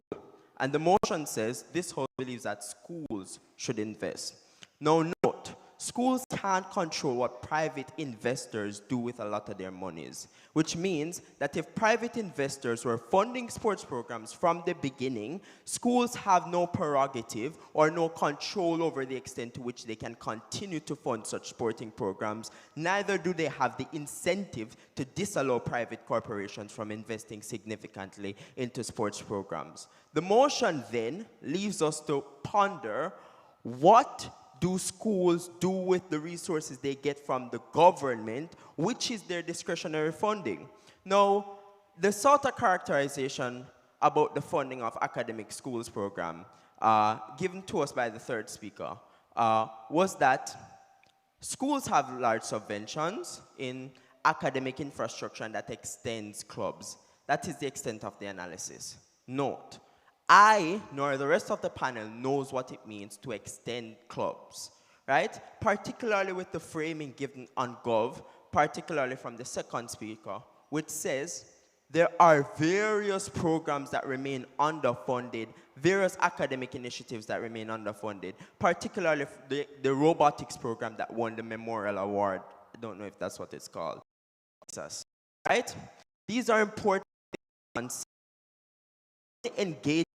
And the motion says this House believes that schools should invest. Now note, schools can't control what private investors do with a lot of their monies, which means that if private investors were funding sports programs from the beginning, schools have no prerogative or no control over the extent to which they can continue to fund such sporting programs. Neither do they have the incentive to disallow private corporations from investing significantly into sports programs. The motion then leaves us to ponder, what do schools do with the resources they get from the government, which is their discretionary funding? Now, the sort of characterization about the funding of academic schools program given to us by the third speaker was that schools have large subventions in academic infrastructure and that extends clubs. That is the extent of the analysis. Note, I, nor the rest of the panel, knows what it means to extend clubs, right? Particularly with the framing given on Gov, particularly from the second speaker, which says there are various programs that remain underfunded, various academic initiatives that remain underfunded, particularly the robotics program that won the Memorial Award. I don't know if that's what it's called. Right? These are important ones. Engage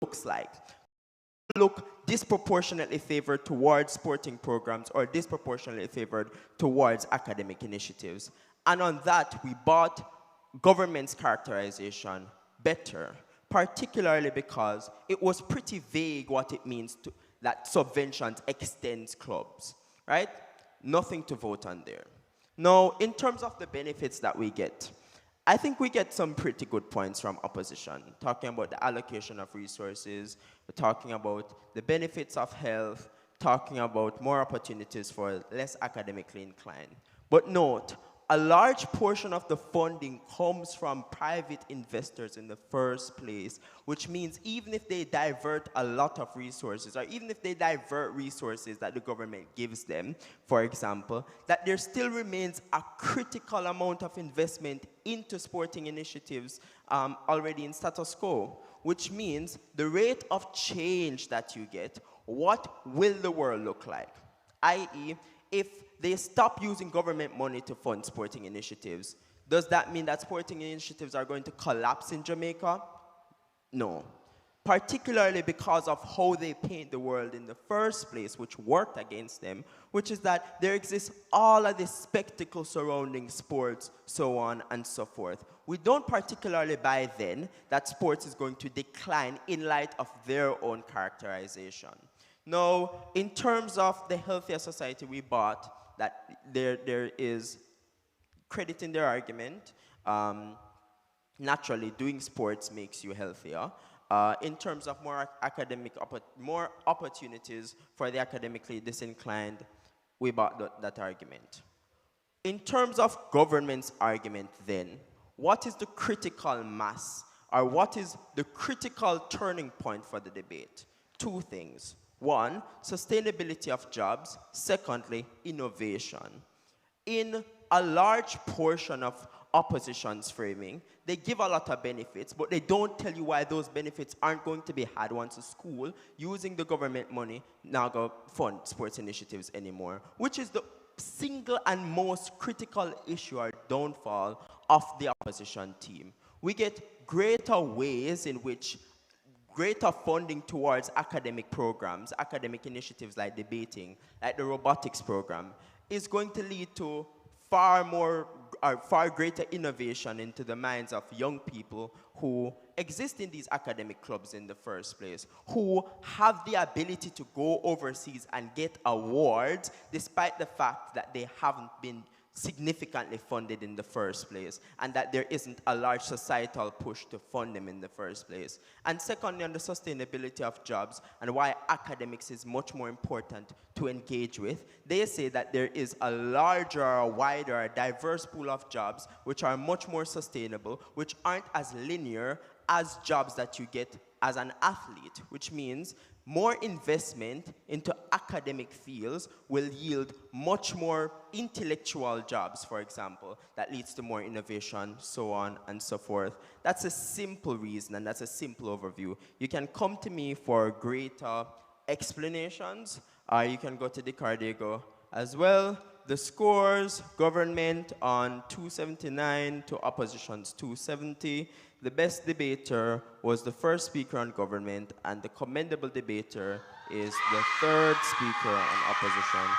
looks like. Look disproportionately favored towards sporting programs or disproportionately favored towards academic initiatives. And on that, we bought government's characterization better, particularly because it was pretty vague what it means that subventions extends clubs, right? Nothing to vote on there. Now, in terms of the benefits that we get, I think we get some pretty good points from opposition, talking about the allocation of resources, we're talking about the benefits of health, talking about more opportunities for less academically inclined. But note, a large portion of the funding comes from private investors in the first place, which means even if they divert a lot of resources, or even if they divert resources that the government gives them, for example, that there still remains a critical amount of investment into sporting initiatives already in status quo, which means the rate of change that you get, what will the world look like? I.e., if they stop using government money to fund sporting initiatives, does that mean that sporting initiatives are going to collapse in Jamaica? No. Particularly because of how they paint the world in the first place, which worked against them, which is that there exists all of this spectacle surrounding sports, so on and so forth. We don't particularly buy then that sports is going to decline in light of their own characterization. Now, in terms of the healthier society we bought, that there is credit in their argument. Naturally, doing sports makes you healthier. In terms of more opportunities for the academically disinclined, we bought that argument. In terms of government's argument then, what is the critical mass, or what is the critical turning point for the debate? Two things. One, sustainability of jobs. Secondly, innovation. In a large portion of opposition's framing, they give a lot of benefits, but they don't tell you why those benefits aren't going to be had once a school, using the government money, now go fund sports initiatives anymore, which is the single and most critical issue or downfall of the opposition team. We get greater ways in which greater funding towards academic programs, academic initiatives like debating, like the robotics program, is going to lead to far greater innovation into the minds of young people who exist in these academic clubs in the first place, who have the ability to go overseas and get awards despite the fact that they haven't been significantly funded in the first place, and that there isn't a large societal push to fund them in the first place. And secondly, on the sustainability of jobs and why academics is much more important to engage with, they say that there is a larger, a wider, a diverse pool of jobs which are much more sustainable, which aren't as linear as jobs that you get as an athlete, which means more investment into academic fields will yield much more intellectual jobs, for example, that leads to more innovation, so on and so forth. That's a simple reason, and that's a simple overview. You can come to me for greater explanations, or you can go to the Cardiego as well. The scores, government on 279 to opposition's 270. The best debater was the first speaker on government, and the commendable debater is the third speaker on opposition.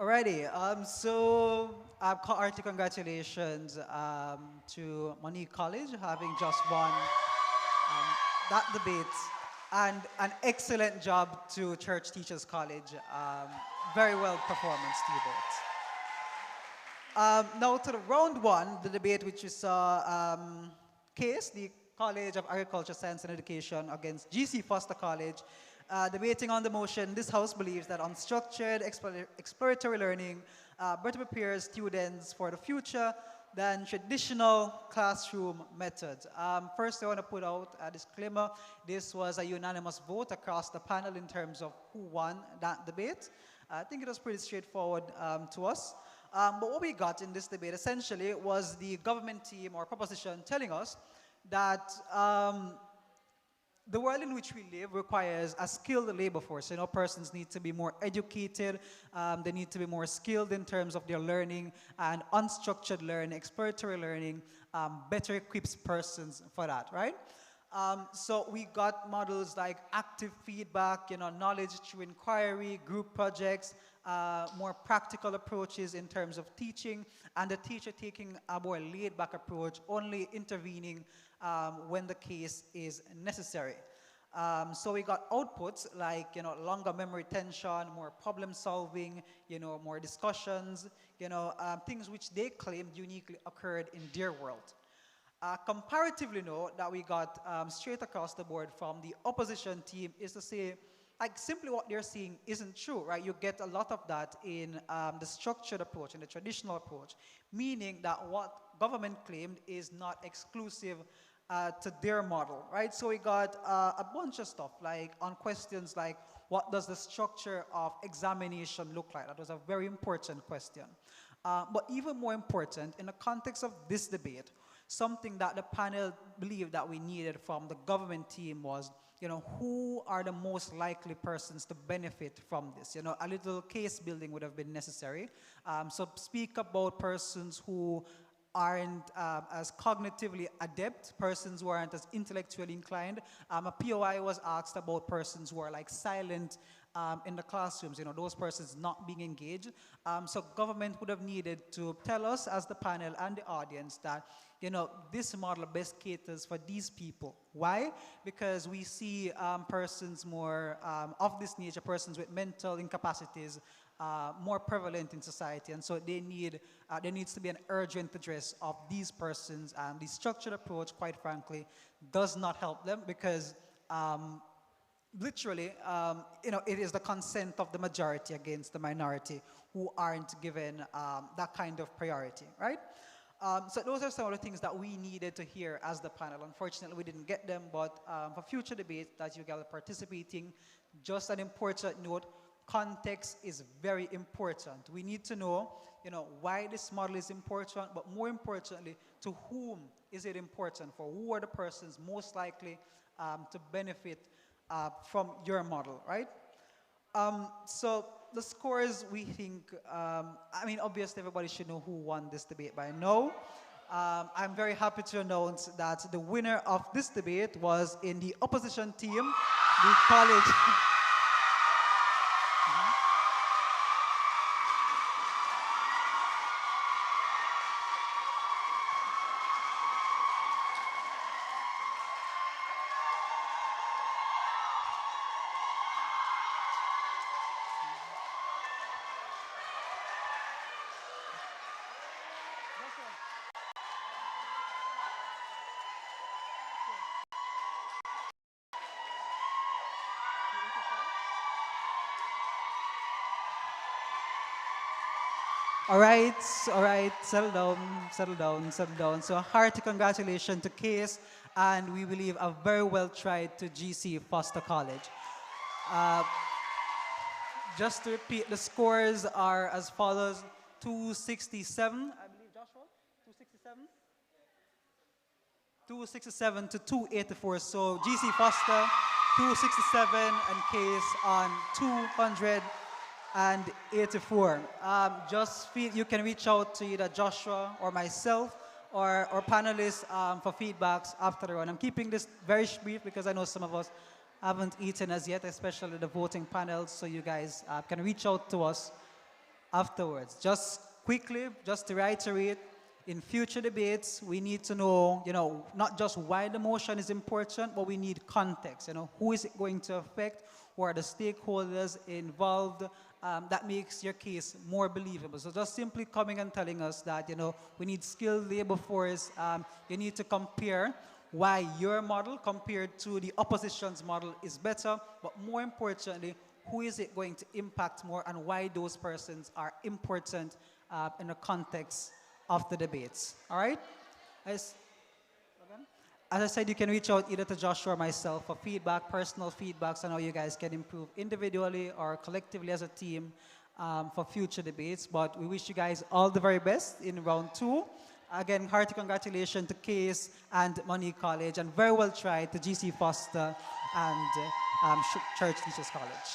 Alrighty, hearty congratulations to Monique College having just won that debate, and an excellent job to Church Teachers College. Very well performance to you both. Now to the round one, the debate which you saw, Case, the College of Agriculture, Science and Education against GC Foster College. Debating on the motion, this House believes that unstructured exploratory learning better prepares students for the future than traditional classroom methods. First, I want to put out a disclaimer. This was a unanimous vote across the panel in terms of who won that debate. I think it was pretty straightforward to us. But what we got in this debate essentially was the government team or proposition telling us that the world in which we live requires a skilled labor force. You know, persons need to be more educated, they need to be more skilled in terms of their learning, and unstructured learning, exploratory learning, better equips persons for that, right? So we got models like active feedback, you know, knowledge through inquiry, group projects, more practical approaches in terms of teaching, and the teacher taking a more laid-back approach, only intervening when the case is necessary. So we got outputs like, you know, longer memory retention, more problem solving, you know, more discussions, you know, things which they claimed uniquely occurred in their world. Comparatively, no, that we got straight across the board from the opposition team is to say, like, simply what they're saying isn't true, right? You get a lot of that in the structured approach, in the traditional approach, meaning that what government claimed is not exclusive to their model, right? So we got a bunch of stuff, like on questions like, what does the structure of examination look like? That was a very important question. But even more important, in the context of this debate, something that the panel believed that we needed from the government team was, you know, who are the most likely persons to benefit from this? You know, a little case building would have been necessary. So speak about persons who aren't as cognitively adept, persons who aren't as intellectually inclined. A POI was asked about persons who are like silent in the classrooms, you know, those persons not being engaged. So government would have needed to tell us as the panel and the audience that, you know, this model best caters for these people. Why? Because we see persons more of this nature, persons with mental incapacities, more prevalent in society, and so they need there needs to be an urgent address of these persons, and the structured approach, quite frankly, does not help them because literally, you know, it is the consent of the majority against the minority who aren't given that kind of priority, right? So those are some of the things that we needed to hear as the panel. Unfortunately, we didn't get them, but for future debates that you guys are participating, just an important note, context is very important. We need to know, you know, why this model is important, but more importantly, to whom is it important for? Who are the persons most likely to benefit from your model, right? So the scores, we think, I mean, obviously everybody should know who won this debate by now. I'm very happy to announce that the winner of this debate was in the opposition team, the college. All right, settle down, settle down, settle down. So a hearty congratulations to Case, and we believe a very well tried to GC Foster College. Just to repeat, the scores are as follows: 267, I believe, Joshua, 267? 267 to 284. So GC Foster, 267, and Case on 284. Just feel you can reach out to either Joshua or myself or panelists for feedbacks after the run. I'm keeping this very brief because I know some of us haven't eaten as yet, especially the voting panels, so you guys can reach out to us afterwards. Just quickly, just to reiterate, in future debates, we need to know, not just why the motion is important, but we need context. Who is it going to affect? Who are the stakeholders involved? That makes your case more believable. So just simply coming and telling us that, we need skilled labor force, you need to compare why your model compared to the opposition's model is better, but more importantly, who is it going to impact more and why those persons are important in the context of the debates. All right? As I said, you can reach out either to Joshua or myself for feedback, personal feedbacks on how you guys can improve individually or collectively as a team for future debates. But we wish you guys all the very best in round 2. Again, hearty congratulations to Case and Monique College, and very well tried to GC Foster and Church Teachers College.